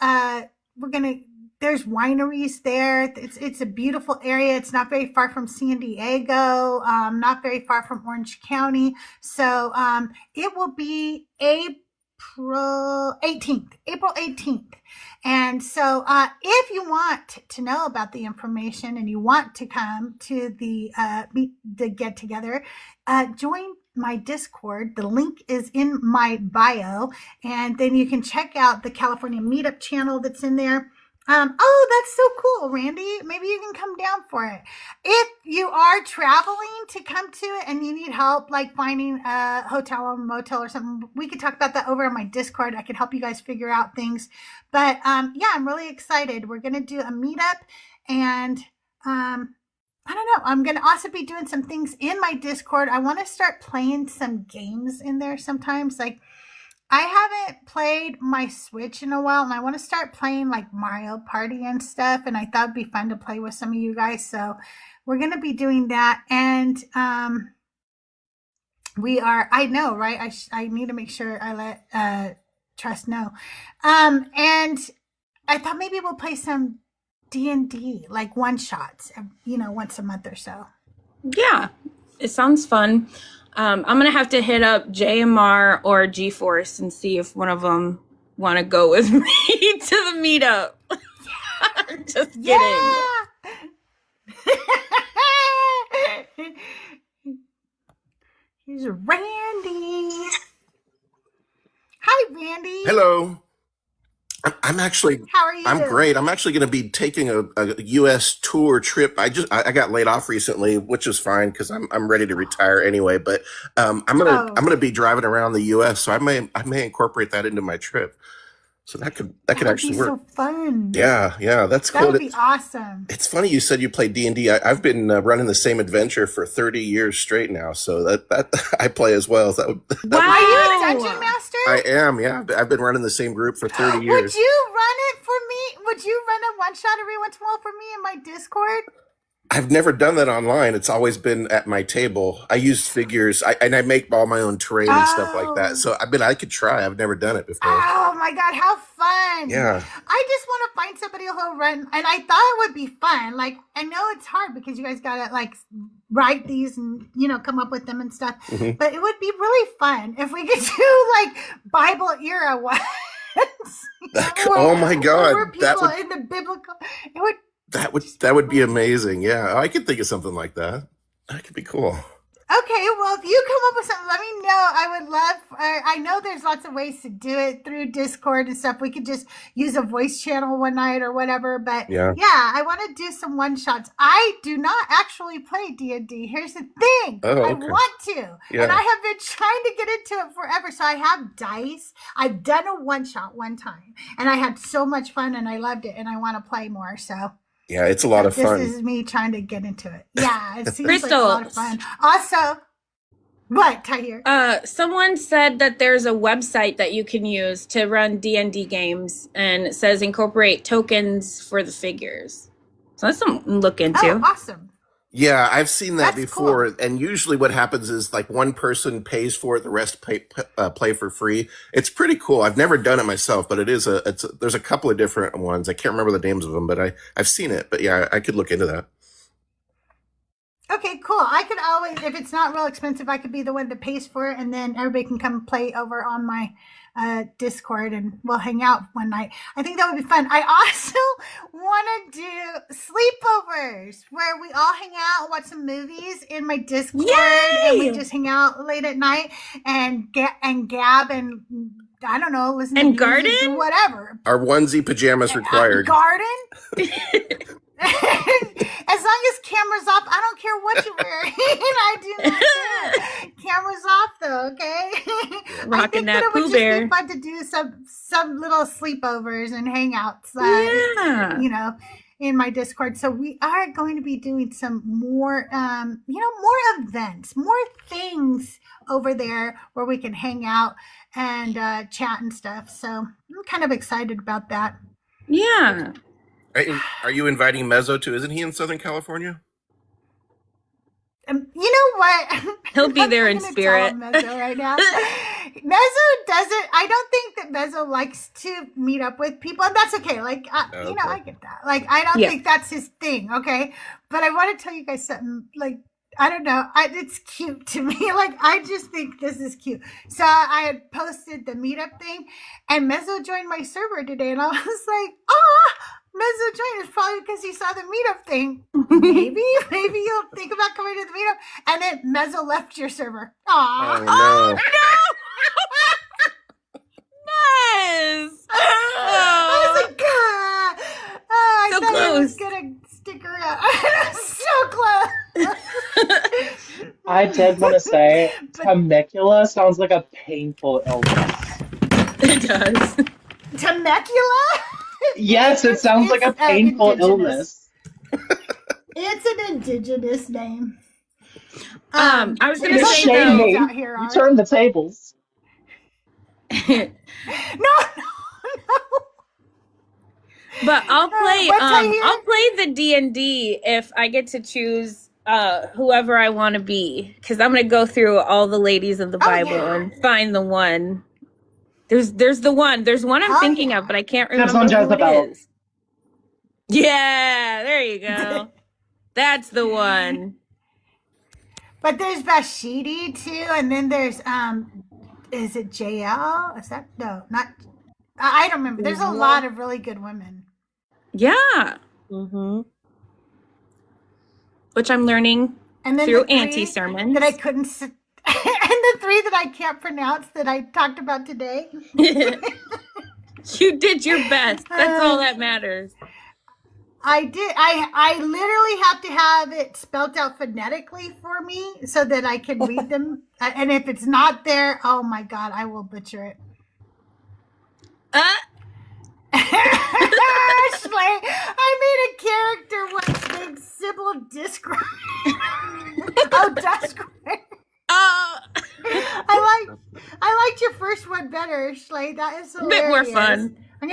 there's wineries there. It's a beautiful area. It's not very far from San Diego, not very far from Orange County. So it will be April 18th. And so if you want to know about the information and you want to come to the get together, join my Discord. The link is in my bio, and then you can check out the California Meetup channel that's in there. That's so cool, Randy. Maybe you can come down for it. If you are traveling to come to it and you need help, like finding a hotel or motel or something, we could talk about that over on my Discord. I could help you guys figure out things. But I'm really excited. We're going to do a meetup, and I don't know. I'm going to also be doing some things in my Discord. I want to start playing some games in there sometimes. Like, I haven't played my Switch in a while, and I want to start playing like Mario Party and stuff, and I thought it'd be fun to play with some of you guys. So we're going to be doing that. And I know, right? I need to make sure I let Trust know. And I thought maybe we'll play some D&D, like one shots, once a month or so. Yeah, it sounds fun. I'm going to have to hit up JMR or GeForce and see if one of them want to go with me to the meetup. Just kidding. Yeah. Here's Randy. Hi, Randy. Hello. I'm actually, How are you? I'm great. I'm actually going to be taking a U.S. tour trip. I got laid off recently, which is fine because I'm ready to retire anyway. But I'm gonna be driving around the U.S. So I may incorporate that into my trip. So that could actually work. So fun. Yeah, that's cool. That would be awesome. It's funny you said you play D&D. I've been running the same adventure for 30 years straight now. So that I play as well. So wow. Are you a dungeon master? I am. Yeah, I've been running the same group for 30 years. Would you run it for me? Would you run a one shot every once in a while for me in my Discord? I've never done that online. It's always been at my table. I use figures, and I make all my own terrain and stuff like that. So I could try. I've never done it before. Oh my God, how fun! Yeah. I just want to find somebody who'll run, and I thought it would be fun. Like, I know it's hard because you guys gotta like write these and come up with them and stuff. Mm-hmm. But it would be really fun if we could do like Bible era ones. Oh my God, where people in the biblical. It would. That would be amazing. Yeah, I could think of something like that. That could be cool. Okay, well, if you come up with something, let me know. I would love. I know there's lots of ways to do it through Discord and stuff. We could just use a voice channel one night or whatever. But Yeah. I want to do some one shots. I do not actually play D&D. Here's the thing. Oh, I okay. want to, Yeah. and I have been trying to get into it forever. So I have dice. I've done a one shot one time, and I had so much fun, and I loved it, and I want to play more. So. Yeah, it's a lot of fun. This is me trying to get into it. Yeah, it seems Crystal. like a lot of fun. Also, what, Tahir? Someone said that there's a website that you can use to run D&D games, and it says incorporate tokens for the figures. So that's something to look into. Oh, awesome. Yeah, I've seen that That's before. cool. And usually what happens is like one person pays for it, the rest play for free. It's pretty cool. I've never done it myself, but there's a couple of different ones. I can't remember the names of them, but I've seen it. But yeah, I could look into that. Okay, cool. I could always, if it's not real expensive, I could be the one that pays for it, and then everybody can come play over on my Discord, and we'll hang out one night. I think that would be fun. I also want to do sleepovers where we all hang out and watch some movies in my Discord. Yay! And we just hang out late at night and gab and I don't know, listen And to music, garden? do whatever. Are onesie pajamas required? Garden? As long as camera's off, I don't care what you're wearing. I do not care. Camera's off, though. Okay. I Rocking think that it would Pooh just Bear. be fun to do some little sleepovers and hangouts. Yeah. You know, in my Discord. So we are going to be doing some more, more events, more things over there where we can hang out and chat and stuff. So I'm kind of excited about that. Yeah. Are you inviting Mezzo too? Isn't he in Southern California? You know what? He'll be there in I'm gonna spirit. tell Mezzo right now. Mezzo doesn't. I don't think that Mezzo likes to meet up with people, and that's okay. Like, Okay. I get that. Like, I don't Yeah. think that's his thing. Okay, but I want to tell you guys something. Like, I don't know. It's cute to me. Like, I just think this is cute. So I had posted the meetup thing, and Mezzo joined my server today, and I was like, Mezzo joined. It's probably because he saw the meetup thing. Maybe you'll think about coming to the meetup. And then Mezzo left your server. Aw. Oh, no. Yes. I was like, I So thought I was close. gonna stick around. So close. I did want to say, Temecula sounds like a painful illness. It does. Temecula? Yes, it sounds like a It's, painful indigenous. illness. It's an indigenous name. I was gonna there's say Shame names though. me. out here, You aren't turned the tables. No. But I'll play. What Tahir? I'll play the D&D if I get to choose whoever I want to be, because I'm gonna go through all the ladies of the Bible and find the one. There's the one. There's one I'm thinking of, but I can't Dibs remember on who Jezebel. it is. Yeah, there you go. That's the one. But there's Vashidi too, and then there's is it JL? Is that no? Not. I don't remember. There's a lot of really good women. Yeah, Mm-hmm. which I'm learning And then through the three auntie sermons. that I couldn't. And the three that I can't pronounce that I talked about today. You did your best. That's all that matters. I did. I literally have to have it spelled out phonetically for me so that I can read them. And if it's not there, oh my God, I will butcher it. Ashley, I made a character once named Sybil Discry. Oh, Discry. I liked your first one better, Ashley. That is A hilarious. bit more fun. I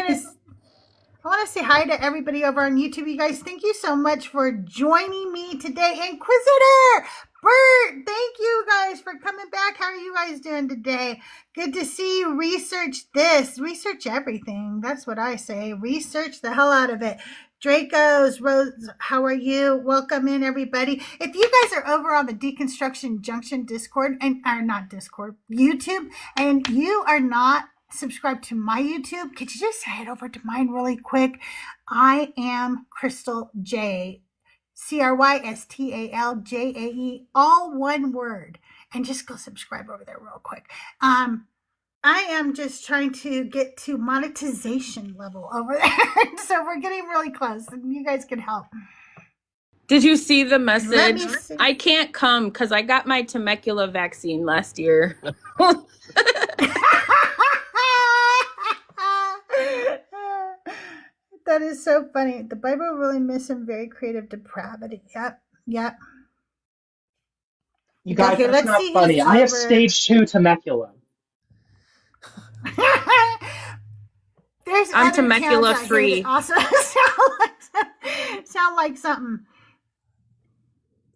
want to say hi to everybody over on YouTube. You guys, thank you so much for joining me today. Inquisitor, Bert, thank you guys for coming back. How are you guys doing today? Good to see you. Research this. Research everything. That's what I say. Research the hell out of it. Draco's, Rose, how are you? Welcome in, everybody. If you guys are over on the Deconstruction Junction Discord, YouTube, and you are not subscribe to my YouTube, could you just head over to mine really quick? I am CrystalJae. CrystalJae, all one word. And just go subscribe over there real quick. I am just trying to get to monetization level over there. So we're getting really close, and you guys can help. Did you see the message? I can't come because I got my Temecula vaccine last year. That is so funny. The Bible really missed some very creative depravity. Yep. You guys, Okay, that's let's not see funny. his I have liver. stage 2 Temecula. There's I'm other Temecula towns out free. here that also sound like something.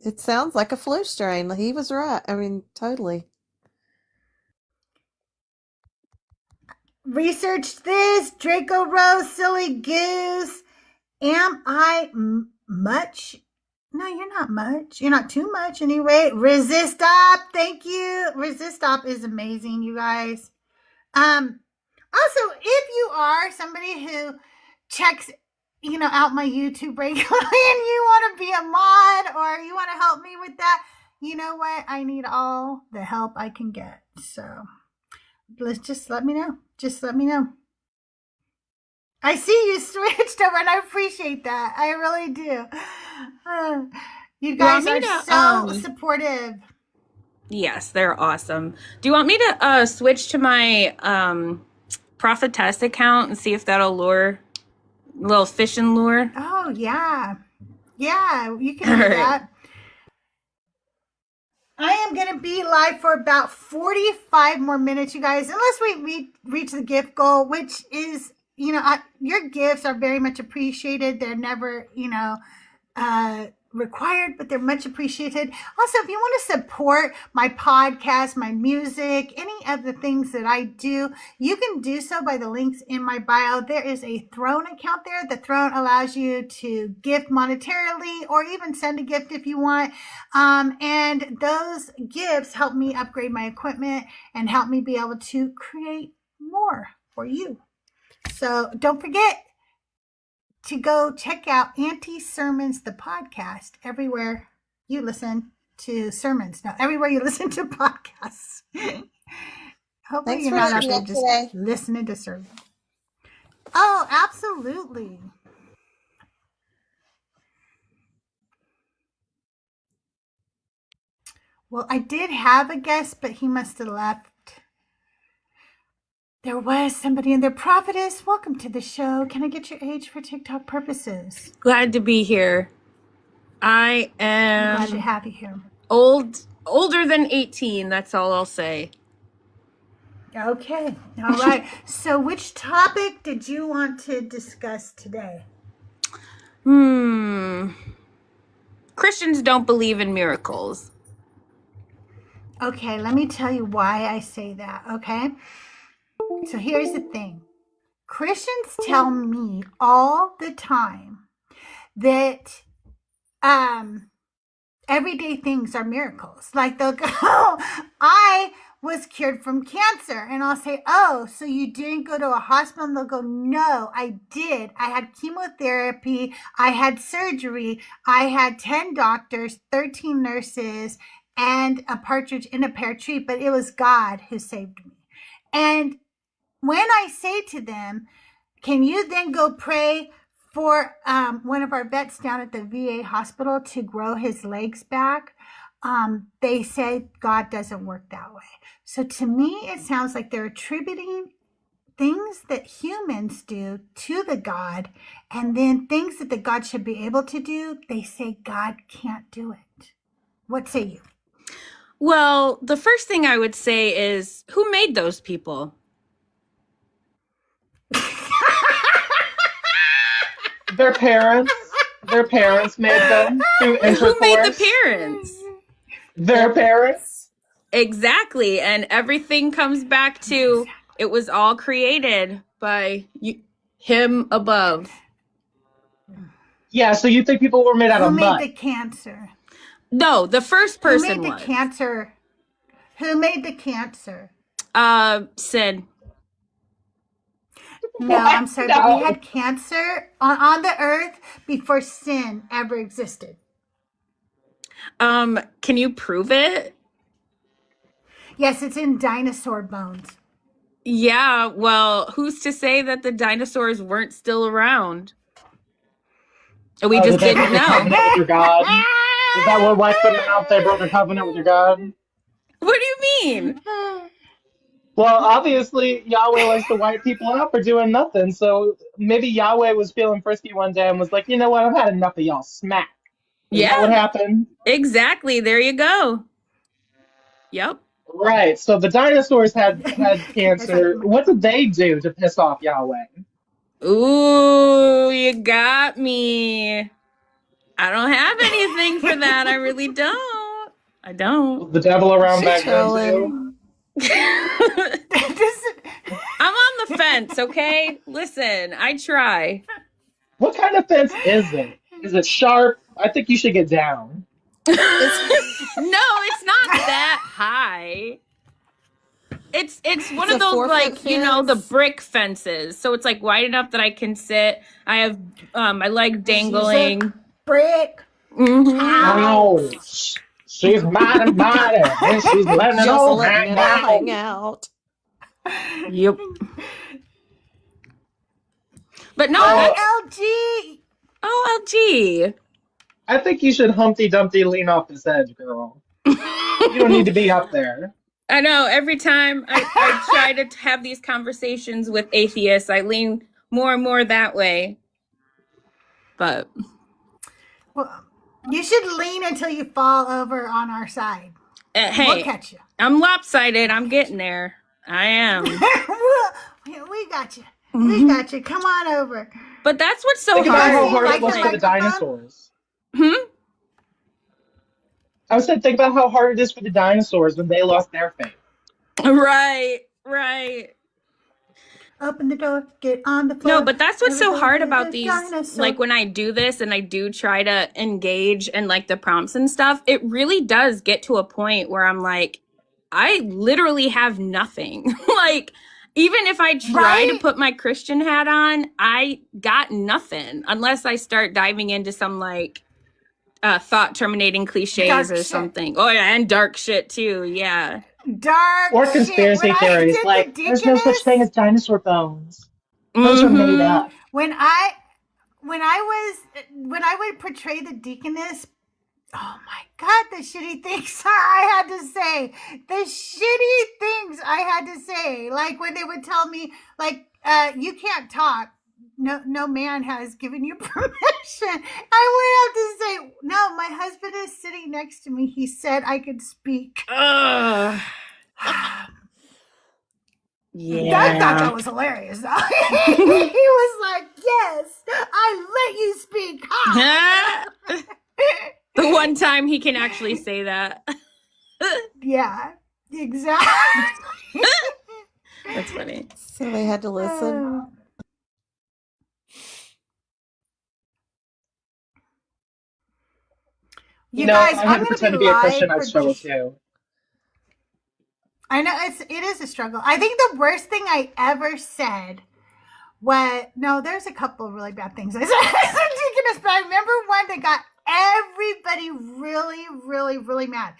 It sounds like a flu strain. He was right. I mean, totally. Researched this. Draco Rose, silly goose. Am I much? No, you're not much. You're not too much anyway. Resist Up. Thank you. Resist Up is amazing, you guys. Also, if you are somebody who checks, out my YouTube regularly and you want to be a mod or you want to help me with that, you know what? I need all the help I can get. So just let me know. Just let me know. I see you switched over, and I appreciate that. I really do. You guys are so supportive. Yes, they're awesome. Do you want me to switch to my Prophetess account and see if that'll lure a little fishing lure? Oh, yeah. Yeah, you can do that. I am going to be live for about 45 more minutes, you guys, unless we reach the gift goal, which is, your gifts are very much appreciated. They're never, required, but they're much appreciated. Also, if you want to support my podcast, my music, any of the things that I do, you can do so by the links in my bio. There is a Throne account there. The Throne allows you to gift monetarily or even send a gift if you want. And those gifts help me upgrade my equipment and help me be able to create more for you. So don't forget to go check out Auntie Sermons, the podcast, everywhere you listen to sermons. No, everywhere you listen to podcasts. Hopefully you're not out there just listening to sermons. Oh, absolutely. Well, I did have a guest, but he must have left. There was somebody in there. Prophetess, welcome to the show. Can I get your age for TikTok purposes? Glad to be here. I am glad to have you here. Older than 18, that's all I'll say. Okay. All right. So which topic did you want to discuss today? Christians don't believe in miracles. Okay, let me tell you why I say that, okay? So here's the thing. Christians tell me all the time that everyday things are miracles. Like they'll go, I was cured from cancer. And I'll say, oh, so you didn't go to a hospital? And they'll go, no, I did. I had chemotherapy. I had surgery. I had 10 doctors, 13 nurses, and a partridge in a pear tree. But it was God who saved me. And when I say to them, can you then go pray for one of our vets down at the VA hospital to grow his legs back? They say God doesn't work that way. So to me, it sounds like they're attributing things that humans do to the God, and then things that the God should be able to do, they say God can't do it. What say you? Well, the first thing I would say is, who made those people? Their parents. Their parents made them through intercourse. Who made the parents? Their parents. Exactly. And everything comes back to it was all created by him above. Yeah, so you think people were made out of mud? Who made the cancer? No, the first person Who made the cancer? Who made the cancer? Sin. No, I'm sorry, but we had cancer on the earth before sin ever existed. Can you prove it? Yes, it's in dinosaur bones. Yeah, well, who's to say that the dinosaurs weren't still around? We just Did they didn't break a know. covenant with your God? Is that what wiped them out? They broke a covenant with your God? What do you mean? Well, obviously, Yahweh likes to wipe people out for doing nothing. So maybe Yahweh was feeling frisky one day and was like, you know what? I've had enough of y'all. Smack. Is that what Yeah, happened? exactly. There you go. Yep. Right. So the dinosaurs had It's like, cancer. What did they do to piss off Yahweh? Ooh, you got me. I don't have anything for that. I really don't. I don't. Was the devil around She back then trolling. too? I'm on the fence, okay? Listen, I try. What kind of fence is it? Is it sharp? I think you should get down. No, it's not that high. It's one It's of a those, 4-foot like, you know, the fence. brick fences. So it's like wide enough that I can sit. I have my leg dangling. brick. Mm-hmm. Ouch. She's mighty, mighty, and she's letting it Just all letting hang it all out. hang out. Yep. But no, Well, that's OLG. OLG. I think you should Humpty Dumpty lean off this edge, girl. You don't need to be up there. I know. Every time I try to have these conversations with atheists, I lean more and more that way. But Well, you should lean until you fall over on our side. hey, We'll catch you. I'm lopsided. I'm getting there. I am. We got you. We got you. Come on over. But that's what's so Think about how hard. hard it was for the Like- dinosaurs. Hmm? I was saying, think about how hard it is for the dinosaurs when they lost their faith. Right. Open the door. Get on the floor. No, but that's what's so Everybody hard is about a these. dinosaur. Like when I do this and I do try to engage in like the prompts and stuff, it really does get to a point where I'm like, I literally have nothing. Like, even if I try to Right? put my Christian hat on, I got nothing unless I start diving into some like thought terminating cliches Dark or shit. something. Oh yeah, and dark shit too. Yeah. Dark Or shit. conspiracy When I theories did like, the there's no such Deaconess- thing as dinosaur bones. Those are made Mhm. up. when I would portray the deaconess, oh my god, the shitty things I had to say. The shitty things I had to say. Like when they would tell me, like, you can't talk. No man has given you permission. I would have to say, no, my husband is sitting next to me. He said I could speak. Ugh. I thought Yeah. that was hilarious. He was like, yes, I let you speak. Ha! The one time he can actually say that. Yeah, exactly. That's funny. So they had to listen. You know, guys, I I'm had to gonna pretend to be be a live Christian. I for struggle just- too. I know it is a struggle. I think the worst thing I ever said was there's a couple of really bad things I said. But I remember one that got everybody really, really, really mad.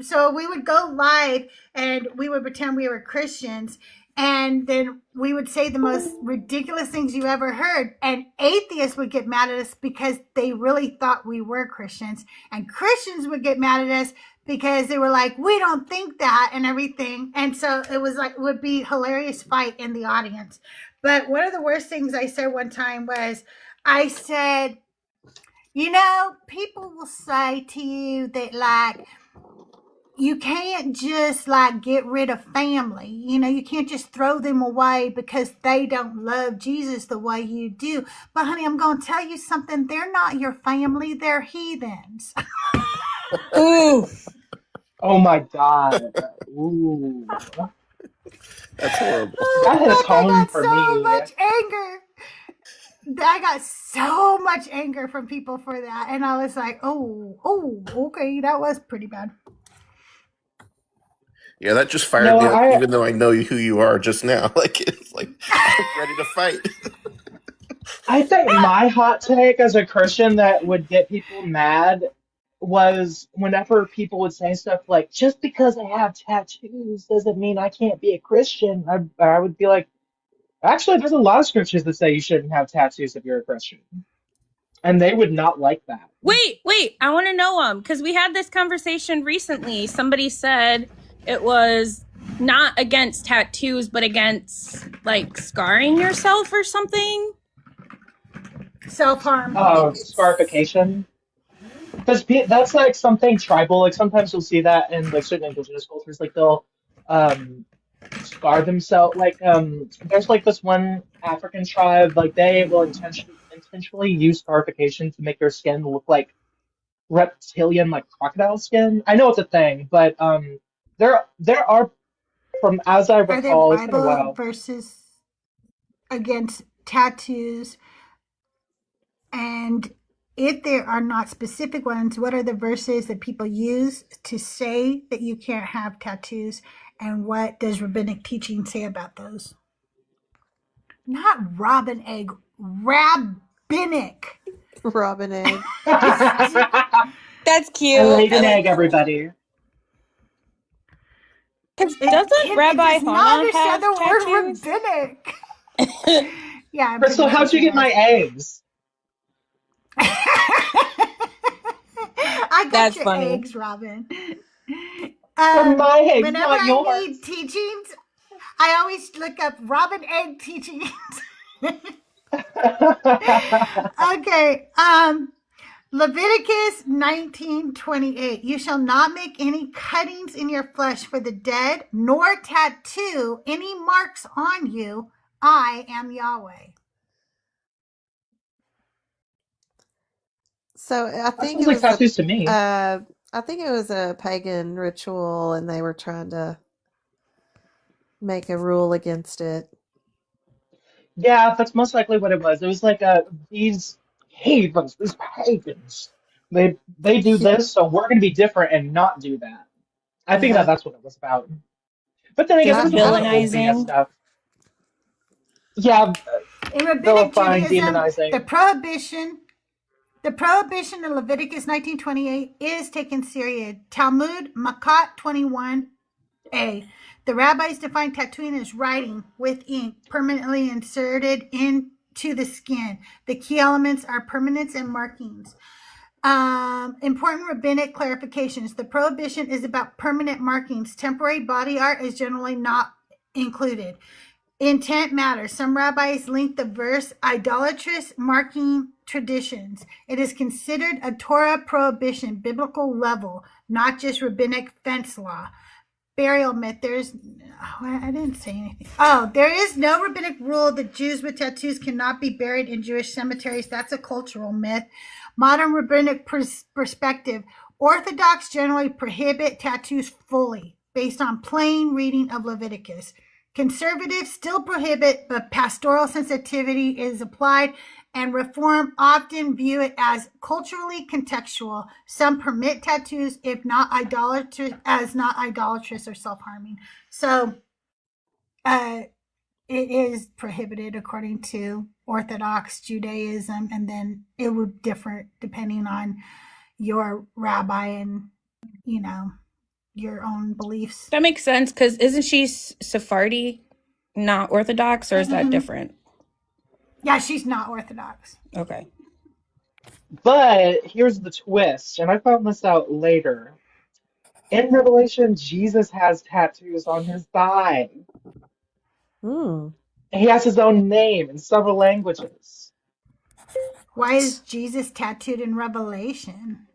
So we would go live and we would pretend we were Christians, and then we would say the most ridiculous things you ever heard, and atheists would get mad at us because they really thought we were Christians, and Christians would get mad at us because they were like, we don't think that, and everything. And so it was like, it would be hilarious fight in the audience. But one of the worst things I said one time was, I said, people will say to you that, like, you can't just like get rid of family. You can't just throw them away because they don't love Jesus the way you do. But honey, I'm going to tell you something. They're not your family. They're heathens. Ooh. Oh my god. Ooh. That's horrible. That hit I home got for so me. much anger. I got so much anger from people for that. And I was like, oh, okay. That was pretty bad. Yeah, that just fired me up, even though I know who you are just now. Like, it's like, I'm ready to fight. I think my hot take as a Christian that would get people mad was whenever people would say stuff like, just because I have tattoos doesn't mean I can't be a Christian, I would be like, actually, there's a lot of scriptures that say you shouldn't have tattoos if you're a Christian. And they would not like that. Wait, I want to know because we had this conversation recently. Somebody said it was not against tattoos, but against like scarring yourself or something. Self-harm. Oh, scarification. Because that's like something tribal. Like sometimes you'll see that in like certain indigenous cultures. Like they'll scar themselves. Like there's like this one African tribe. Like they will intentionally use scarification to make their skin look like reptilian, like crocodile skin. I know it's a thing, but there are, from as I Are there recall, it's been a Bible while. verses against tattoos? And if there are not specific ones, what are the verses that people use to say that you can't have tattoos? And what does rabbinic teaching say about those? Not robin egg, rabbinic. Robin egg. That's cute. I laid an egg, everybody. Because doesn't Rabbi Hana have the tattoos? word rabbinic. Yeah. I'm Crystal, pretty how'd sure you get she my eggs? I got That's your funny. eggs, Robin. They're my eggs, Whenever not I yours. need teachings, I always look up Robin egg teachings. Okay. Leviticus 19:28. You shall not make any cuttings in your flesh for the dead, nor tattoo any marks on you. I am Yahweh. So I think sounds it like was tattoos to me. I think it was a pagan ritual, and they were trying to make a rule against it. Yeah, that's most likely what it was. It was like these heathens, these pagans. They do this, so we're gonna be different and not do that. I think Yeah. that's what it was about. But then I guess Just there's a bunch of old BS villainizing. stuff. Yeah, In rabbinic vilifying, Judaism, demonizing. the prohibition in Leviticus 19:28 is taken serious. Talmud Makkot 21a. The rabbis define tattooing as writing with ink permanently inserted into the skin. The key elements are permanence and markings. Important rabbinic clarifications. The prohibition is about permanent markings. Temporary body art is generally not included. Intent matters. Some rabbis link the verse idolatrous marking traditions. It is considered a Torah prohibition, biblical level, not just rabbinic fence law. Burial myth. I didn't say anything. Oh, there is no rabbinic rule that Jews with tattoos cannot be buried in Jewish cemeteries. That's a cultural myth. Modern rabbinic perspective. Orthodox generally prohibit tattoos fully based on plain reading of Leviticus. Conservatives still prohibit, but pastoral sensitivity is applied, and Reform often view it as culturally contextual. Some permit tattoos if not idolatrous or self-harming. So it is prohibited according to Orthodox Judaism, and then it would differ depending on your rabbi and, your own beliefs. That makes sense because isn't she Sephardi, not Orthodox, or is that different? Yeah, she's not Orthodox. Okay. But here's the twist, and I found this out later. In Revelation, Jesus has tattoos on his thigh. He has his own name in several languages. Why is Jesus tattooed in Revelation?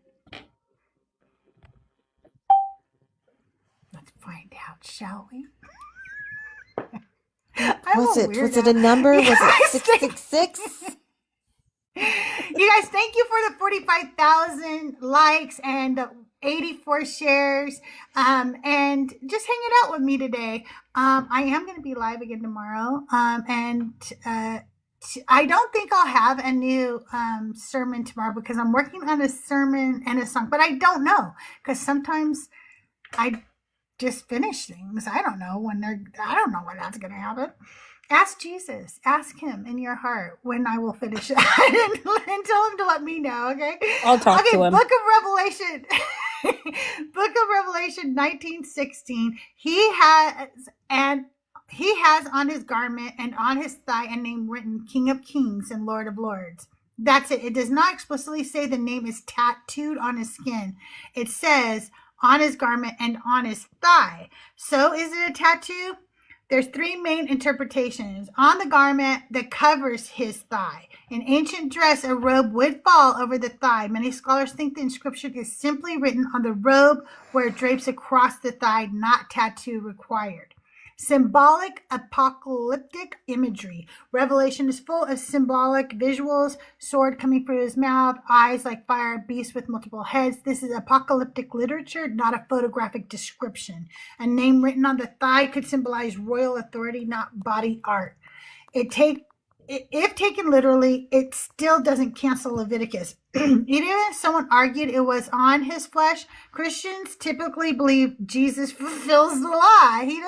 Let's find out, shall we? Was it a number? Was it 666? You guys, thank you for the 45,000 likes and 84 shares, and just hanging out with me today. I am going to be live again tomorrow, and I don't think I'll have a new sermon tomorrow because I'm working on a sermon and a song, but I don't know because sometimes I just finish things. I don't know when that's going to happen. Ask Jesus. Ask him in your heart when I will finish it. And tell him to let me know, okay? I'll talk to him. Book of Revelation. Book of Revelation 19:16. He has on his garment and on his thigh a name written, King of Kings and Lord of Lords. That's it. It does not explicitly say the name is tattooed on his skin. It says on his garment and on his thigh. So is it a tattoo? There's three main interpretations. On the garment that covers his thigh. In ancient dress, a robe would fall over the thigh. Many scholars think the inscription is simply written on the robe where it drapes across the thigh, not tattoo required. Symbolic apocalyptic imagery. Revelation is full of symbolic visuals, sword coming from his mouth, eyes like fire, beast with multiple heads. This is apocalyptic literature, not a photographic description. A name written on the thigh could symbolize royal authority, not body art. If taken literally, it still doesn't cancel Leviticus. Even if someone argued it was on his flesh, Christians typically believe Jesus fulfills the law. He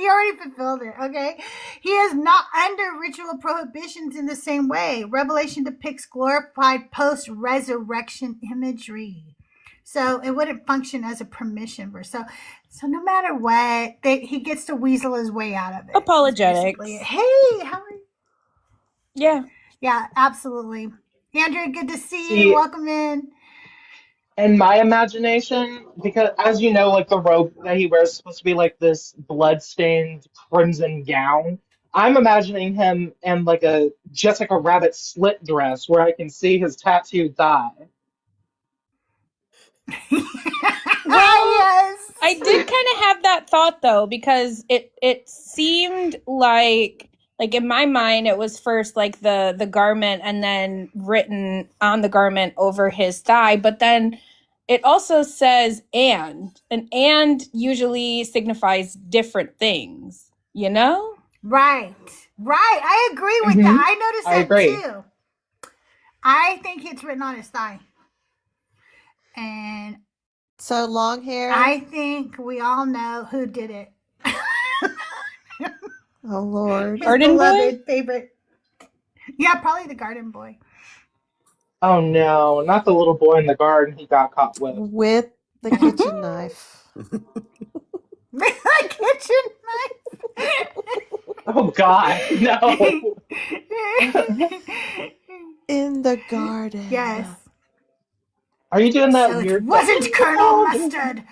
already fulfilled it, okay? He is not under ritual prohibitions in the same way. Revelation depicts glorified post-resurrection imagery. So it wouldn't function as a permission verse. So no matter what, he gets to weasel his way out of it. Apologetics. Hey, how are you? Yeah, absolutely. Andrea, good to see you. Welcome in. In my imagination, because as you know, like the robe that he wears is supposed to be like this blood-stained crimson gown. I'm imagining him in like a Jessica Rabbit slit dress where I can see his tattooed thigh. Well, yes. I did kind of have that thought though, because it seemed like in my mind it was first like the garment and then written on the garment over his thigh, but then it also says and usually signifies different things, you know? Right. I agree with that. I noticed that too. I think it's written on his thigh. And so long hair. I think we all know who did it. Oh Lord. Garden boy? Favorite. Yeah, probably the garden boy. Oh no, not the little boy in the garden he got caught with. With the kitchen knife. The kitchen knife. Oh God, no. In the garden. Yes. Are you doing that So weird? It wasn't Colonel Mustard.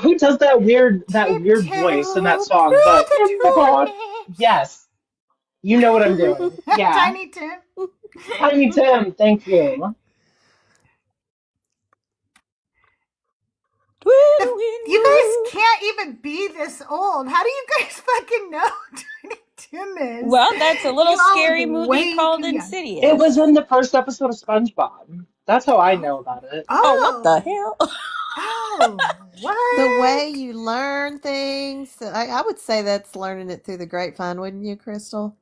Who does that weird voice in that song? But in the garden. Yes. You know what I'm doing. Yeah. Tiny Tim. Tiny Tim, thank you. You guys can't even be this old. How do you guys fucking know Tiny Tim is? Well, that's a little scary movie called Insidious. It was in the first episode of SpongeBob. That's how I know about it. Oh, what the hell? Oh, what? The way you learn things. I would say that's learning it through the grapevine, wouldn't you, Crystal?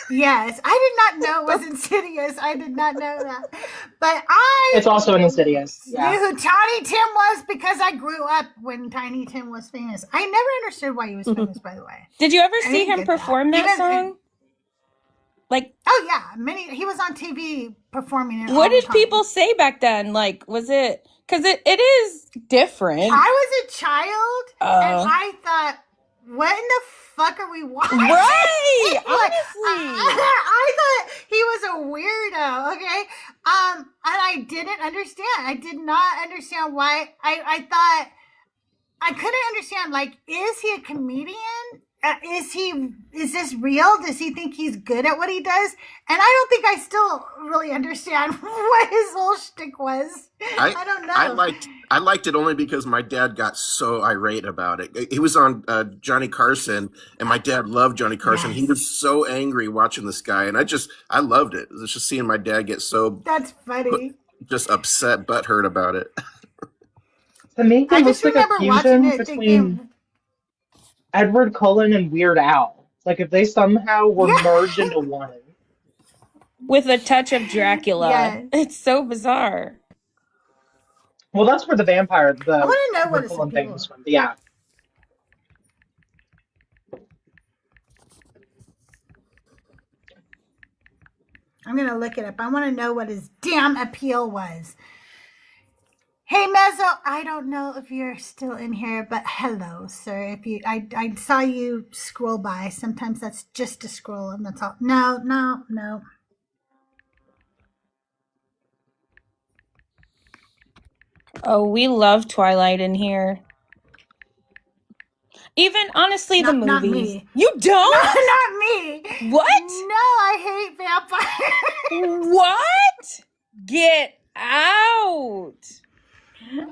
Yes, I did not know it was Insidious. I did not know that. But It's also an Insidious. Knew who Tiny Tim was because I grew up when Tiny Tim was famous. I never understood why he was famous, by the way. Did you ever see him perform that song? Oh yeah, he was on TV performing it. What did people say back then? Like, was it, because it is different. I was a child and I thought, what in the fuck are we watching? Right, honestly. I thought he was a weirdo, okay? And I didn't understand. I did not understand why. I thought, I couldn't understand, like, is he a comedian? Is this real? Does he think he's good at what he does? And I don't think I still really understand what his whole shtick was. I don't know. I liked it only because my dad got so irate about it. He was on Johnny Carson, and my dad loved Johnny Carson. Yes. He was so angry watching this guy, and I loved it. It was just seeing my dad get so that's funny, just upset, butthurt about it. To me, it looks like a fusion between Edward Cullen and Weird Al. Like if they somehow were merged into one. With a touch of Dracula. Yes. It's so bizarre. Well, that's where the vampire, I want to know what Cullen thing was from. Yeah. I'm going to look it up. I want to know what his damn appeal was. Hey Mezzo, I don't know if you're still in here, but hello, sir. If you, I saw you scroll by. Sometimes that's just a scroll, and that's all. No. Oh, we love Twilight in here. Even honestly, the movies. Not me. You don't? Not me. What? No, I hate vampires. What? Get out.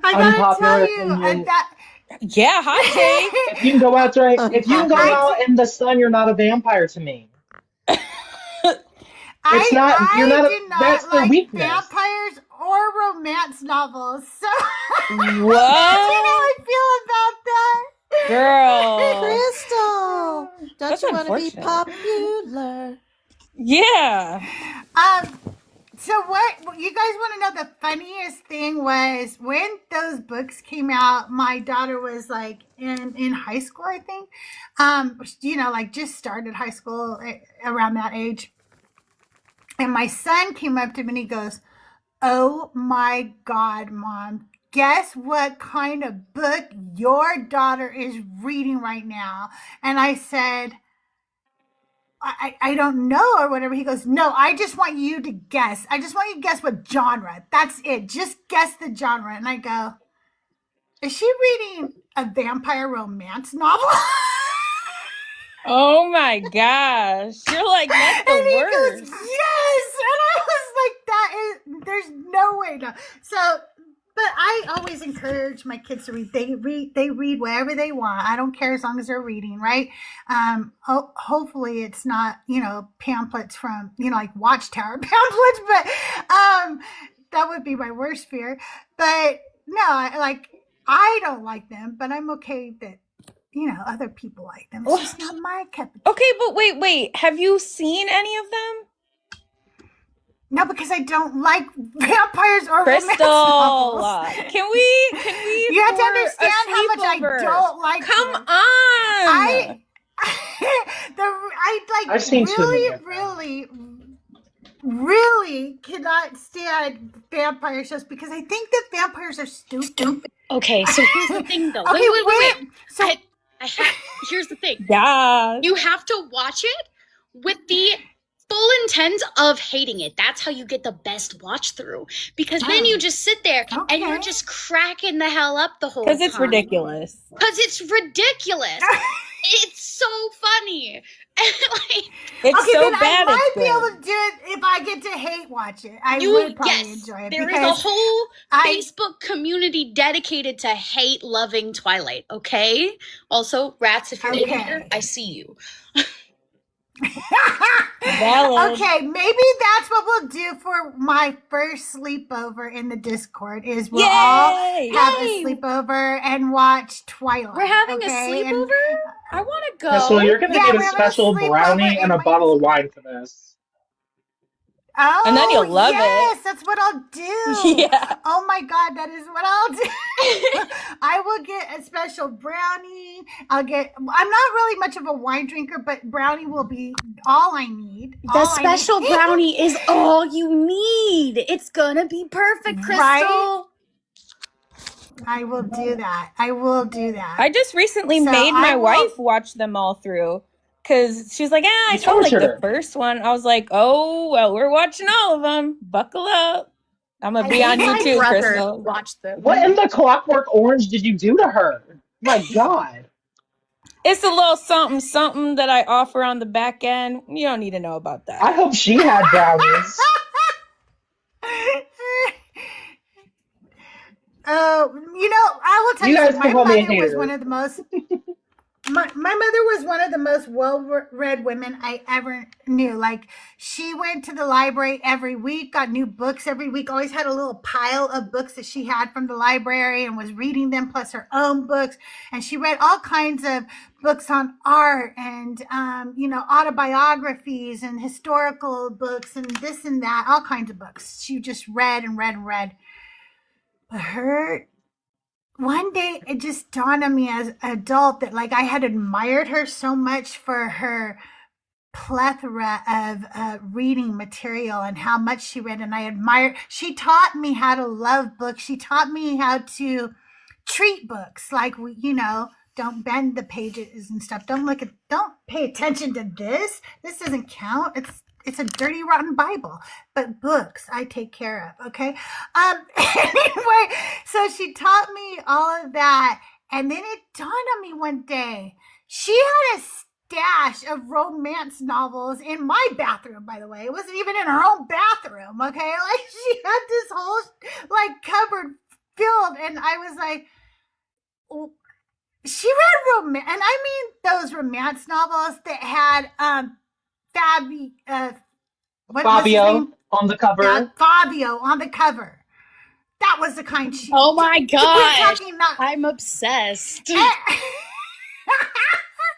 I gotta Unpopular tell you, opinion. Yeah, hot take. If you can go out in the sun, you're not a vampire to me. It's not. You're not. do not That's their like weakness. vampires or romance novels. So What? you know how I feel about that. Girl. Crystal, don't That's you want to be unfortunate. popular? Yeah. So what you guys want to know, the funniest thing was when those books came out, my daughter was like in high school, I think. Like just started high school around that age. And my son came up to me and he goes, "Oh my God, Mom, guess what kind of book your daughter is reading right now?" And I said, I don't know, or whatever. He goes, "No, I just want you to guess. I just want you to guess what genre. That's it. Just guess the genre." And I go, "Is she reading a vampire romance novel?" Oh my gosh. You're like, that's the And he worst. goes, "Yes." And I was like, there's no way to. So, but I always encourage my kids to read. They read whatever they want. I don't care as long as they're reading, right? Hopefully it's not, pamphlets from, like Watchtower pamphlets, but that would be my worst fear. But no, I don't like them, but I'm okay that, other people like them. It's just not my cup of tea. Okay, but wait. Have you seen any of them? No, because I don't like vampires or romance Crystal, novels. can we? You have to for a understand how much I sleepover? don't like Come them. on. I've seen too many of them. really cannot stand vampire shows because I think that vampires are stupid. Okay, so here's the thing, though. Okay, Wait. So Here's the thing. Yeah. You have to watch it with the full intent of hating it. That's how you get the best watch through. Because then you just sit there and you're just cracking the hell up the whole time. Because it's ridiculous. Because it's ridiculous. It's so funny. It's so then bad. I might be good. able to do it if I get to hate watch it. I would probably enjoy it. There is a whole Facebook community dedicated to hate loving Twilight, okay? Also, rats, if you're in here, I see you. Valid. Okay, maybe that's what we'll do for my first sleepover in the Discord is we'll all have a sleepover and watch Twilight. We're having a okay? sleepover? I want to go. Yeah, so you're going to get we're a having special sleepover brownie in and a my bottle of wine for this. Oh, And then you'll love yes, it. that's what I'll do. Yeah. Oh my God, that is what I'll do. I will get a special brownie. I'm not really much of a wine drinker, but brownie will be all I need. The special brownie is all you need. It's gonna be perfect, Crystal. Right? I will do that. I just recently made my wife watch them all through. Because she was like, I saw like the first one. I was like, oh, well, we're watching all of them. Buckle up. I'm going to be on YouTube, Crystal. Watch them. What in the Clockwork Orange did you do to her? My God. It's a little something that I offer on the back end. You don't need to know about that. I hope she had brownies. I will tell you, my mother was one of the most... My mother was one of the most well-read women I ever knew. Like, she went to the library every week, got new books every week, always had a little pile of books that she had from the library and was reading them, plus her own books. And she read all kinds of books on art and, autobiographies and historical books and this and that, all kinds of books. She just read and read and read. But one day it just dawned on me as an adult that like I had admired her so much for her plethora of reading material and how much she read, and I admire. She taught me how to love books. She taught me how to treat books, like don't bend the pages and stuff. Don't pay attention to this. This doesn't count. It's a dirty, rotten Bible. But books, I take care of. Okay. Anyway, so she taught me all of that, and then it dawned on me one day. She had a stash of romance novels in my bathroom. By the way, it wasn't even in her own bathroom. Okay, like she had this whole cupboard filled, and I was like, oh, she read romance, and I mean those romance novels that had Fabio on the cover. Fabio on the cover. That was the kind she. Oh my gosh! I'm obsessed.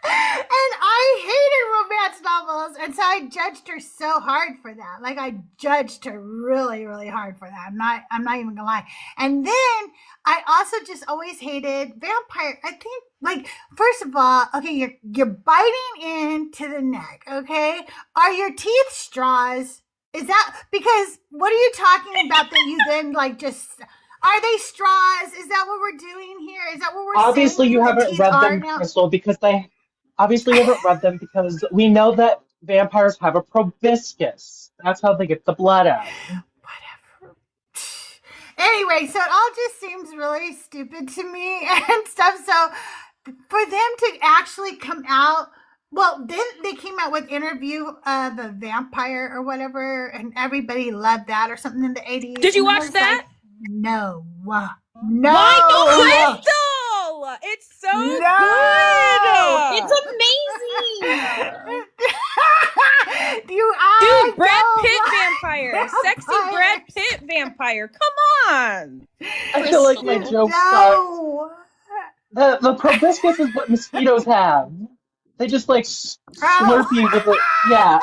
And I hated romance novels, and so I judged her so hard for that. Like, I judged her really, really hard for that. I'm not even gonna lie. And then I also just always hated vampire. I think, like, first of all, okay, you're biting into the neck. Okay, are your teeth straws? Is that because what are you talking about that you then like just? Are they straws? Is that what we're doing here? Is that what we're Obviously, saying? you haven't read them, Crystal, because we know that vampires have a proboscis. That's how they get the blood out. Whatever. Anyway, so it all just seems really stupid to me and stuff. So for them to actually come out, well, then they came out with Interview of a Vampire or whatever, and everybody loved that or something in the 80s. Did you watch that? Like, no. Why no, Crystal? It's so good. It's amazing. Dude, Brad Pitt vampire. Sexy Brad Pitt vampire. Come on. I feel like my jokes suck. The proboscis is what mosquitoes have. They just like slurp you with it. Yeah.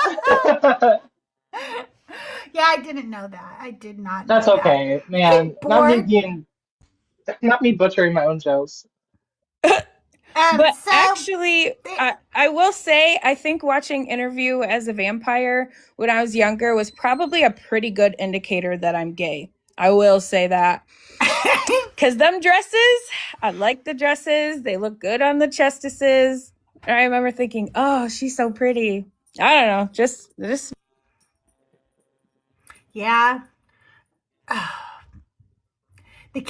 Yeah, I didn't know that. I did not. That's know okay, that. man. Not me butchering my own jokes. But so, actually, I will say, I think watching Interview as a Vampire when I was younger was probably a pretty good indicator that I'm gay. I will say that. Because them dresses, I like the dresses. They look good on the chestesses. I remember thinking, oh, she's so pretty. I don't know, just yeah. The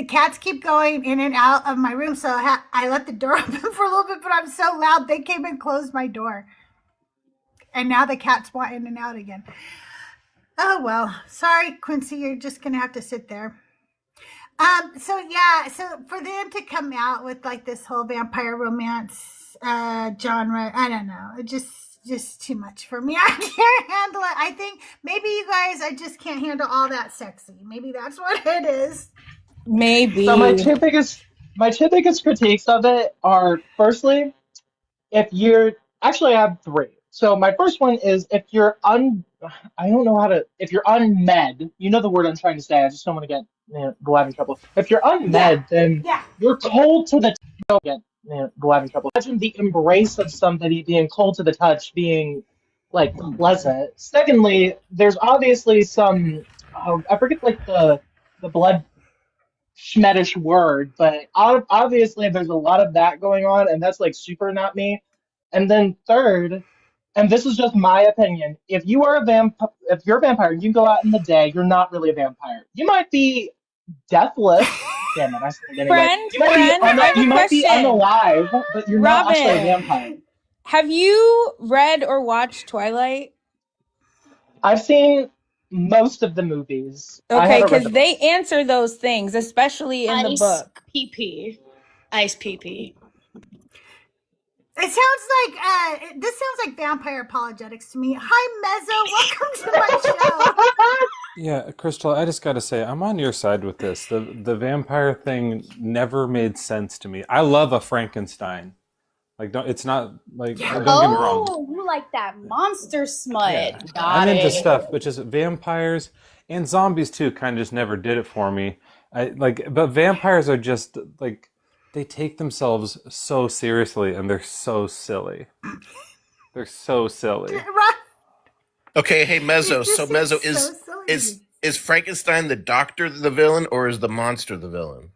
cats keep going in and out of my room, so I let the door open for a little bit, but I'm so loud they came and closed my door. And now the cats want in and out again. Oh, well. Sorry, Quincy, you're just going to have to sit there. So for them to come out with like this whole vampire romance genre, I don't know. It just too much for me. I can't handle it. I think maybe you guys, I just can't handle all that sexy. Maybe that's what it is. Maybe. So my two biggest critiques of it are, firstly, I have three. So my first one is if you're unmed, you know the word I'm trying to say, I just don't want to get go out in trouble. If you're unmed, then you're cold to the go out in trouble. Imagine the embrace of somebody being cold to the touch, being like pleasant. Secondly, there's obviously some I forget like the blood schmetish word, but obviously there's a lot of that going on, and that's like super not me. And then third, and this is just my opinion, if you're a vampire, you go out in the day, you're not really a vampire. You might be deathless. Damn it, I said it anyway. You might be unalive, but you're not actually a vampire. Have you read or watched Twilight? I've seen most of the movies. Okay, because they answer those things, especially in the book. Ice pee. It sounds like this sounds like vampire apologetics to me. Hi, Mezzo. Welcome to my show. Yeah, Crystal, I just got to say, I'm on your side with this. The vampire thing never made sense to me. I love a Frankenstein. It's not like, don't get me wrong. Oh, you like that monster smut. Yeah. Got I'm it. into stuff, but just vampires and zombies too kind of just never did it for me. But vampires are just like, they take themselves so seriously and they're so silly. They're so silly. Right? Okay, hey Mezzo. This So is Mezzo so silly. is Frankenstein the doctor the villain, or is the monster the villain?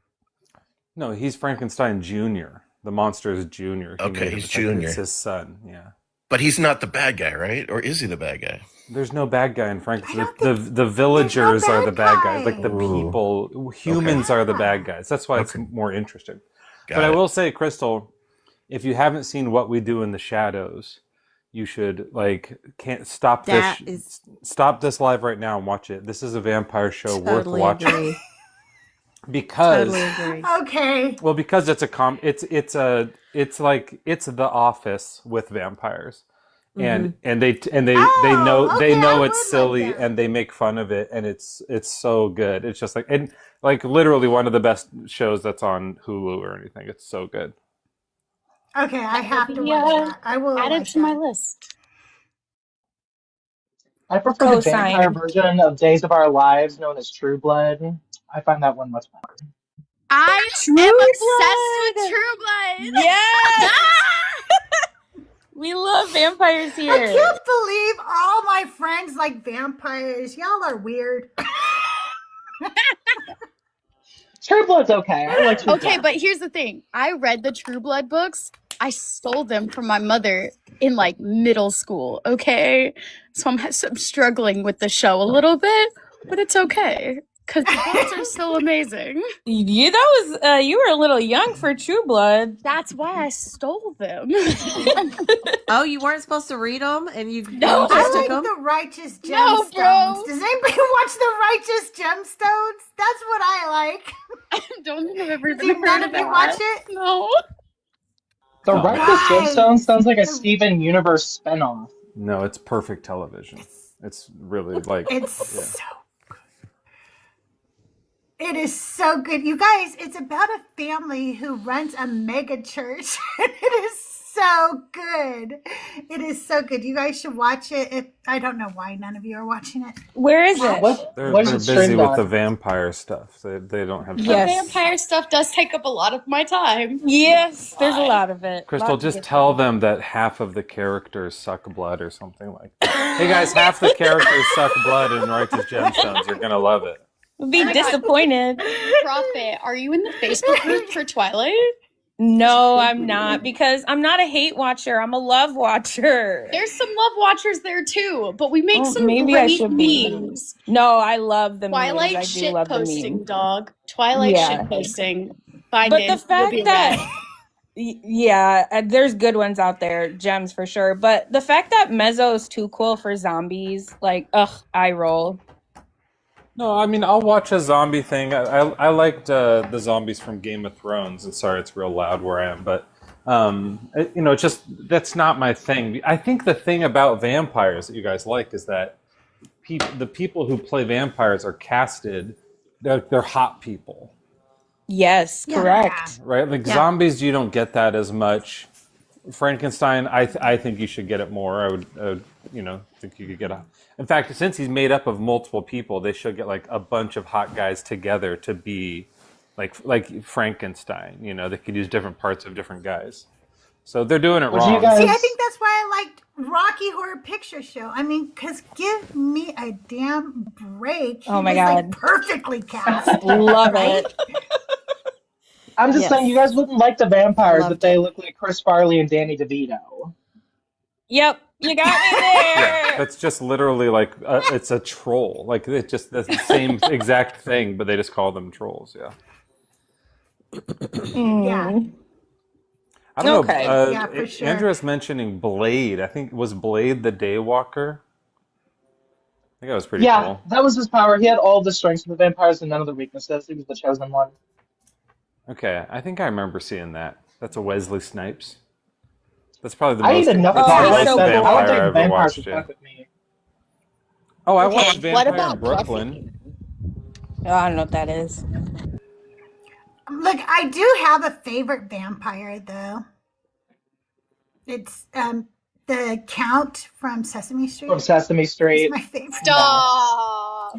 No, he's Frankenstein Jr. The monster is Junior. He Okay, made him. he's It's like Junior. it's his son. Yeah. But he's not the bad guy, right? Or is he the bad guy? There's no bad guy in Frankenstein. I don't The villagers there's no are the bad bad guys. Like the guy. people, humans are the bad guys. That's why it's Okay. more interesting. Got But I it. will say, Crystal, if you haven't seen What We Do in the Shadows, you should can't stop That this. is Stop this live right now and watch it. This is a vampire show totally worth watching agree. because Totally agree. Okay. well, because it's it's like it's The Office with vampires. And they know okay, I would it's silly like that. and they make fun of it and it's so good. It's just like literally one of the best shows that's on Hulu or anything. It's so good. Okay, I have to Yeah. watch that. I will Add it like to my that. list. I prefer the Cosign. vampire version of Days of Our Lives, known as True Blood. I find that one much better. I True am obsessed with Blood. True Blood. Yes. We love vampires I here. can't believe all my friends like vampires. Y'all are weird. True Blood's okay. I like True Okay, Blood. but here's the thing. I read the True Blood books. I stole them from my mother in like middle school. Okay, so I'm struggling with the show a little bit, but it's okay because the books are so amazing. You you were a little young for True Blood. That's why I stole them. Oh, you weren't supposed to read them, and you No. you just I took like them. the Righteous Gemstones. No, bro. Does anybody watch the Righteous Gemstones? That's what I like. I don't think I've ever Do even none heard of of you that. watch it? No. The Oh. Righteous Right. Gemstones sounds like a Steven Universe spinoff. No, it's perfect television. It's really like It's yeah. so good. It is so good. You guys, it's about a family who runs a mega church. It is so good. It is so good. You guys should watch it. I don't know why none of you are watching it. Where is it? They're What's it busy streamed with on? the vampire stuff. They don't have time. The Yes. vampire stuff does take up a lot of my time. Yes, there's a lot of it. Crystal, Lots of just good tell stuff. them that half of the characters suck blood or something like that. Hey guys, half the characters suck blood in Righteous Gemstones. You're gonna love it. Be Oh my God. disappointed. Prophet, are you in the Facebook group for Twilight? No, I'm not, because I'm not a hate watcher. I'm a love watcher. There's some love watchers there too, but we make Oh, some maybe I great should be. memes. No, I love the Twilight memes. I do shit love the posting, memes. dog. Twilight Yeah. shit posting. Find But it. the You'll fact be that red. yeah, there's good ones out there, gems for sure. But the fact that Mezzo's too cool for zombies, like, ugh, eye roll. No, I mean I'll watch a zombie thing. I liked the zombies from Game of Thrones. And sorry, it's real loud where I am, but it's just that's not my thing. I think the thing about vampires that you guys like is that the people who play vampires are casted. They're hot people, Yes, Yeah. correct. right? Like Yeah. zombies, you don't get that as much. Frankenstein, I think you should get it more. I would think you could get a. In fact, since he's made up of multiple people, they should get like a bunch of hot guys together to be like Frankenstein. They could use different parts of different guys. So they're doing it Would you wrong. guys- See, I think that's why I liked Rocky Horror Picture Show. I mean, because give me a damn break. He Oh my was, like, God. perfectly cast. Love Right? it. I'm just Yes. saying, you guys wouldn't like the vampires, Loved but they look like Chris Farley and Danny DeVito. Yep, you got me Yeah, there. that's just literally like it's a troll. Like it's just the same exact thing, but they just call them trolls. Yeah. Yeah. I don't Okay. know. Yeah, for sure. Andrew's mentioning Blade. I think was Blade the Daywalker. I think that was pretty Yeah, cool. that was his power. He had all the strengths of the vampires and none of the weaknesses. He was the chosen one. Okay, I think I remember seeing that. That's a Wesley Snipes. That's probably the I most even never Oh, thought he's like so that. cool. I don't vampire I think ever vampires watched. would Yeah. fuck with me. Oh, I Okay, watched what Vampire about in Brooklyn. Oh, I don't know what that is. Look, I do have a favorite vampire, though. It's the Count from Sesame Street. From Sesame He's Street. my favorite. Stop.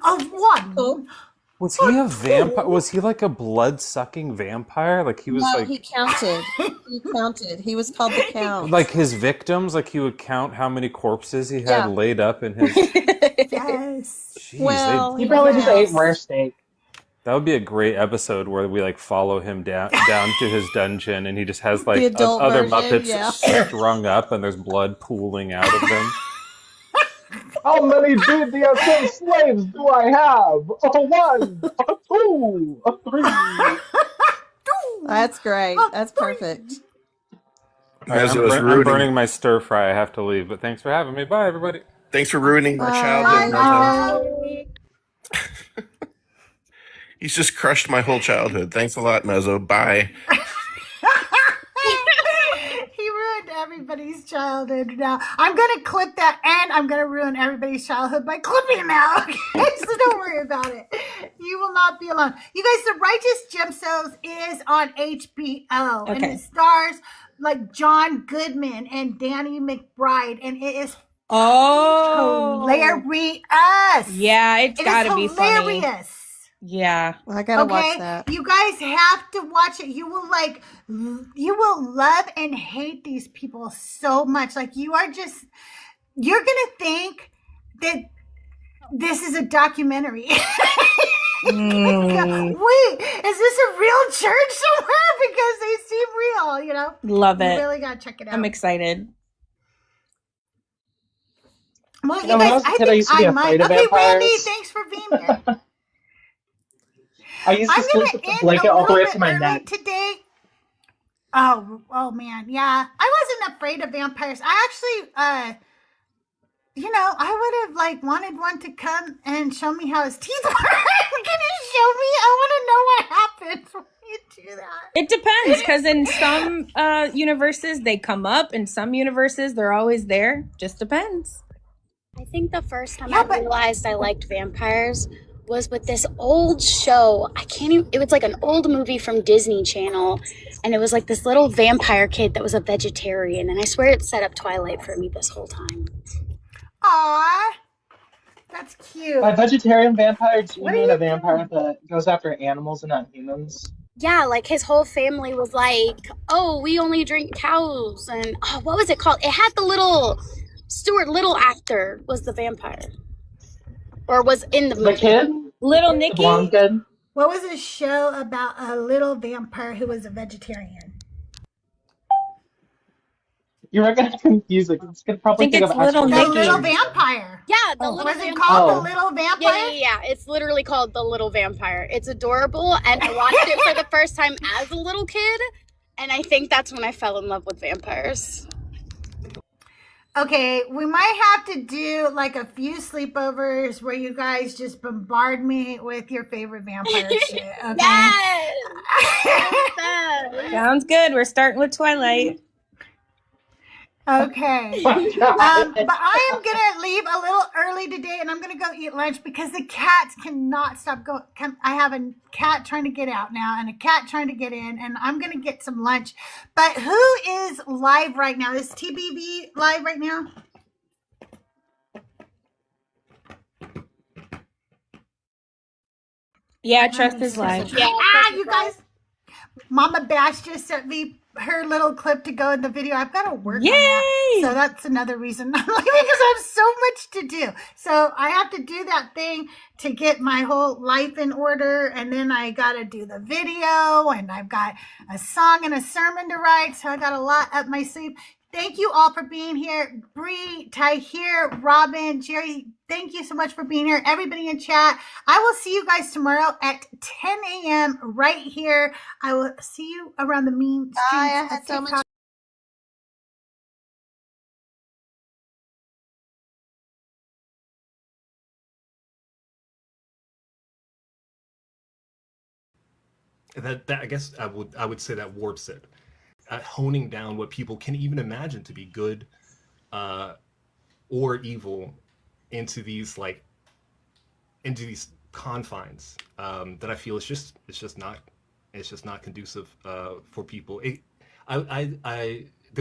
Of one. Was he a vampire? Was he like a blood-sucking vampire? Like he was No, like he counted. He counted. He was called the Count. like his victims, like he would count how many corpses he had Yeah. laid up in his. Yes. Jeez, Well, He probably just ate rare steak. that would be a great episode where we like follow him down to his dungeon, and he just has like The adult other version, Muppets yeah. strung up, and there's blood pooling out of them. How many BDSM slaves do I have? A 1, a 2, a 3. That's great. That's perfect. As it I'm, was I'm ruining. burning my stir fry. I have to leave, but thanks for having me. Bye, everybody. Thanks for ruining my childhood, Nuzzo. He's just crushed my whole childhood. Thanks a lot, Nuzzo. Bye. He ruined everybody's childhood now. I'm going to clip that, and I'm going to ruin everybody's childhood by clipping it out. Okay? So don't worry about it. You will not be alone. You guys, The Righteous Gemstones is on HBO. Okay. And it stars like John Goodman and Danny McBride. And it is hilarious. Yeah, it's got to be funny. hilarious. Yeah. Well, I gotta watch that. You guys have to watch it. You will love and hate these people so much. Like you're gonna think that this is a documentary. Wait, is this a real church somewhere? Because they seem real, you know? Love You it. really gotta check it out. I'm excited. Well, You know, when I was a kid, I used to be afraid of Okay, vampires. Randy, thanks for being here. I used to I'm sleep gonna with the end blanket a all the way little up to bit my early neck. today. Oh man, yeah. I wasn't afraid of vampires. I actually, I would have like wanted one to come and show me how his teeth work. Can you show me? I want to know what happens when you do that. It depends, because in some universes they come up, in some universes they're always there. Just depends. I think the first time Yeah, I but- realized I liked vampires was with this old show. It was like an old movie from Disney Channel, and it was like this little vampire kid that was a vegetarian, and I swear it set up Twilight for me this whole time. Aw, that's cute. By vegetarian vampire, do you What are mean you a vampire that goes after animals and not humans? Yeah, like his whole family was like, oh, we only drink cows, and what was it called? It had the little Stuart Little actor was the vampire, or was in the The movie. kid? Little The Nicky? blonde kid? What was a show about a little vampire who was a vegetarian? You were gonna confuse it. It's gonna probably think think it's of Little The Nicky. Little Vampire. Yeah, the Oh. little Was it vampire. called Oh. The Little Yeah, Vampire? It's literally called The Little Vampire. It's adorable, and I watched it for the first time as a little kid, and I think that's when I fell in love with vampires. Okay, we might have to do like a few sleepovers where you guys just bombard me with your favorite vampire shit. Okay. Yes! Yes! Sounds good. We're starting with Twilight. Okay. Oh my God. But I am gonna leave a little early today, and I'm gonna go eat lunch because the cats cannot stop going. I have a cat trying to get out now, and a cat trying to get in, and I'm gonna get some lunch. But who is live right now? Is TBV live right now? Yeah, Trust is live. Yeah, You guys. Mama Bash just sent me her little clip to go in the video. I've got to work on that. Yay! So that's another reason I'm leaving, because I have so much to do. So I have to do that thing to get my whole life in order. And then I got to do the video, and I've got a song and a sermon to write. So I got a lot up my sleeve. Thank you all for being here. Bree, Tahir, Robin, Jerry, thank you so much for being here. Everybody in chat. I will see you guys tomorrow at 10 a.m. right here. I will see you around the mean streets. Bye. I had of so much TikTok. That I guess I would say that warps it, honing down what people can even imagine to be good or evil into these confines that I feel it's just not conducive for people. There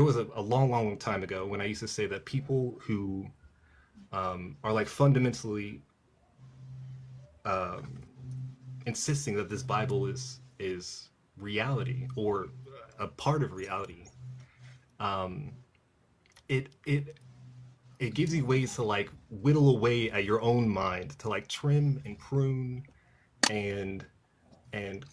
was a long time ago when I used to say that people who are like fundamentally insisting that this Bible is reality or a part of reality. Um, it gives you ways to like whittle away at your own mind, to like trim and prune and and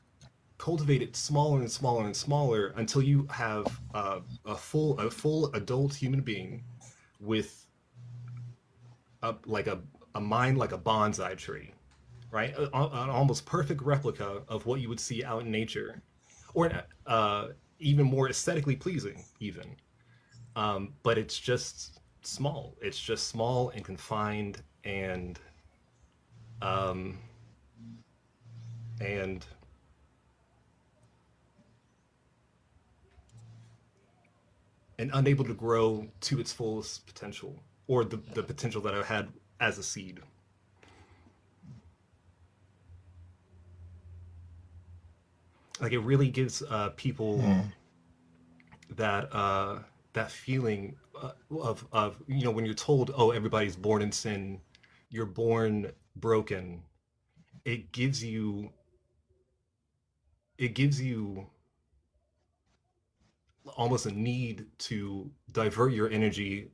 cultivate it smaller and smaller and smaller until you have a full adult human being with a mind like a bonsai tree, right? An almost perfect replica of what you would see out in nature, or even more aesthetically pleasing, even. But it's just small. It's just small and confined, um, and and unable to grow to its fullest potential, or the potential that I had as a seed. Like it really gives people that that feeling of when you're told, oh, everybody's born in sin, you're born broken. It gives you it gives you almost a need to divert your energy